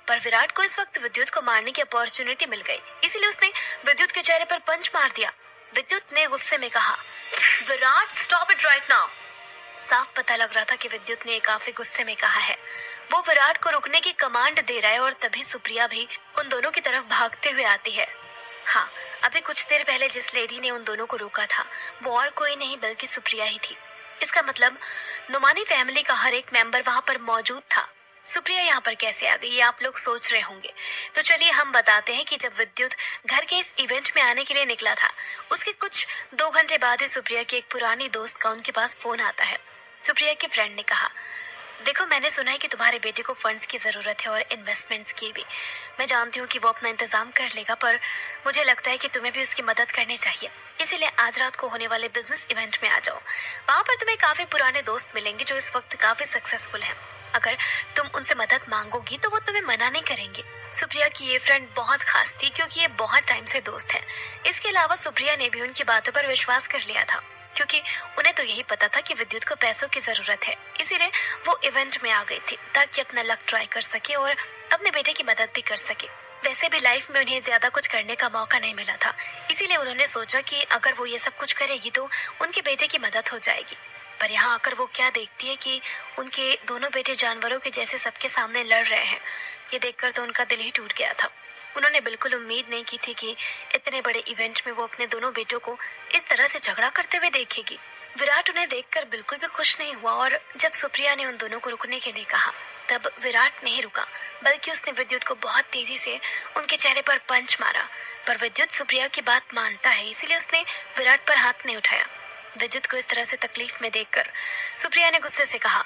पर विराट को इस वक्त विद्युत को मारने की अपॉर्चुनिटी मिल गई, इसीलिए उसने विद्युत के चेहरे पर पंच मार दिया। विद्युत ने गुस्से में कहा, Virat stop it right now. साफ पता लग रहा था कि विद्युत ने काफी गुस्से में कहा है। वो विराट को रुकने की कमांड दे रहा है और तभी सुप्रिया भी उन दोनों की तरफ भागते हुए आती है। हाँ, अभी कुछ देर पहले जिस लेडी ने उन दोनों को रोका था वो और कोई नहीं बल्कि सुप्रिया ही थी। इसका मतलब नुमानी फैमिली का हर एक मेंबर वहां पर मौजूद था। सुप्रिया यहाँ पर कैसे आ गई, ये आप लोग सोच रहे होंगे। तो चलिए हम बताते हैं कि जब विद्युत घर के इस इवेंट में आने के लिए निकला था, उसके कुछ 2 घंटे बाद ही सुप्रिया की एक पुरानी दोस्त का उनके पास फोन आता है। सुप्रिया के फ्रेंड ने कहा, देखो मैंने सुना है कि तुम्हारे बेटे को फंड्स की जरूरत है और इन्वेस्टमेंट्स की भी। मैं जानती हूँ कि वो अपना इंतजाम कर लेगा, पर मुझे लगता है कि तुम्हें भी उसकी मदद करनी चाहिए। इसीलिए आज रात को होने वाले बिजनेस इवेंट में आ जाओ। वहाँ पर तुम्हें काफी पुराने दोस्त मिलेंगे जो इस वक्त काफी सक्सेसफुल हैं। अगर तुम उनसे मदद मांगोगी तो वो तुम्हें मना नहीं करेंगे। सुप्रिया की ये फ्रेंड बहुत खास थी क्योंकि ये बहुत टाइम से दोस्त है। इसके अलावा सुप्रिया ने भी उनकी बातों पर विश्वास कर लिया था क्योंकि उन्हें तो यही पता था कि विद्युत को पैसों की जरूरत है। इसीलिए वो इवेंट में आ गई थी ताकि अपना लक ट्राई कर सके और अपने बेटे की मदद भी कर सके। वैसे भी लाइफ में उन्हें ज्यादा कुछ करने का मौका नहीं मिला था, इसीलिए उन्होंने सोचा कि अगर वो ये सब कुछ करेगी तो उनके बेटे की मदद हो जाएगी। पर यहाँ आकर वो क्या देखती है कि उनके दोनों बेटे जानवरों के जैसे सबके सामने लड़ रहे हैं। ये देखकर तो उनका दिल ही टूट गया था। उन्होंने बिल्कुल उम्मीद नहीं की थी कि इतने बड़े इवेंट में वो अपने दोनों बेटों को इस तरह से झगड़ा करते हुए देखेगी। विराट उन्हें देखकर बिल्कुल भी खुश नहीं हुआ और जब सुप्रिया ने उन दोनों को रुकने के लिए कहा तब विराट नहीं रुका, बल्कि उसने विद्युत को बहुत तेजी से उनके चेहरे पर पंच मारा। पर विद्युत सुप्रिया की बात मानता है, इसीलिए उसने विराट पर हाथ नहीं उठाया। विद्युत को इस तरह से तकलीफ में देखकर सुप्रिया ने गुस्से से कहा,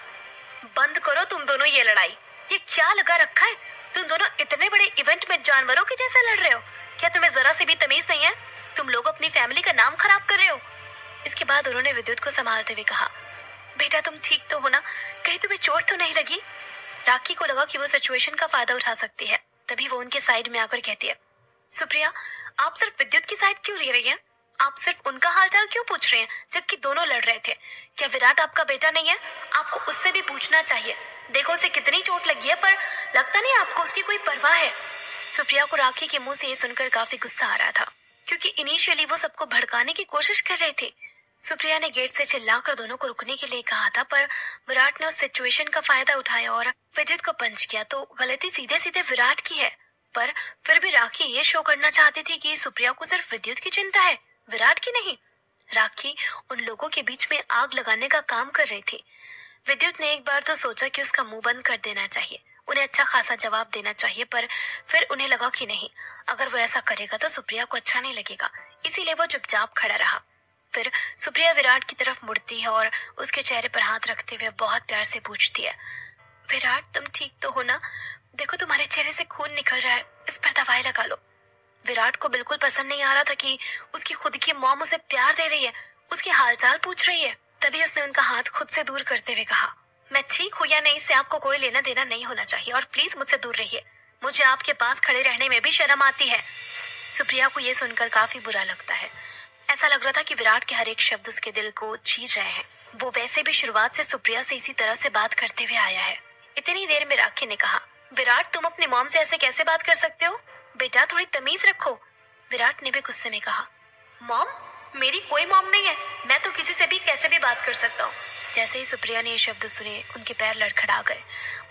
बंद करो तुम दोनों ये लड़ाई। ये क्या लगा रखा है? तुम दोनों इतने बड़े इवेंट में जानवरों के जैसे लड़ रहे हो। क्या तुम्हें जरा से भी तमीज नहीं है? तुम लोग अपनी फैमिली का नाम खराब कर रहे हो। इसके बाद उन्होंने विद्युत को संभालते हुए कहा, बेटा तुम ठीक तो हो ना? कहीं तुम्हें चोट तो नहीं लगी? राखी को लगा कि वो सिचुएशन का फायदा उठा सकती है, तभी वो उनके साइड में आकर कहती है, सुप्रिया आप सिर्फ विद्युत की साइड क्यों ले रही हैं? आप सिर्फ उनका हालचाल क्यों पूछ रहे हैं जबकि दोनों लड़ रहे थे? क्या विराट आपका बेटा नहीं है? आपको उससे भी पूछना चाहिए। देखो उसे कितनी चोट लगी है, पर लगता नहीं आपको उसकी कोई परवाह है। सुप्रिया को राखी के मुंह से ये सुनकर काफी गुस्सा आ रहा था क्योंकि इनिशियली वो सबको भड़काने की कोशिश कर रहे थे। सुप्रिया ने गेट से चिल्लाकर दोनों को रुकने के लिए कहा था, पर विराट ने उस सिचुएशन का फायदा उठाया और विद्युत को पंच किया। तो गलती सीधे सीधे विराट की है, पर फिर भी राखी ये शो करना चाहती थी कि सुप्रिया को सिर्फ विद्युत की चिंता है, विराट की नहीं। राखी उन लोगों के बीच में आग लगाने का काम कर रही थी। विद्युत ने एक बार तो सोचा कि उसका मुंह बंद कर देना चाहिए, उन्हें अच्छा खासा जवाब देना चाहिए, पर फिर उन्हें लगा कि नहीं, अगर वो ऐसा करेगा तो सुप्रिया को अच्छा नहीं लगेगा। इसीलिए वो चुपचाप खड़ा रहा। फिर सुप्रिया विराट की तरफ मुड़ती है और उसके चेहरे पर हाथ रखते हुए बहुत प्यार से पूछती है, विराट तुम ठीक तो हो ना? देखो तुम्हारे चेहरे से खून निकल रहा है, इस पर दवाई लगा लो। विराट को बिल्कुल पसंद नहीं आ रहा था कि उसकी खुद की मॉम उसे प्यार दे रही है, उसकी हालचाल पूछ रही है। तभी उसने उनका हाथ खुद से दूर करते हुए कहा, मैं ठीक हूँ या नहीं इससे आपको कोई लेना देना नहीं होना चाहिए और प्लीज मुझसे दूर रहिए। मुझे आपके पास खड़े रहने में भी शर्म आती है। सुप्रिया को यह सुनकर काफी बुरा लगता है। ऐसा लग रहा था कि विराट के हर एक शब्द उसके दिल को चीर रहे हैं। वो वैसे भी शुरुआत से सुप्रिया से इसी तरह से बात करते हुए आया है। इतनी देर में राखी ने कहा, विराट तुम अपनी मॉम से ऐसे कैसे बात कर सकते हो? बेटा थोड़ी तमीज रखो। विराट ने भी गुस्से में कहा, मॉम? मेरी कोई मॉम नहीं है, मैं तो किसी से भी कैसे भी बात कर सकता हूँ। जैसे ही सुप्रिया ने ये शब्द सुने उनके पैर लड़खड़ा गए।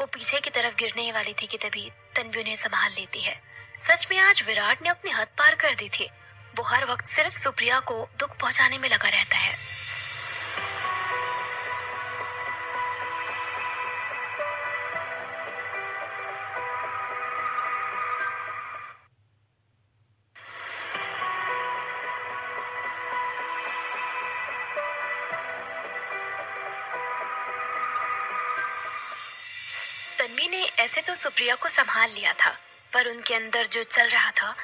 वो पीछे की तरफ गिरने वाली थी कि तभी तन्वी उन्हें संभाल लेती है। सच में आज विराट ने अपनी हद पार कर दी थी। वो हर वक्त सिर्फ सुप्रिया को दुख पहुंचाने में लगा रहता है। तन्वी ने ऐसे तो सुप्रिया को संभाल लिया था, पर उनके अंदर जो चल रहा था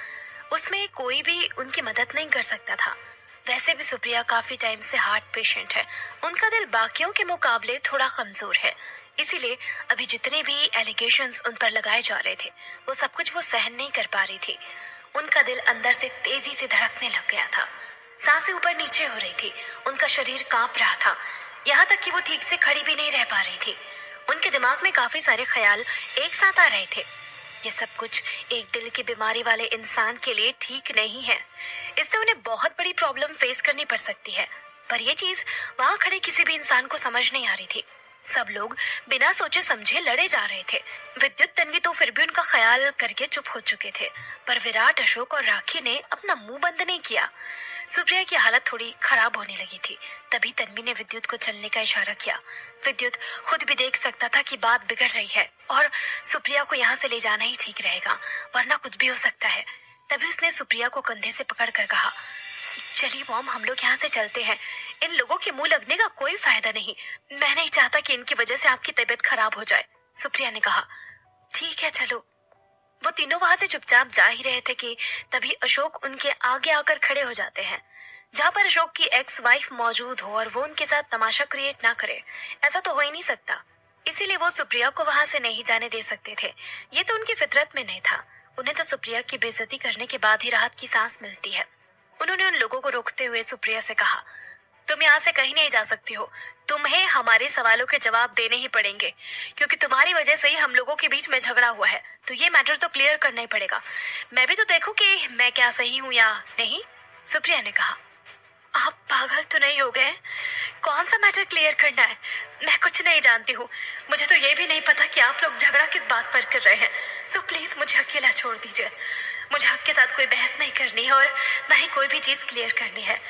उसमें कोई भी उनकी मदद नहीं कर सकता था। वैसे भी सुप्रिया काफी टाइम से हार्ट पेशेंट है, उनका दिल बाकियों के मुकाबले थोड़ा कमजोर है। इसीलिए अभी जितने भी एलिगेशंस उन पर लगाए जा रहे थे वो सब कुछ वो सहन नहीं कर पा रही थी। उनका दिल अंदर से तेजी से धड़कने लग गया था, सांसें ऊपर नीचे हो रही थी, उनका शरीर कांप रहा था, यहाँ तक कि वो ठीक से खड़ी भी नहीं रह पा रही थी। उनके दिमाग में काफी सारे ख्याल एक साथ आ रहे थे। ये सब कुछ एक दिल की बीमारी वाले इंसान के लिए ठीक नहीं है। इससे उन्हें बहुत बड़ी प्रॉब्लम फेस करनी पड़ सकती है, पर यह चीज वहां खड़े किसी भी इंसान को समझ नहीं आ रही थी। सब लोग बिना सोचे समझे लड़े जा रहे थे। विद्युत, तन्वी तो फिर भी उनका ख्याल करके चुप हो चुके थे, पर विराट, अशोक और राखी ने अपना मुंह बंद नहीं किया। सुप्रिया की हालत थोड़ी खराब होने लगी थी। तभी तन्वी ने विद्युत को चलने का इशारा किया। विद्युत खुद भी देख सकता था कि बात बिगड़ रही है और सुप्रिया को यहाँ से ले जाना ही ठीक रहेगा, वरना कुछ भी हो सकता है। तभी उसने सुप्रिया को कंधे से पकड़कर कहा, चलिए मॉम, हम लोग यहाँ से चलते हैं। इन लोगों के मुंह लगने का कोई फायदा नहीं। मैं नहीं चाहता कि इनकी वजह से आपकी तबीयत खराब हो जाए। सुप्रिया ने कहा, ठीक है चलो। वो तीनों वहां से चुपचाप जा ही रहे थे कि तभी अशोक उनके आगे आकर खड़े हो जाते हैं। जहाँ पर अशोक की एक्स वाइफ मौजूद हो और वो उनके साथ तमाशा क्रिएट ना करे, ऐसा तो हो ही नहीं सकता। इसीलिए वो सुप्रिया को वहां से नहीं जाने दे सकते थे। ये तो उनकी फितरत में नहीं था। उन्हें तो सुप्रिया की बेइज्जती करने के बाद ही राहत की सांस मिलती है। उन्होंने उन लोगों को रोकते हुए सुप्रिया से कहा, तुम यहाँ से कहीं नहीं जा सकती हो। तुम्हें हमारे सवालों के जवाब देने ही पड़ेंगे, क्योंकि तुम्हारी वजह से ही हम लोगों के बीच में झगड़ा हुआ है। तो ये मैटर तो क्लियर करना ही पड़ेगा। मैं भी तो देखूं कि मैं क्या सही हूँ या नहीं। सुप्रिया ने कहा, आप पागल तो नहीं हो गए? कौन सा मैटर क्लियर करना है? मैं कुछ नहीं जानती हूँ। मुझे तो ये भी नहीं पता कि आप लोग झगड़ा किस बात पर कर रहे हैं। सो प्लीज मुझे अकेला छोड़ दीजिए। मुझे आपके साथ कोई बहस नहीं करनी है और ना ही कोई भी चीज क्लियर करनी है।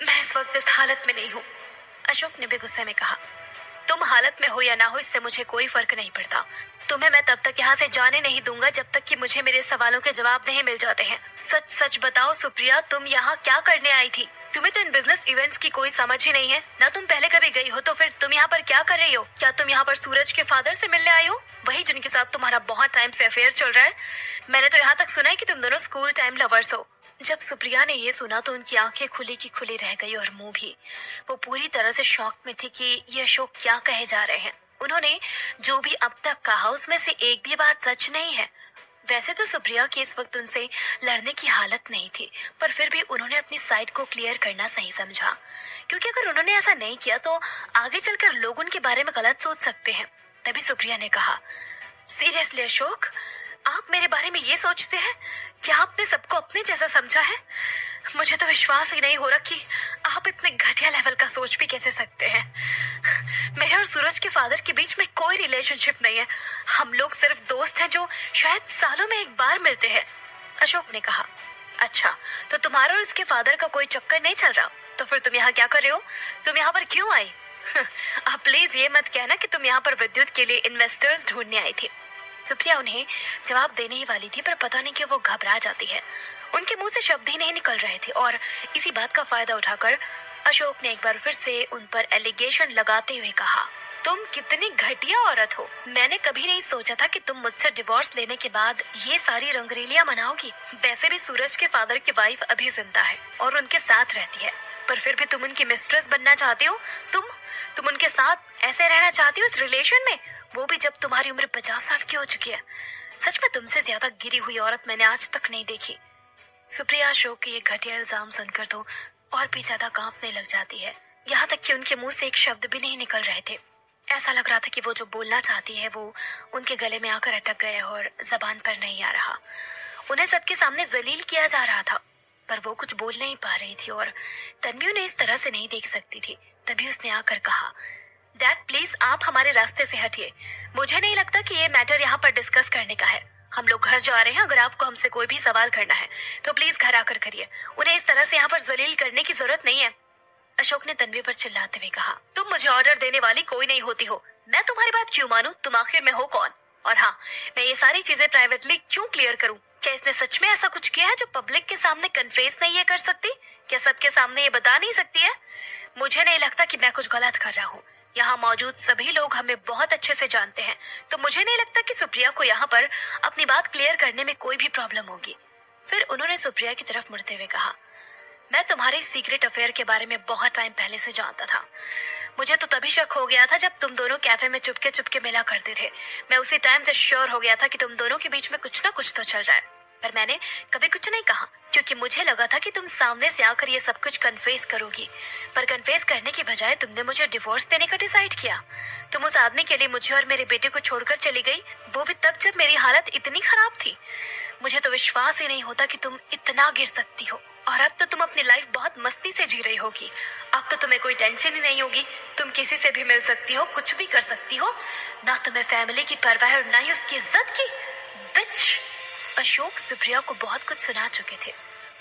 मैं इस वक्त इस हालत में नहीं हूँ। अशोक ने भी गुस्से में कहा, तुम हालत में हो या ना हो, इससे मुझे कोई फर्क नहीं पड़ता। तुम्हें मैं तब तक यहाँ से जाने नहीं दूंगा जब तक कि मुझे मेरे सवालों के जवाब नहीं मिल जाते हैं। सच सच बताओ सुप्रिया, तुम यहाँ क्या करने आई थी? तुम्हें तो इन बिजनेस इवेंट्स की कोई समझ ही नहीं है ना। तुम पहले कभी गई हो तो फिर तुम यहाँ पर क्या कर रही हो? क्या तुम यहाँ पर सूरज के फादर से मिलने आई हो, वही जिनके साथ तुम्हारा बहुत टाइम से अफेयर चल रहा है? मैंने तो यहाँ तक सुना है कि तुम दोनों स्कूल टाइम लवर्स हो। जब सुप्रिया ने ये सुना तो उनकी आंखें खुली की खुली रह गई और मुंह भी। वो पूरी तरह से शॉक में थी कि ये अशोक क्या कहे जा रहे हैं। उन्होंने जो भी अब तक कहा उसमें से एक भी बात सच नहीं है। वैसे तो सुप्रिया की इस वक्त उनसे लड़ने की हालत नहीं थी, पर फिर भी उन्होंने अपनी साइड को क्लियर करना सही समझा, क्योंकि अगर उन्होंने ऐसा नहीं किया तो आगे चलकर लोग उनके बारे में गलत सोच सकते हैं। तभी सुप्रिया ने कहा, सीरियसली अशोक, आप मेरे बारे में ये सोचते हैं? क्या आपने सबको अपने जैसा समझा है? मुझे तो विश्वास ही नहीं हो रहा कि आप इतने घटिया लेवल का सोच भी कैसे सकते हैं। मेरे और सूरज के फादर के बीच में कोई रिलेशनशिप नहीं है। हम लोग सिर्फ दोस्त हैं जो शायद सालों में एक बार मिलते हैं। अशोक ने कहा, अच्छा, तो तुम्हारा और इसके फादर का कोई चक्कर नहीं चल रहा? तो फिर तुम यहाँ क्या कर रहे हो? तुम यहाँ पर क्यों आई? आप प्लीज ये मत कहना कि तुम यहाँ पर विद्युत के लिए इन्वेस्टर्स ढूंढने आई थी। सुप्रिया उन्हें जवाब देने ही वाली थी, पर पता नहीं क्यों वो घबरा जाती है। उनके मुंह से शब्द ही नहीं निकल रहे थे और इसी बात का फायदा उठाकर अशोक ने एक बार फिर से उन पर एलिगेशन लगाते हुए कहा, तुम कितनी घटिया औरत हो। मैंने कभी नहीं सोचा था कि तुम मुझसे डिवोर्स लेने के बाद ये सारी रंगरेलियां मनाओगी। वैसे भी सूरज के फादर की वाइफ अभी जिंदा है और उनके साथ रहती है, पर फिर भी तुम उनकी मिस्ट्रेस बनना चाहती हो। तुम उनके साथ ऐसे रहना चाहती हो इस रिलेशन में, वो भी जब तुम्हारी उम्र 50 साल की हो चुकी है। सच में तुमसे ज्यादा गिरी हुई औरत मैंने आज तक नहीं देखी। सुप्रिया अशोक के ये घटिया इल्जाम सुनकर तो और भी ज्यादा कांपने लग जाती है। यहाँ तक कि उनके मुंह से एक शब्द भी नहीं निकल रहे थे। ऐसा लग रहा था कि वो जो बोलना चाहती है वो उनके गले में आकर अटक गया और जबान पर नहीं आ रहा। उन्हें सबके सामने जलील किया जा रहा था, पर वो कुछ बोल नहीं पा रही थी और तन्वी उन्हें इस तरह से नहीं देख सकती थी। तभी उसने आकर कहा, डैड प्लीज आप हमारे रास्ते से हटिए। मुझे नहीं लगता कि ये मैटर यहाँ पर डिस्कस करने का है। हम लोग घर जा रहे हैं। अगर आपको हमसे कोई भी सवाल करना है तो प्लीज घर आकर करिए। उन्हें इस तरह से यहाँ पर जलील करने की जरूरत नहीं है। अशोक ने तन्वी पर चिल्लाते हुए कहा, तुम मुझे ऑर्डर देने वाली कोई नहीं होती हो। मैं तुम्हारी बात क्यों मानूं? तुम आखिर में हो कौन? और हाँ, मैं ये सारी चीजें प्राइवेटली क्यों क्लियर करूं? क्या इसने सच में ऐसा कुछ किया है जो पब्लिक के सामने कन्फेस नहीं ये कर सकती? क्या सबके सामने ये बता नहीं सकती है? मुझे नहीं लगता कि मैं कुछ गलत कर रहा हूँ। यहाँ मौजूद सभी लोग हमें बहुत अच्छे से जानते हैं, तो मुझे नहीं लगता कि सुप्रिया को यहाँ पर अपनी बात क्लियर करने में कोई भी प्रॉब्लम होगी। फिर उन्होंने सुप्रिया की तरफ मुड़ते हुए कहा, मैं तुम्हारे सीक्रेट अफेयर के बारे में बहुत टाइम पहले से जानता था। मुझे तो तभी शक हो गया था जब तुम दोनों कैफे में चुपके चुपके मिला करते थे। मैं उसी टाइम से श्योर हो गया था कि तुम दोनों के बीच में कुछ ना कुछ तो चल रहा है, पर मैंने कभी कुछ नहीं कहा क्योंकि मुझे लगा था कि तुम सामने से आकर ये सब कुछ कन्फेस करोगी। पर कन्फेस करने की बजाय तुमने मुझे डिवोर्स देने का डिसाइड किया। तुम उस आदमी के लिए मुझे और मेरे बेटे को छोड़कर चली गई, वो भी तब जब मेरी हालत इतनी खराब थी। मुझे तो विश्वास ही नहीं होता कि तुम इतना गिर सकती हो। और अब तो तुम अपनी लाइफ बहुत मस्ती से जी रही होगी। अब तो तुम्हें कोई टेंशन ही नहीं होगी। तुम किसी से भी मिल सकती हो, कुछ भी कर सकती हो। ना तुम्हें फैमिली की परवाह है और ना ही उसकी इज्जत की। बिच। अशोक सुप्रिया को बहुत कुछ सुना चुके थे,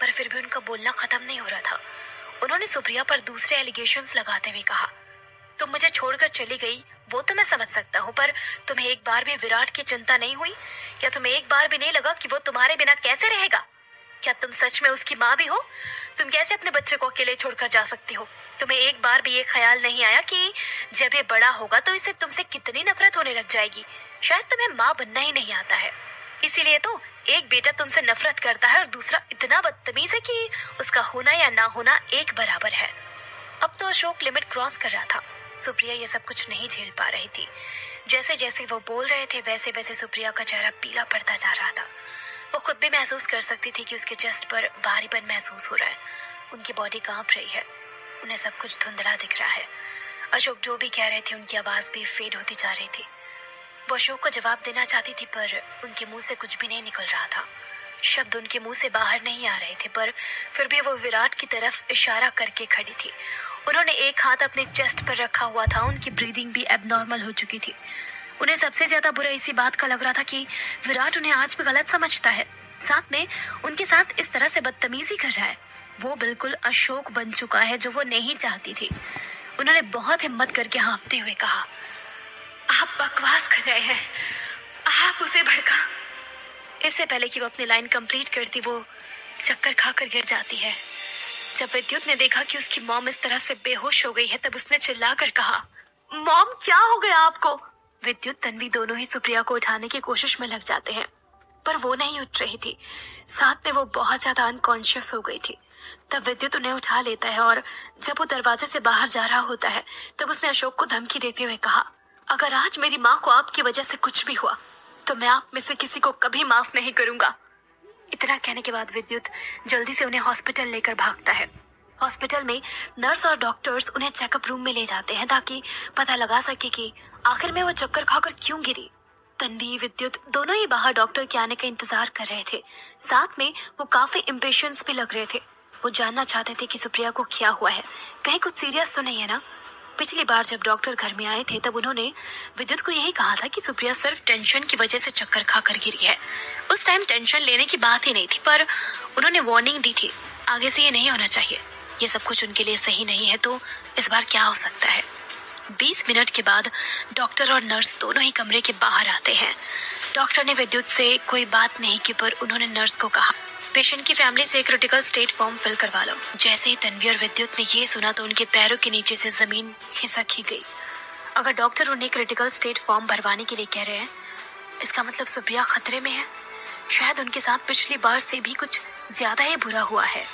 पर फिर भी उनका बोलना खत्म नहीं हो रहा था। उन्होंने सुप्रिया पर दूसरे एलिगेशंस लगाते हुए कहा, तुम मुझे छोड़कर चली गई वो तो मैं समझ सकता हूँ, पर तुम्हें एक बार भी विराट की चिंता नहीं हुई? क्या तुम्हें एक बार भी नहीं लगा कि वो तुम्हारे बिना कैसे रहेगा? क्या तुम सच में उसकी माँ भी हो? तुम कैसे अपने बच्चे को अकेले छोड़कर जा सकती हो? तुम्हें एक बार भी ये ख्याल नहीं आया कि जब ये बड़ा होगा तो इसे तुमसे कितनी नफरत होने लग जाएगी? शायद तुम्हें माँ बनना ही नहीं आता है, इसीलिए तो एक बेटा तुमसे नफरत करता है और दूसरा इतना बदतमीज है कि उसका होना या ना होना एक बराबर है। अब तो अशोक लिमिट क्रॉस कर रहा था। सुप्रिया ये सब कुछ नहीं झेल पा रही थी। जैसे जैसे वो बोल रहे थे वैसे वैसे सुप्रिया का चेहरा पीला पड़ता जा रहा था। वो खुद भी महसूस कर सकती थी कि उसके चेस्ट पर भारीपन महसूस हो रहा है। उनकी बॉडी कांप रही है। उन्हें सब कुछ धुंधला दिख रहा है। अशोक जो भी कह रहे थे उनकी आवाज भी फेड होती जा रही थी। वो अशोक को जवाब देना चाहती थी, पर उनके मुंह से कुछ भी नहीं निकल रहा था। शब्द उनके मुंह से बाहर नहीं आ रहे थे, पर फिर भी वो विराट की तरफ इशारा करके खड़ी थी। उन्होंने एक हाथ अपने चेस्ट पर रखा हुआ था। उनकी ब्रीदिंग भी एबनॉर्मल हो चुकी थी। उन्हें सबसे ज्यादा बुरा इसी बात का लग रहा था कि विराट उन्हें आज भी गलत समझता है, साथ में उनके साथ इस तरह से बदतमीजी कर रहा है। वो बिल्कुल अशोक बन चुका है जो वो नहीं चाहती थी। उन्होंने बहुत हिम्मत करके हाँफते हुए कहा, आप बकवास कर रहे हैं, आप उसे भड़का। इससे पहले कि वो अपनी लाइन कंप्लीट करती वो चक्कर खाकर गिर जाती है। जब विद्युत ने देखा कि उसकी मॉम इस तरह से बेहोश हो गई है तब उसने चिल्लाकर कहा, मॉम क्या हो गया आपको? विद्युत तन्वी दोनों ही सुप्रिया को उठाने की कोशिश में लग जाते हैं, पर वो नहीं उठ रही थी। साथ में वो बहुत ज्यादा अनकॉन्शियस हो गई थी। तब विद्युत उन्हें उठा लेता है और जब वो दरवाजे से बाहर जा रहा होता है तब उसने अशोक को धमकी देते हुए कहा, अगर आज मेरी माँ को आपकी वजह से कुछ भी हुआ तो मैं आप में से किसी को कभी माफ नहीं करूंगा। इतना कहने के बाद विद्युत जल्दी से उन्हें हॉस्पिटल लेकर भागता है। हॉस्पिटल में नर्स और डॉक्टर्स उन्हें चेकअप रूम में ले जाते हैं ताकि पता लगा सके कि आखिर में वो चक्कर खाकर क्यों गिरी। तन्वी विद्युत दोनों ही बाहर डॉक्टर के आने का इंतजार कर रहे थे। साथ में वो काफी इम्पेशंस भी लग रहे थे। वो जानना चाहते थे कि सुप्रिया को क्या हुआ है, कहीं कुछ सीरियस तो नहीं है ना। पिछली बार जब डॉक्टर घर में आए थे तब उन्होंने विद्युत को यही कहा था कि सुप्रिया सिर्फ टेंशन की वजह से चक्कर खाकर गिरी है। उस टाइम टेंशन लेने की बात ही नहीं थी, पर उन्होंने वार्निंग दी थी, आगे से ये नहीं होना चाहिए। ये सब कुछ उनके लिए सही नहीं है, तो इस बार क्या हो सकता है। 20 मिनट के बाद डॉक्टर और नर्स दोनों ही कमरे के बाहर आते हैं। डॉक्टर ने विद्युत से कोई बात नहीं की, पर उन्होंने नर्स को कहा, पेशेंट की फैमिली से क्रिटिकल स्टेट फॉर्म फिल करवा लो। जैसे ही तन्वी और विद्युत ने ये सुना तो उनके पैरों के नीचे से जमीन खिसक ही गई। अगर डॉक्टर उन्हें क्रिटिकल स्टेट फॉर्म भरवाने के लिए कह रहे हैं, इसका मतलब सुप्रिया खतरे में है। शायद उनके साथ पिछली बार से भी कुछ ज्यादा ही बुरा हुआ है।